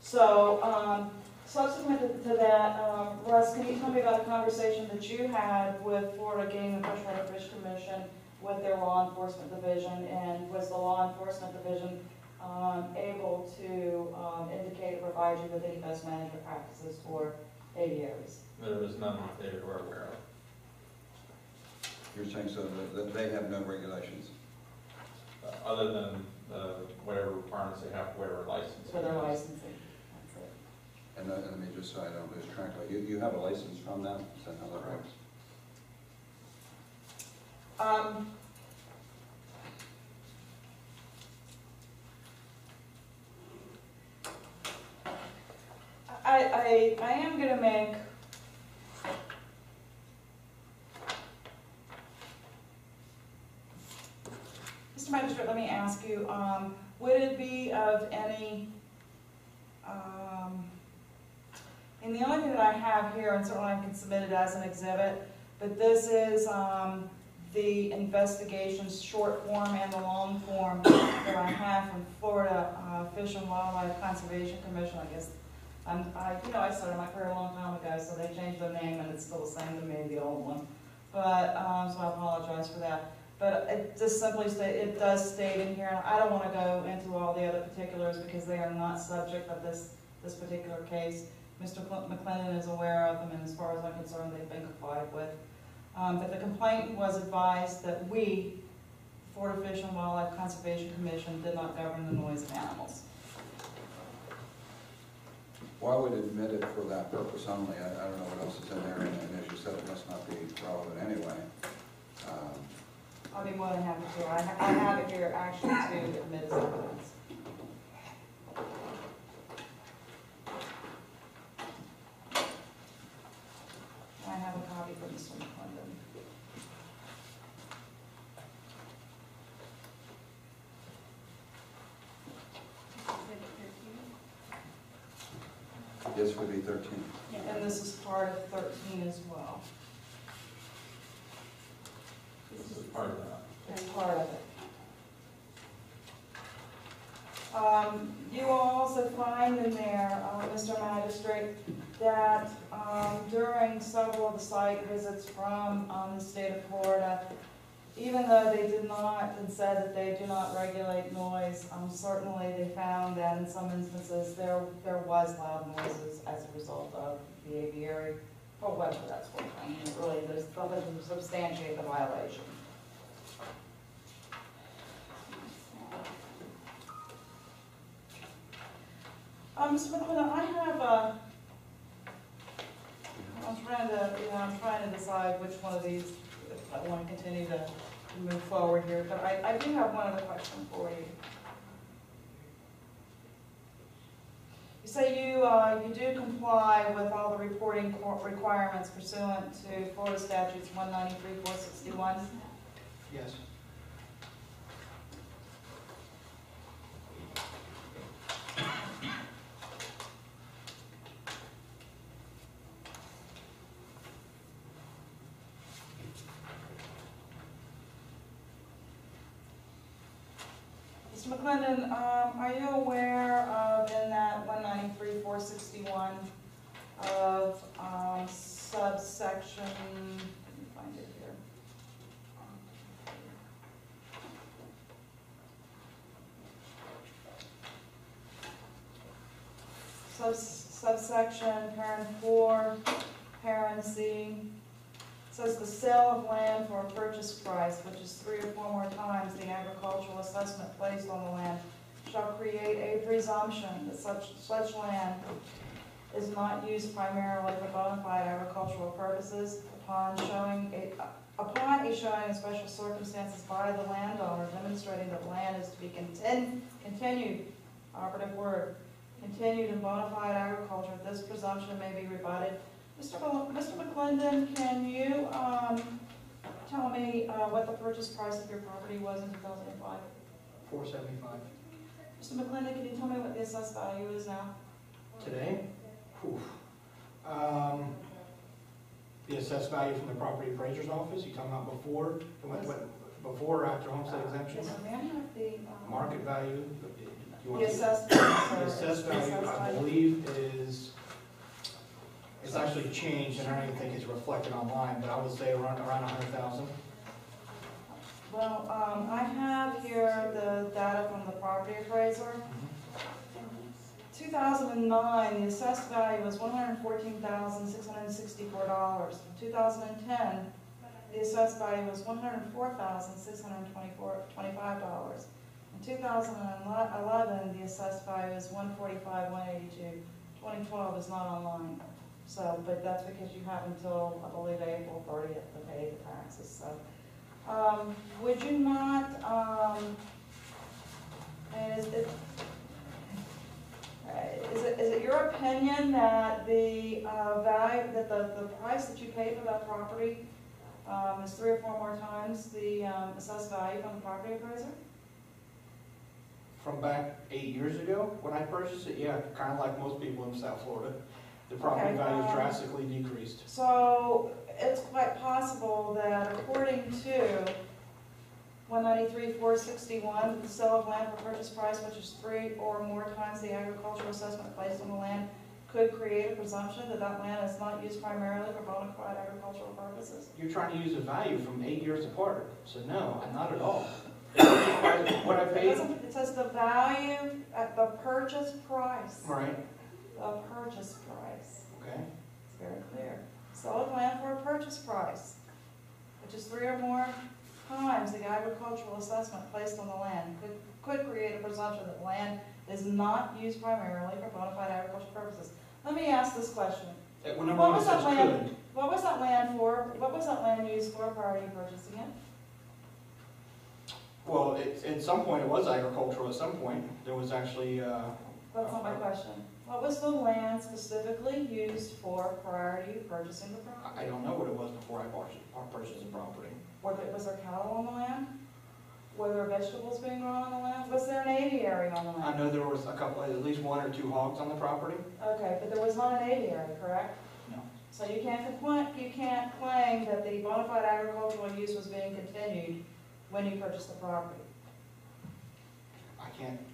Speaker 1: So, subsequent to that, Russ, can you tell me about a conversation that you had with Florida Game and Freshwater Fish Commission with their law enforcement division, and was the law enforcement division able to indicate or provide you with any best management practices for aviaries?
Speaker 4: There was none that they were aware of.
Speaker 2: You're saying so that they have no regulations?
Speaker 4: Other than whatever requirements they have for whatever license.
Speaker 1: For their licensing, that's it.
Speaker 2: And let me just, so I don't lose track of it, you have a license from them? Is that how that works?
Speaker 1: I am gonna make Mr. Magistrate, let me ask you, would it be of any, and the only thing that I have here, and certainly I can submit it as an exhibit, but this is the investigations short form and the long form that I have from Florida Fish and Wildlife Conservation Commission. I guess I started my career a long time ago, so they changed their name and it's still the same to me, the old one. But so I apologize for that. But it just simply it does state in here, and I don't want to go into all the other particulars because they are not subject of this particular case. Mr. McClendon is aware of them, and as far as I'm concerned, they've been complied with. But the complaint was advised that we, Florida Fish and Wildlife Conservation Commission, did not govern the noise of animals.
Speaker 2: Well, I would admit it for that purpose only. I don't know what else is in there, and as you said, it must not be relevant anyway.
Speaker 1: I'll be more than happy to. I have it here actually to admit as evidence. I have a copy from Mr. McClendon.
Speaker 2: This would be 13.
Speaker 1: And this is part of 13 as well.
Speaker 4: This is part of that.
Speaker 1: It's part of it. You will also find in there, Mr. Magistrate, that during several of the site visits from the state of Florida, even though they did not and said that they do not regulate noise, certainly they found that in some instances there was loud noises as a result of the aviary, or whatever that's worth. I mean, really, there's nothing to substantiate the violation. Mr. McClendon, I have I'm trying to decide which one of these if I want to continue to move forward here, but I do have one other question for you. You say you do comply with all the reporting requirements pursuant to Florida Statutes 193-461?
Speaker 3: Yes.
Speaker 1: Mr. McClendon, are you aware of, in that 193-461, of subsection, let me find it here. Subsection, parent 4, parent C, says the sale of land for a purchase price, which is 3 or 4 more times the agricultural assessment placed on the land, shall create a presumption that such land is not used primarily for bona fide agricultural purposes upon a showing of special circumstances by the landowner demonstrating that land is to be continued, operative word, continued in bona fide agriculture. This presumption may be rebutted. Mr. McClendon, can you tell me what the purchase price of your property was in 2005?
Speaker 3: $475.
Speaker 1: Mr. McClendon, can you tell me what the assessed value is now?
Speaker 3: Today? Oof. The assessed value from the property appraiser's office, you talking about before, before or after homestead exemption?
Speaker 1: Yes, sir. May I have the
Speaker 3: Market value, You
Speaker 1: The
Speaker 3: want to-
Speaker 1: assessed value,
Speaker 3: The assessed value, I believe, it's actually changed, and I don't even think it's reflected online, but I would say around 100,000.
Speaker 1: Well, I have here the data from the property appraiser. 2009, the assessed value was $114,664. In 2010, the assessed value was $104,625. In 2011, the assessed value is $145,182. 2012 is not online. So, but that's because you have until, I believe, April 30th to pay the taxes. So, would you not, is it your opinion that the value, that the price that you pay for that property is 3 or 4 more times the assessed value from the property appraiser?
Speaker 3: From back 8 years ago, when I purchased it, yeah, kind of like most people in South Florida, the property
Speaker 1: Okay,
Speaker 3: value drastically decreased.
Speaker 1: So it's quite possible that according to 193,461, the sale of land for purchase price, which is 3 or more times the agricultural assessment placed on the land, could create a presumption that that land is not used primarily for bona fide agricultural purposes.
Speaker 3: You're trying to use a value from 8 years apart, so no, not at all. What I paid,
Speaker 1: It says the value at the purchase price.
Speaker 3: right,
Speaker 1: The purchase price.
Speaker 3: okay.
Speaker 1: It's very clear. Sell of land for a purchase price, which is 3 or more times the agricultural assessment placed on the land, could create a presumption that land is not used primarily for bona fide agricultural purposes. Let me ask this question.
Speaker 3: When number one says could,
Speaker 1: What was that land for? What was that land used for prior to you purchasing it?
Speaker 3: well, at some point it was agricultural, at some point, there was actually,
Speaker 1: That's not my question. What was the land specifically used for prior to you purchasing the property?
Speaker 3: I don't know what it was before I purchased the property.
Speaker 1: Was there cattle on the land? Were there vegetables being grown on the land? Was there an aviary on the
Speaker 3: I
Speaker 1: land?
Speaker 3: know there was a couple, at least 1 or 2 hogs on the property.
Speaker 1: Okay, but there was not an aviary, correct?
Speaker 3: No.
Speaker 1: So you can't claim that the bona fide agricultural use was being continued when you purchased the property.
Speaker 3: I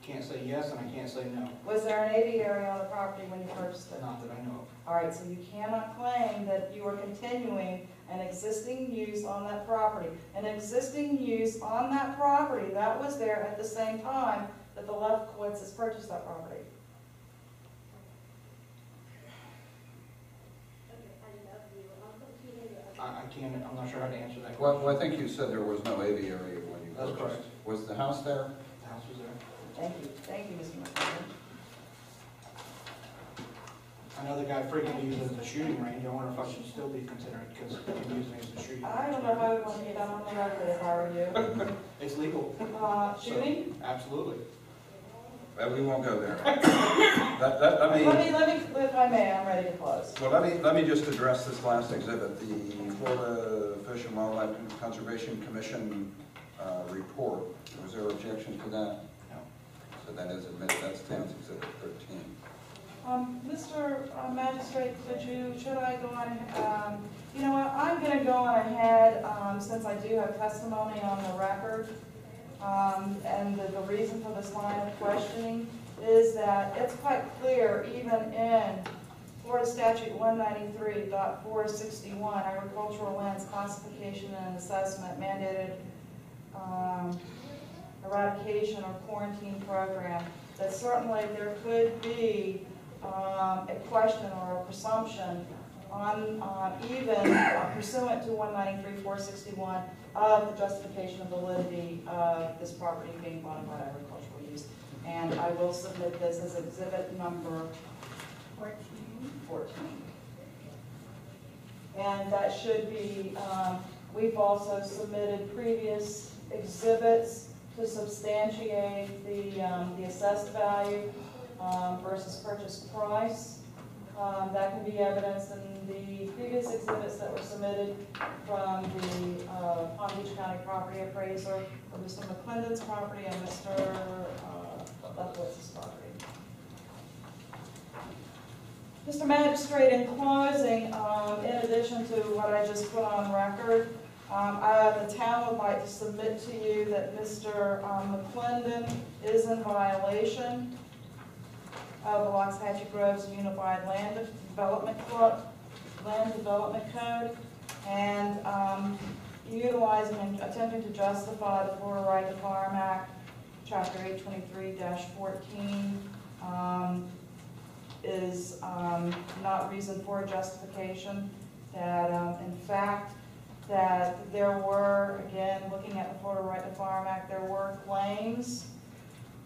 Speaker 3: can't say yes and I can't say no,
Speaker 1: Was there an aviary on the property when you purchased it?
Speaker 3: not that I know of.
Speaker 1: All right, so you cannot claim that you are continuing an existing use on that property. An existing use on that property that was there at the same time that the Lefkowitzes purchased that property.
Speaker 3: I can't, I'm not sure how to answer that
Speaker 2: Well,
Speaker 3: question.
Speaker 2: I think you said there was no aviary when you
Speaker 3: That's
Speaker 2: purchased.
Speaker 3: correct.
Speaker 2: Was the house there?
Speaker 3: The house was there.
Speaker 1: Thank you, Mr. McCollum.
Speaker 3: I know the guy frequently uses it as a shooting range. I wonder if I should still be considering it because he's using it as a shooting range.
Speaker 1: I don't know if I would want to get that on the record if I were you.
Speaker 3: It's legal.
Speaker 1: Shooting?
Speaker 3: Absolutely.
Speaker 2: Well, we won't go there. Let me,
Speaker 1: If I may, I'm ready to close.
Speaker 2: well, let me just address this last exhibit, the Florida Fish and Wildlife Conservation Commission report. Was there objection to that?
Speaker 3: No.
Speaker 2: So that is admitted, that's Town's Exhibit 13.
Speaker 1: Mr. Magistrate, should I go on, you know what, I'm going to go on ahead, since I do have testimony on the record, and the reason for this line of questioning is that it's quite clear, even in Florida Statute 193.461, agricultural lands classification and assessment mandated eradication or quarantine program, that certainly there could be a question or a presumption on even pursuant to 193.461 of the justification of validity of this property being bona fide agricultural use. And I will submit this as exhibit number 14. And that should be, we've also submitted previous exhibits to substantiate the assessed value versus purchase price. That can be evidenced in the previous exhibits that were submitted from the Palm Beach County property appraiser, for Mr. McClendon's property and Mr. Lefkowitz's property. Mr. Magistrate, in closing, in addition to what I just put on record, The town would like to submit to you that Mr. McClendon is in violation of the Waxahachie Groves Unified Land Development Code, and utilizing and attempting to justify the Florida Right to Farm Act, Chapter 823-14, is not reason for justification. That in fact, that there were, again, looking at the Florida Right to Farm Act, there were claims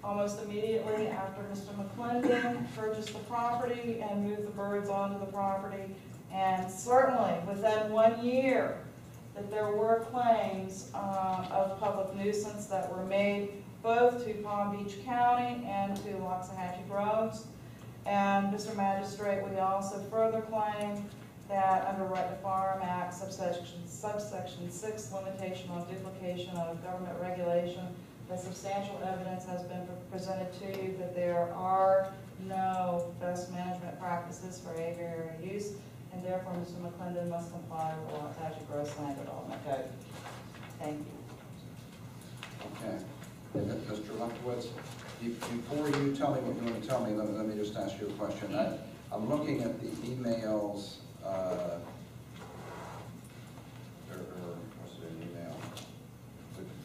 Speaker 1: almost immediately after Mr. McClendon purchased the property and moved the birds onto the property, and certainly within 1 year that there were claims of public nuisance that were made both to Palm Beach County and to Waxahachie Groves. And Mr. Magistrate, we also further claim that under Right to Farm Act, subsection 6, limitation on duplication of government regulation, that substantial evidence has been presented to you that there are no best management practices for aviary use, and therefore Mr. McClendon must comply with the Waxahachie Groves Land Development Code. Thank you.
Speaker 2: Okay. Mr. Lefkowitz, before you tell me what you want to tell me, let me just ask you a question. I'm looking at the emails, what's the email?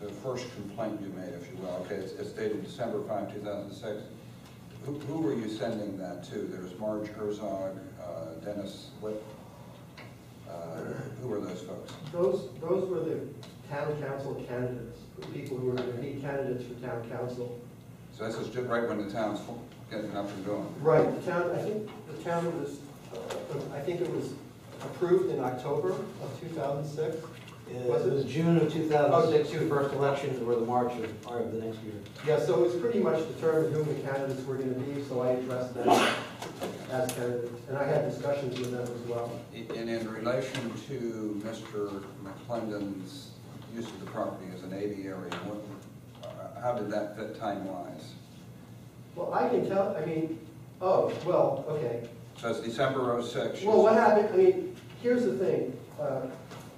Speaker 2: The first complaint you made, if you will. Okay, it's dated December 5, 2006. Who were you sending that to? There's Marge Herzog, Dennis Whip. Who were those folks?
Speaker 5: Those were the town council candidates, the people who were going to be candidates for town council.
Speaker 2: So this is just right when the town's getting up and going.
Speaker 5: Right, the town, I think it was approved in October of 2006. Was
Speaker 9: It was June of 2006, the first elections were the March of the next year.
Speaker 5: Yeah, so it was pretty much determined who the candidates were going to be, so I addressed them as candidates. And I had discussions with them as well.
Speaker 2: And in relation to Mr. McClendon's use of the property as an aviary, how did that fit time-wise?
Speaker 5: Well, I can tell, okay.
Speaker 2: So it's December 06.
Speaker 5: Well, what happened, here's the thing.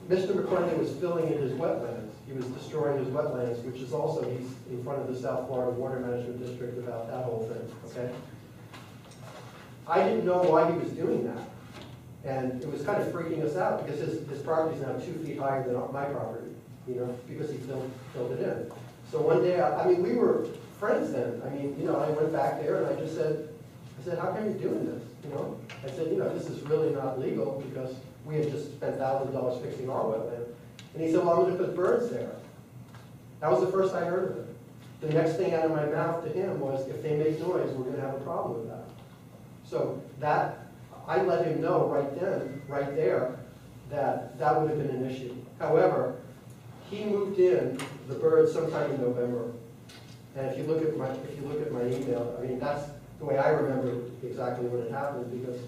Speaker 5: Mr. McClendon was filling in his wetlands. He was destroying his wetlands, which is also, he's in front of the South Florida Water Management District about that whole thing, okay? I didn't know why he was doing that. And it was kind of freaking us out because his property is now 2 feet higher than my property, because he filled it in. So one day, we were friends then. I went back there and I said, how come you're doing this? I said, this is really not legal because we had just spent $1,000 fixing our wetland. And he said, well, I'm going to put birds there. That was the first I heard of it. The next thing out of my mouth to him was, if they make noise, we're going to have a problem with that. So I let him know right then, right there, that would have been an issue. However, he moved in the birds sometime in November. And if you look at my email, that's the way I remember exactly what had happened, because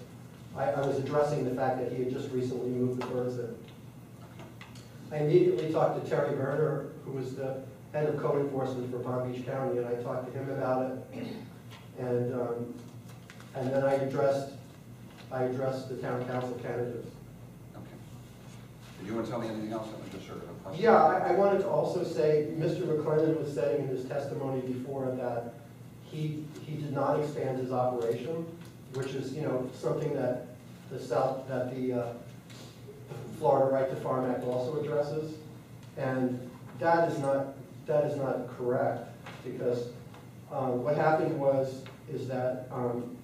Speaker 5: I was addressing the fact that he had just recently moved the birds in. I immediately talked to Terry Berner, who was the head of code enforcement for Palm Beach County, and I talked to him about it. And then I addressed the town council candidates.
Speaker 2: Okay. Did you want to tell me anything else? That was just sort of a question.
Speaker 5: Yeah, I wanted to also say, Mr. McClendon was saying in his testimony before that he did not expand his operation, which is, something that the Florida Right to Farm Act also addresses. And that is not correct, because what happened is that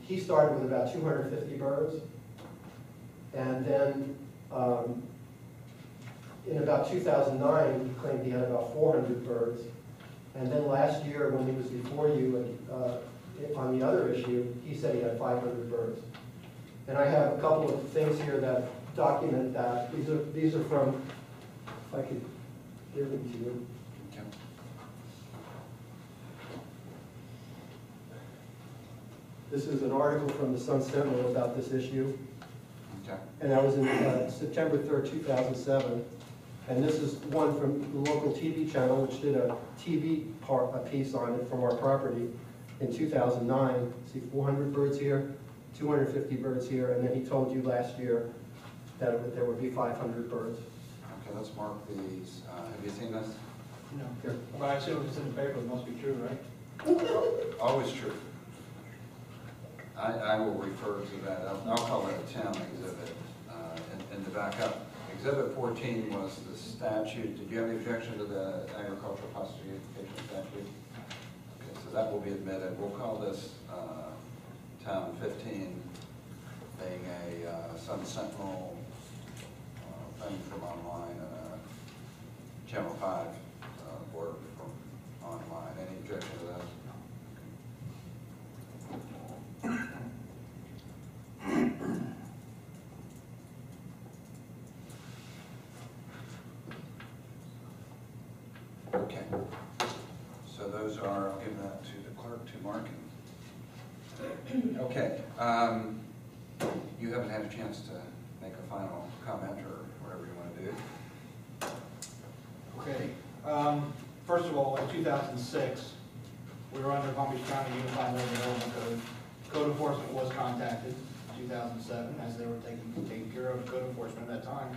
Speaker 5: he started with about 250 birds, and then in about 2009, he claimed he had about 400 birds. And then last year, when he was before you on the other issue, he said he had 500 birds. And I have a couple of things here that document that. These are from, if I could give them to you.
Speaker 2: Okay.
Speaker 5: This is an article from the Sun Sentinel about this issue.
Speaker 2: Okay.
Speaker 5: And that was in September 3rd, 2007. And this is one from the local TV channel, which did a piece on it from our property in 2009. See, 400 birds here, 250 birds here, and then he told you last year that there would be 500 birds.
Speaker 2: Okay, let's mark these. Have you seen this?
Speaker 3: No. But I assume if it's in the paper, it must be true, right?
Speaker 2: Always true. I will refer to that. I'll call it a town exhibit. And to back up, Exhibit 14 was the statute. Did you have any objection to the agricultural classification statute? Okay, so that will be admitted. We'll call this Town 15, being a Sun Sentinel thing from online, Channel 5 work from online. Any objection to that? Okay, so those are, I'll give that to the clerk to mark. Okay, you haven't had a chance to make a final comment or whatever you want to do.
Speaker 3: Okay. First of all, in 2006, we were under Palm Beach County Unified Land Development Code. Code enforcement was contacted in 2007 as they were taking care of code enforcement at that time.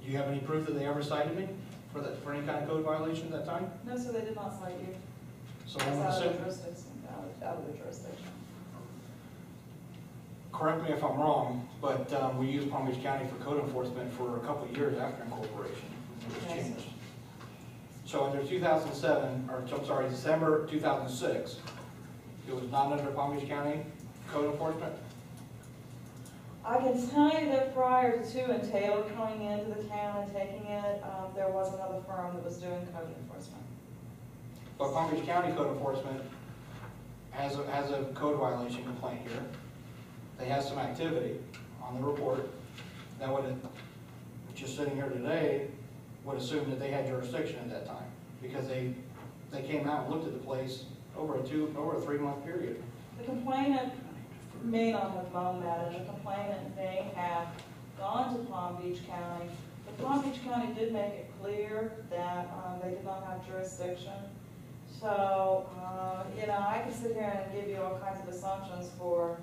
Speaker 3: Do you have any proof that they ever cited me for any kind of code violation at that time?
Speaker 1: No, so they did not cite you.
Speaker 3: So
Speaker 1: It's
Speaker 3: I'm
Speaker 1: out
Speaker 3: assuming,
Speaker 1: of jurisdiction, out of the jurisdiction.
Speaker 3: correct me if I'm wrong, but we used Palm Beach County for code enforcement for a couple of years after incorporation. It was
Speaker 1: Yes.
Speaker 3: changed. So under 2007, or I'm sorry, December 2006, it was not under Palm Beach County code enforcement?
Speaker 1: I can tell you that prior to and Taylor coming into the town and taking it, there was another firm that was doing code enforcement.
Speaker 3: But Palm Beach County code enforcement has a code violation complaint here. They have some activity on the report that would, just sitting here today, would assume that they had jurisdiction at that time because they came out and looked at the place over a 3-month period.
Speaker 1: The complainant may not have known that, and the complainant may have gone to Palm Beach County. But Palm Beach County did make it clear that they did not have jurisdiction. So, I can sit here and give you all kinds of assumptions for,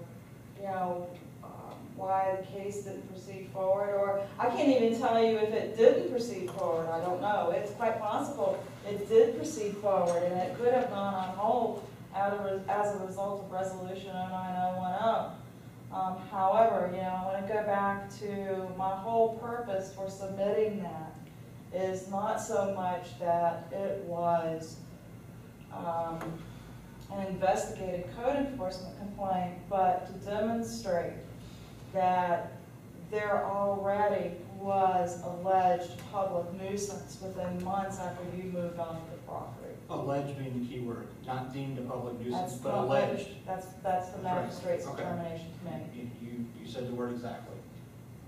Speaker 1: why the case didn't proceed forward, or I can't even tell you if it didn't proceed forward. I don't know. It's quite possible it did proceed forward, and it could have gone on hold as a result of Resolution 09010. However, I want to go back to my whole purpose for submitting that is not so much that it was an investigative code enforcement complaint, but to demonstrate that there already was alleged public nuisance within months after you moved onto the property.
Speaker 3: Alleged being the key word, not deemed a public nuisance,
Speaker 1: That's
Speaker 3: but
Speaker 1: not-
Speaker 3: alleged.
Speaker 1: That's the
Speaker 3: That's right.
Speaker 1: magistrate's
Speaker 3: Okay.
Speaker 1: determination to make.
Speaker 3: You said the word exactly.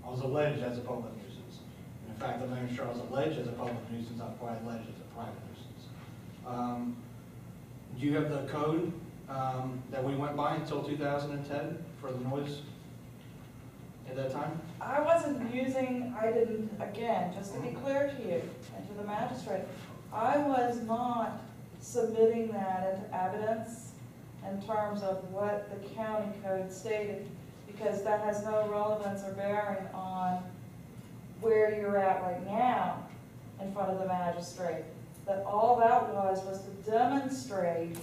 Speaker 3: I was alleged as a public nuisance. And in fact, I'm not even sure I was alleged as a public nuisance, I was probably alleged as a private nuisance. Do you have the code that we went by until 2010 for the noise at that time?
Speaker 1: I didn't, again, just to be clear to you and to the magistrate, I was not submitting that as evidence in terms of what the county code stated, because that has no relevance or bearing on where you're at right now in front of the magistrate. That all that was to demonstrate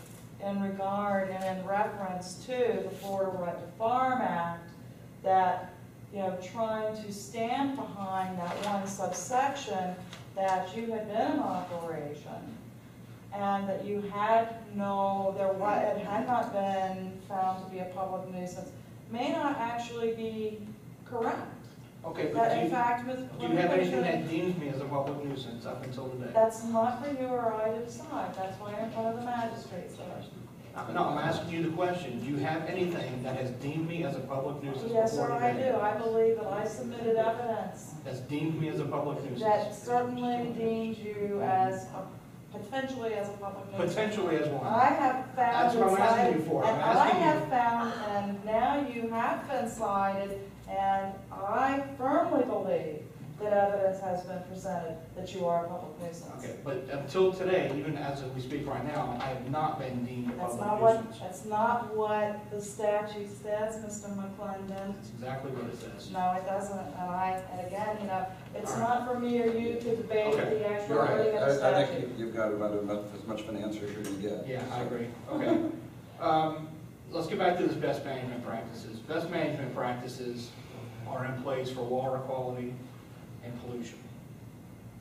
Speaker 1: in regard and in reference to the Florida Right to Farm Act that, trying to stand behind that one subsection that you had been in operation and that you had it had not been found to be a public nuisance may not actually be correct.
Speaker 3: Okay, but
Speaker 1: That in fact, Ms.
Speaker 3: do you have anything that deems me as a public nuisance up until today?
Speaker 1: That's not for you or I to decide. That's why you're in front of the magistrate, sir.
Speaker 3: No, I'm asking you the question. Do you have anything that has deemed me as a public nuisance
Speaker 1: Yes,
Speaker 3: before
Speaker 1: sir, I
Speaker 3: today?
Speaker 1: do. I believe that I submitted evidence
Speaker 3: That's deemed me as a public nuisance?
Speaker 1: that certainly deems you as potentially as a public nuisance.
Speaker 3: Potentially as one.
Speaker 1: I have found.
Speaker 3: That's what I'm asking you for. I'm
Speaker 1: And I
Speaker 3: asking you.
Speaker 1: have found, and now you have been cited, and I firmly believe that evidence evidence has been presented that you are a public nuisance.
Speaker 3: Okay, but until today, even as we speak right now, I have not been deemed a
Speaker 1: That's
Speaker 3: public
Speaker 1: not what,
Speaker 3: nuisance.
Speaker 1: that's not what the statute says, Mr. McClendon.
Speaker 3: That's exactly what it says.
Speaker 1: No, it doesn't, and again, it's
Speaker 3: All right.
Speaker 1: not for me or you to debate
Speaker 3: Okay.
Speaker 1: the actual
Speaker 3: You're right.
Speaker 1: wording of the
Speaker 2: I
Speaker 1: statute.
Speaker 2: think you've got about as much of an answer as you're going to get.
Speaker 3: Yeah, I agree. Okay. Let's get back to this best management practices. Best management practices are in place for water quality and pollution.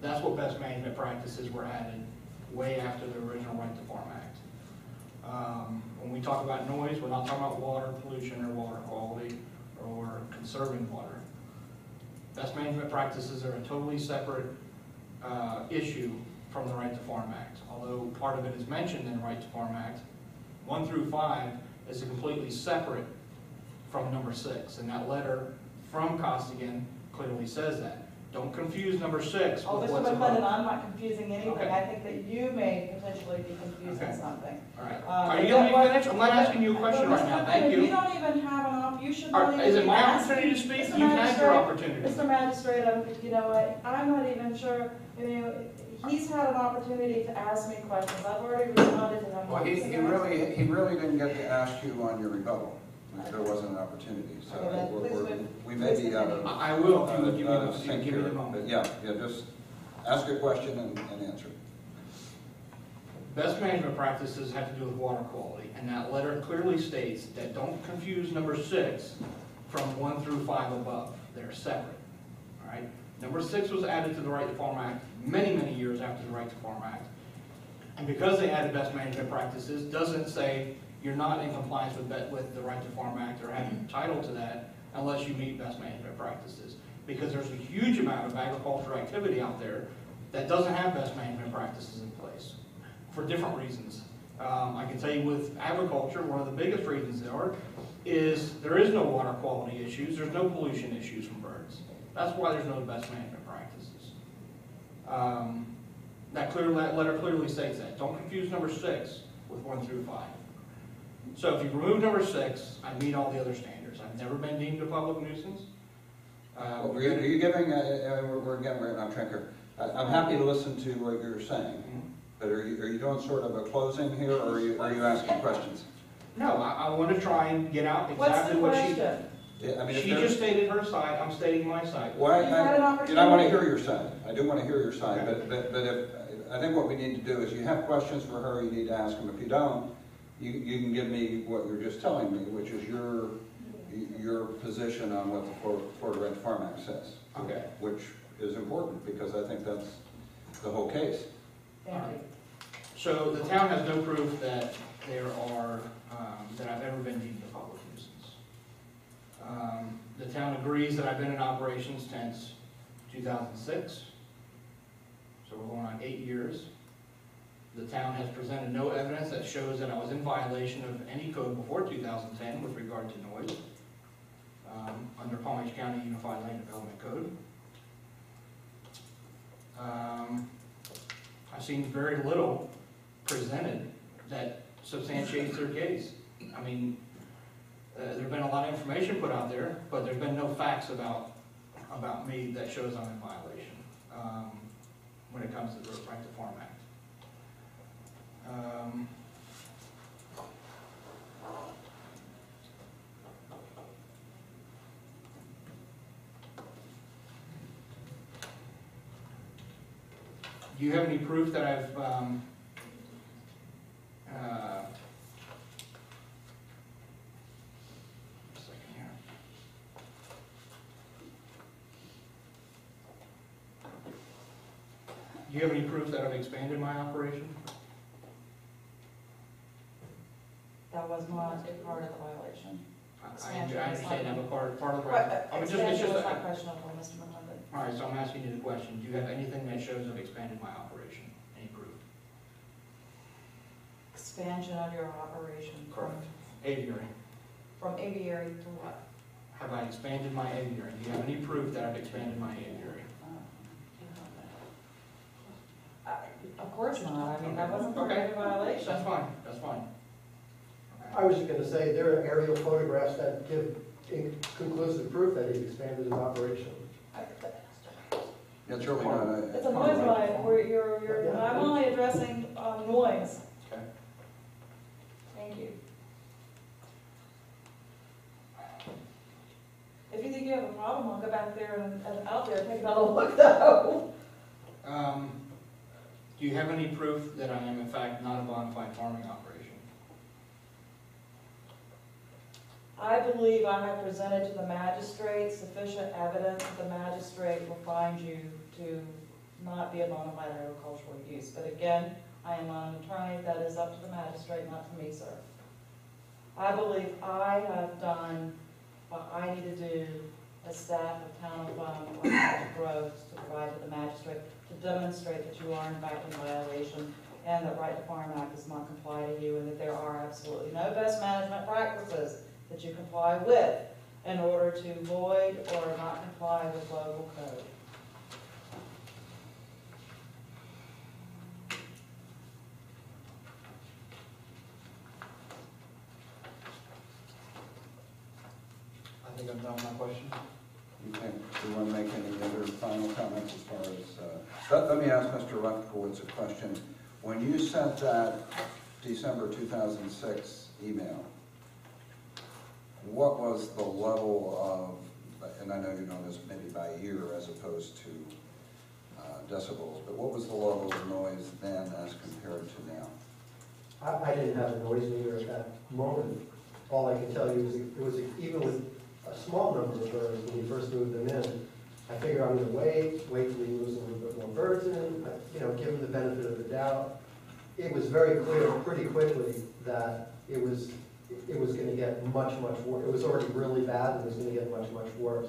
Speaker 3: That's what best management practices were added way after the original Right to Farm Act. When we talk about noise, we're not talking about water pollution or water quality or conserving water. Best management practices are a totally separate issue from the Right to Farm Act. Although part of it is mentioned in the Right to Farm Act, 1 through 5 is completely separate from number 6. And that letter from Costigan clearly says that. Don't confuse number 6
Speaker 1: Oh,
Speaker 3: with
Speaker 1: Mr.
Speaker 3: what's
Speaker 1: McClendon,
Speaker 3: above.
Speaker 1: I'm not confusing anything.
Speaker 3: Okay.
Speaker 1: I think that you may potentially be confusing
Speaker 3: Okay.
Speaker 1: something.
Speaker 3: All right.
Speaker 1: Uh,
Speaker 3: Are you letting me finish? I'm not asking you a question
Speaker 1: But
Speaker 3: right
Speaker 1: Mr.
Speaker 3: now.
Speaker 1: McClendon,
Speaker 3: Thank
Speaker 1: You
Speaker 3: you.
Speaker 1: don't even have you should not even
Speaker 3: Is it my
Speaker 1: ask me.
Speaker 3: opportunity to speak?
Speaker 1: Mr.
Speaker 3: You've had your
Speaker 1: Magistrate,
Speaker 3: opportunity.
Speaker 1: Mr. Magistrate, you know what, I'm not even sure, he's had an opportunity to ask me questions. I've already responded to him.
Speaker 2: Well, he really didn't get to ask you on your rebuttal. There wasn't an opportunity, so
Speaker 1: Okay, then please
Speaker 2: we may be out of.
Speaker 3: I will if you would give me
Speaker 2: out of
Speaker 3: the
Speaker 2: sync
Speaker 3: give me
Speaker 2: here.
Speaker 3: the moment.
Speaker 2: But yeah, just ask a question and answer.
Speaker 3: Best management practices have to do with water quality, and that letter clearly states that don't confuse number 6 from 1 through 5 above. They're separate, all right? Number 6 was added to the Right to Farm Act many, many years after the Right to Farm Act. And because they added best management practices, doesn't say you're not in compliance with the Right to Farm Act or have title to that unless you meet best management practices. Because there's a huge amount of agricultural activity out there that doesn't have best management practices in place for different reasons. I can tell you with agriculture, one of the biggest reasons there is no water quality issues, there's no pollution issues from birds. That's why there's no best management practices. That letter clearly states that. Don't confuse number 6 with 1 through 5. So if you remove number 6, I meet all the other standards. I've never been deemed a public nuisance.
Speaker 2: Are you giving, we're on track here. I'm happy to listen to what you're saying, but are you doing sort of a closing here, or are you asking questions?
Speaker 3: No, I want to try and get out
Speaker 1: What's
Speaker 3: exactly
Speaker 1: the
Speaker 3: what
Speaker 1: question?
Speaker 2: Yeah, I mean, if
Speaker 3: she
Speaker 2: there's-
Speaker 3: just stated her side, I'm stating my side.
Speaker 2: Well,
Speaker 1: You've had an
Speaker 2: I want to
Speaker 1: opportunity.
Speaker 2: hear your side. I do want to hear your side,
Speaker 3: Okay.
Speaker 2: but if, I think what we need to do is you have questions for her, you need to ask them. If you don't, you can give me what you're just telling me, which is your position on what the Florida Right to Farm Act says.
Speaker 3: Okay.
Speaker 2: Which is important, because I think that's the whole case.
Speaker 1: Thank you.
Speaker 3: So the town has no proof that there are, that I've ever been deemed a public nuisance. The town agrees that I've been in operations since 2006. So we're going on 8 years. The town has presented no evidence that shows that I was in violation of any code before 2010 with regard to noise, under Palm Beach County Unified Land Development Code. I've seen very little presented that substantiates their case. I mean, there's been a lot of information put out there, but there's been no facts about me that shows I'm in violation when it comes to the Right to Farm Act. Do you have any proof that I've second here. Do you have any proof that I've expanded my operation?
Speaker 1: That was not a part of the violation.
Speaker 3: I understand that, but part of the
Speaker 1: Right,
Speaker 3: right. I mean,
Speaker 1: expansion
Speaker 3: just
Speaker 1: was
Speaker 3: a,
Speaker 1: not questionable, Mr. McClendon.
Speaker 3: all right, so I'm asking you the question. Do you have anything that shows I've expanded my operation? Any proof?
Speaker 1: Expansion of your operation.
Speaker 3: Correct. Aviary.
Speaker 1: From aviary to what?
Speaker 3: Have I expanded my aviary? Do you have any proof that I've expanded my aviary?
Speaker 1: Of course not, I mean, that wasn't part of
Speaker 3: Okay.
Speaker 1: the violation.
Speaker 3: That's fine, that's fine.
Speaker 5: I was just gonna say, there are aerial photographs that give conclusive proof that he's expanded his operation.
Speaker 2: It's really not a.
Speaker 1: It's a noise violation, where I'm only addressing, noise.
Speaker 3: Okay.
Speaker 1: Thank you. If you think you have a problem, I'll go back there and out there, take another look though.
Speaker 3: Do you have any proof that I am in fact not a bona fide farming operation?
Speaker 1: I believe I have presented to the magistrate sufficient evidence that the magistrate will find you to not be a bona fide agricultural use. But again, I am an attorney, that is up to the magistrate, not to me, sir. I believe I have done what I need to do as staff of Town of Groves to provide to the magistrate to demonstrate that you are in fact in violation and that Right to Farm Act does not comply to you and that there are absolutely no best management practices that you comply with in order to void or not comply with local code.
Speaker 3: I think I've done my question.
Speaker 2: Okay, do you want to make any other final comments as far as, let me ask Mr. Lefkowitz a question. When you sent that December 2006 email, what was the level of, and I know you know this maybe by year as opposed to decibels, but what was the level of noise then as compared to now?
Speaker 5: I didn't have a noise meter at that moment. All I can tell you is it was even with a small number of birds when we first moved them in. I figured I'm going to wait till we lose a little bit more birds in, give them the benefit of the doubt. It was very clear pretty quickly that it was going to get much, much worse. It was already really bad and it was going to get much, much worse.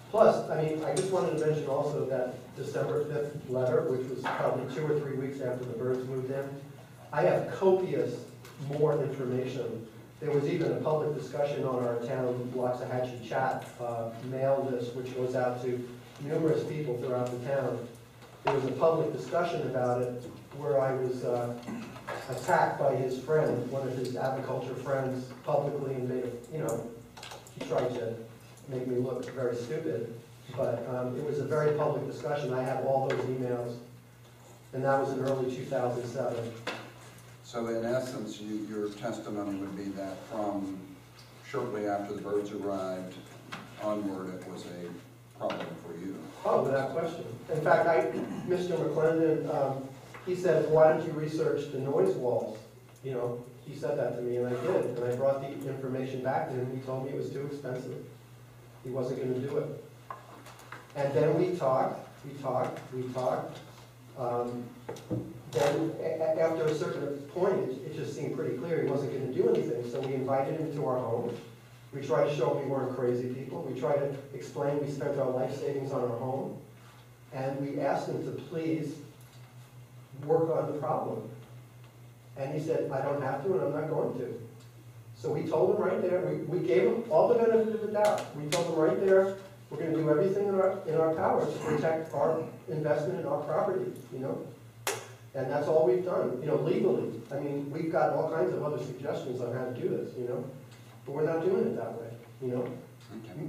Speaker 5: Plus, I just wanted to mention also that December 5th letter, which was probably 2 or 3 weeks after the birds moved in, I have copious more information. There was even a public discussion on our town Waxahachie chat mail list, which goes out to numerous people throughout the town. There was a public discussion about it where I was attacked by his friend, one of his agriculture friends, publicly, and made he tried to make me look very stupid. But it was a very public discussion. I have all those emails, and that was in early 2007.
Speaker 2: So in essence, your testimony would be that from shortly after the birds arrived onward, it was a problem for you.
Speaker 5: Oh, without question. In fact, Mr. McClendon, he said, why don't you research the noise walls? He said that to me, and I did. And I brought the information back to him. He told me it was too expensive. He wasn't going to do it. And then we talked. Then after a certain point, it just seemed pretty clear he wasn't going to do anything. So we invited him to our home. We tried to show him we weren't crazy people. We tried to explain we spent our life savings on our home. And we asked him to please work on the problem. And he said, I don't have to and I'm not going to. So we told him right there, we gave him all the benefit of the doubt. We told him right there, we're going to do everything in our power to protect our investment in our property, And that's all we've done, legally. We've got all kinds of other suggestions on how to do this, But we're not doing it that way,
Speaker 2: Okay.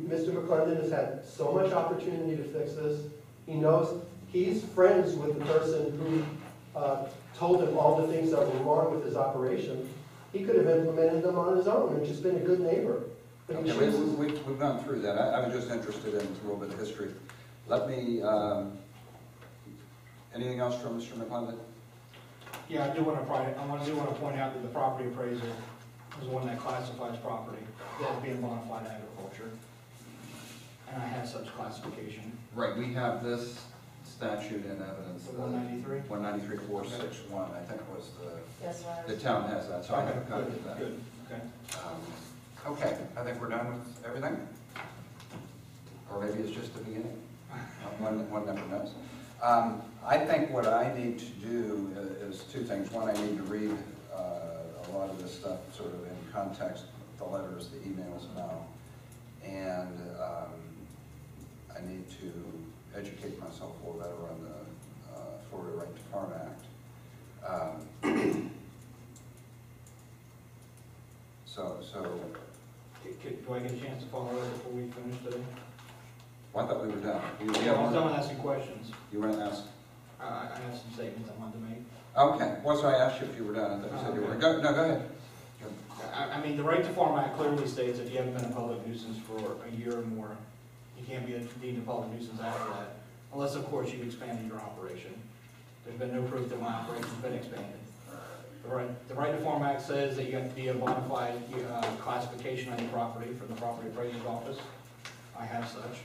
Speaker 5: Mr. McClendon has had so much opportunity to fix this. He knows he's friends with the person who told him all the things that were wrong with his operation. He could have implemented them on his own and just been a good neighbor. But he
Speaker 2: Okay,
Speaker 5: chooses.
Speaker 2: we've gone through that. I was just interested in a little bit of history. Let me, anything else from Mr. McClendon?
Speaker 3: Yeah, I do want to point out that the property appraiser is one that classifies property as being bona fide agriculture. And I have such classification.
Speaker 2: Right, we have this statute in evidence.
Speaker 3: The 193?
Speaker 2: 193.461, I think was
Speaker 1: Yes,
Speaker 2: the town has that, so I have a copy of that.
Speaker 3: Good, okay.
Speaker 2: Okay, I think we're done with everything? Or maybe it's just the beginning? One never knows. I think what I need to do is two things. One, I need to read a lot of this stuff sort of in context, the letters, the emails now. And I need to educate myself a little better on the Florida Right to Farm Act.
Speaker 3: Do I get a chance to follow up before we finish today?
Speaker 2: Well, I thought we were done.
Speaker 3: I was done asking questions.
Speaker 2: You were gonna ask?
Speaker 3: I have some statements I wanted to make.
Speaker 2: Okay, well, so I asked you if you were done. I thought you said you were. Go ahead.
Speaker 3: I mean, the right to farm act clearly states if you haven't been a public nuisance for a year or more, you can't be deemed a public nuisance after that, unless, of course, you've expanded your operation. There's been no proof that my operation's been expanded. The right to farm act says that you have to be a bona fide classification on your property from the property appraiser's office. I have such.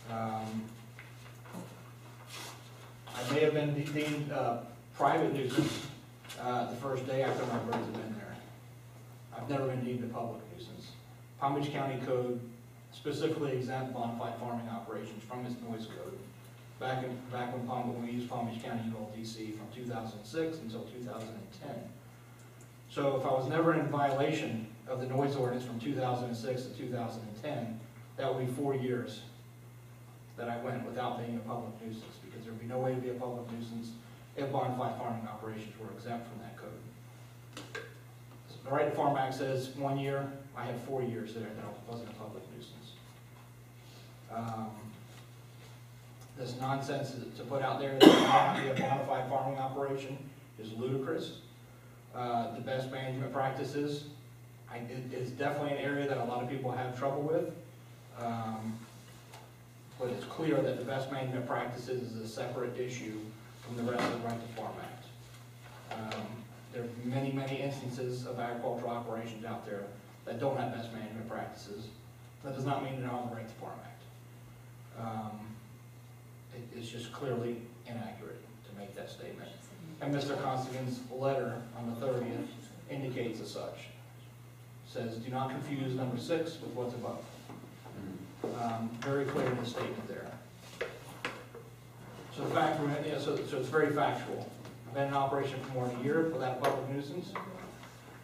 Speaker 3: I may have been deemed private nuisance the first day after my birds have been there. I've never been deemed a public nuisance. Palm Beach County Code specifically exempt bona fide farming operations from its noise code. Back when we used Palm Beach County ULDC from 2006 until 2010. So if I was never in violation of the noise ordinance from 2006 to 2010, that would be 4 years that I went without being a public nuisance, because there would be no way to be a public nuisance if bona fide farming operations were exempt from that code. So the right to farm act says 1 year. I had 4 years there that I wasn't a public nuisance. This nonsense to put out there that it might be a bona fide farming operation is ludicrous. The best management practices, it is definitely an area that a lot of people have trouble with. But it's clear that the best management practices is a separate issue from the rest of the right to farm act. There are many, many instances of agricultural operations out there that don't have best management practices. That does not mean they don't have the right to farm act. It's just clearly inaccurate to make that statement. And Mr. Constigan's letter on the 30th indicates as such. Says, do not confuse number 6 with what's above. Very clear in the statement there. So the fact, so it's very factual. I've been in operation for more than a year without a public nuisance,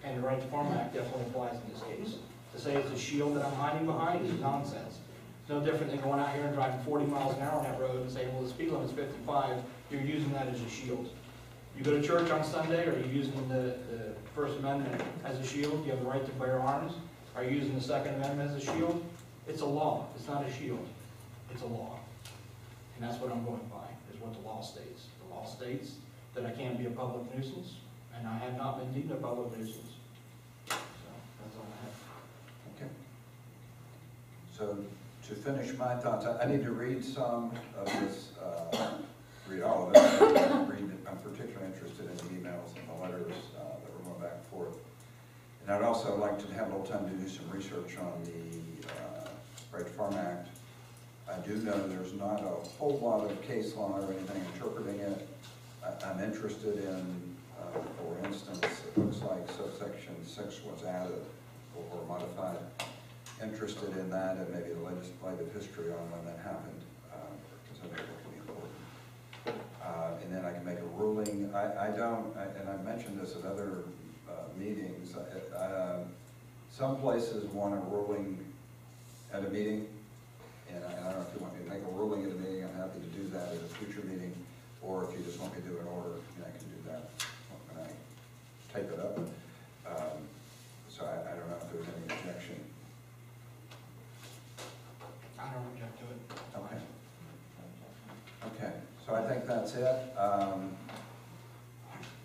Speaker 3: and the right to farm act definitely applies in this case. To say it's a shield that I'm hiding behind is nonsense. It's no different than going out here and driving 40 miles an hour on that road and saying, well, the speed limit's 55, you're using that as a shield. You go to church on Sunday, are you using the First Amendment as a shield? You have the right to bear arms. Are you using the Second Amendment as a shield? It's a law. It's not a shield. It's a law. And that's what I'm going by, is what the law states. The law states that I can't be a public nuisance, and I have not been deemed a public nuisance. So that's all I have.
Speaker 2: Okay. So to finish my thoughts, I need to read some of this, read all of it. I'm particularly interested in the emails and the letters that were going back and forth. And I'd also like to have a little time to do some research on the Right to Farm Act. I do know there's not a whole lot of case law or anything interpreting it. I'm interested in, for instance, it looks like subsection 6 was added or modified. Interested in that and maybe the legislative history on when that happened, because I think that can be important. And then I can make a ruling. And I mentioned this at other meetings. Some places want a ruling at a meeting, and I don't know if you want me to make a ruling at a meeting, I'm happy to do that at a future meeting, or if you just want me to do an order, I can do that when I type it up. So I don't know if there's any objection.
Speaker 3: I don't object to it.
Speaker 2: Okay. Okay, so I think that's it.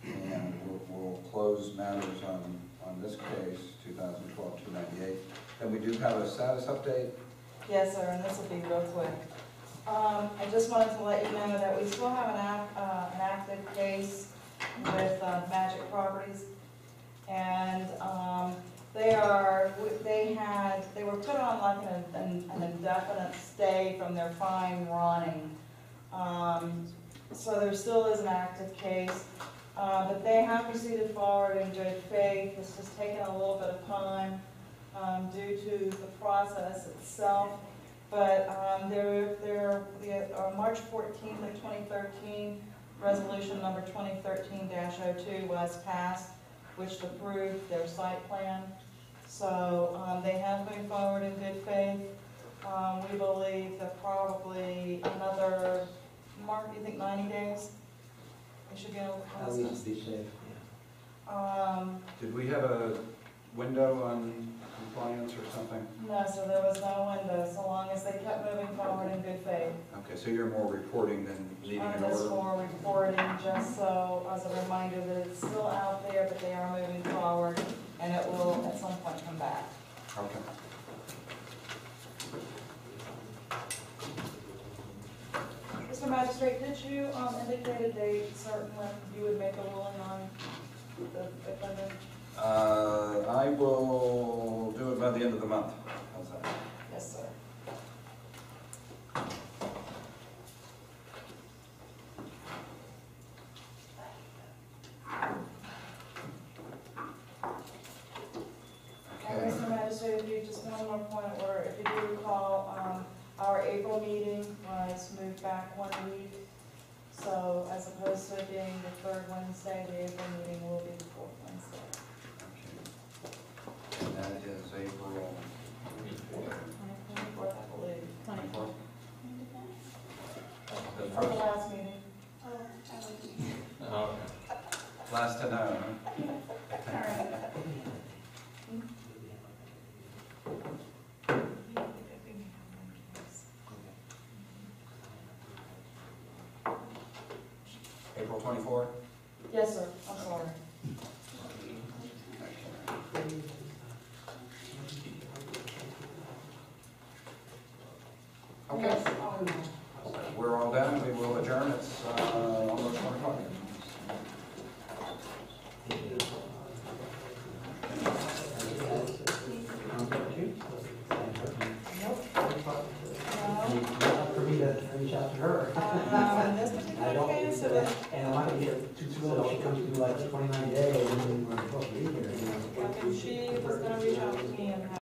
Speaker 2: And we'll close matters on this case, 2012-298. And we do have a status update.
Speaker 1: Yes, sir, and this will be real quick. I just wanted to let you know that we still have an active case with Magic Properties, and they were put on like an indefinite stay from their fine running. So there still is an active case, but they have proceeded forward in good faith. It's just taken a little bit of time due to the process itself. But March 14th of 2013, resolution number 2013-02 was passed, which approved their site plan. So they have moved forward in good faith. We believe that probably another, Mark, you think 90 days? We should be able to
Speaker 9: At
Speaker 1: close
Speaker 9: least
Speaker 1: this.
Speaker 9: be safe, yeah.
Speaker 2: Did we have a window on compliance or something?
Speaker 1: No, so there was no window, so long as they kept moving forward and in good faith.
Speaker 2: Okay, so you're more reporting than leaving
Speaker 1: On
Speaker 2: an
Speaker 1: this
Speaker 2: order?
Speaker 1: more reporting, just so, as a reminder that it's still out there, but they are moving forward, and it will at some point come back.
Speaker 2: Okay.
Speaker 1: Mr. Magistrate, did you indicate a date certain when you would make a ruling on the defendant?
Speaker 2: I will do it by the end of the month. How's that?
Speaker 1: Yes, sir. And
Speaker 2: Okay.
Speaker 1: Mr. Magistrate, if you, just one more point of order, if you do recall, our April meeting was moved back 1 week. So as opposed to it being the third Wednesday, the April meeting will be the fourth Wednesday.
Speaker 2: Okay. And that is April
Speaker 1: 24th, I believe.
Speaker 2: 24th? The
Speaker 1: Or the
Speaker 2: first,
Speaker 1: last meeting.
Speaker 7: Oh, I wasn't here.
Speaker 4: Okay.
Speaker 2: last to know, huh?
Speaker 1: All right.
Speaker 2: April 24th?
Speaker 1: Yes, sir, I'm sorry.
Speaker 2: Okay.
Speaker 1: Yes, oh, no.
Speaker 2: We're all done, we will adjourn, it's almost 1 o'clock.
Speaker 1: Nope.
Speaker 9: For me to reach out to her.
Speaker 1: In this
Speaker 9: I
Speaker 1: particular
Speaker 9: don't,
Speaker 1: case,
Speaker 9: and I might get too soon, if she comes through like 29 days, and then we're supposed to be here, you know.
Speaker 1: she was gonna reach out to me and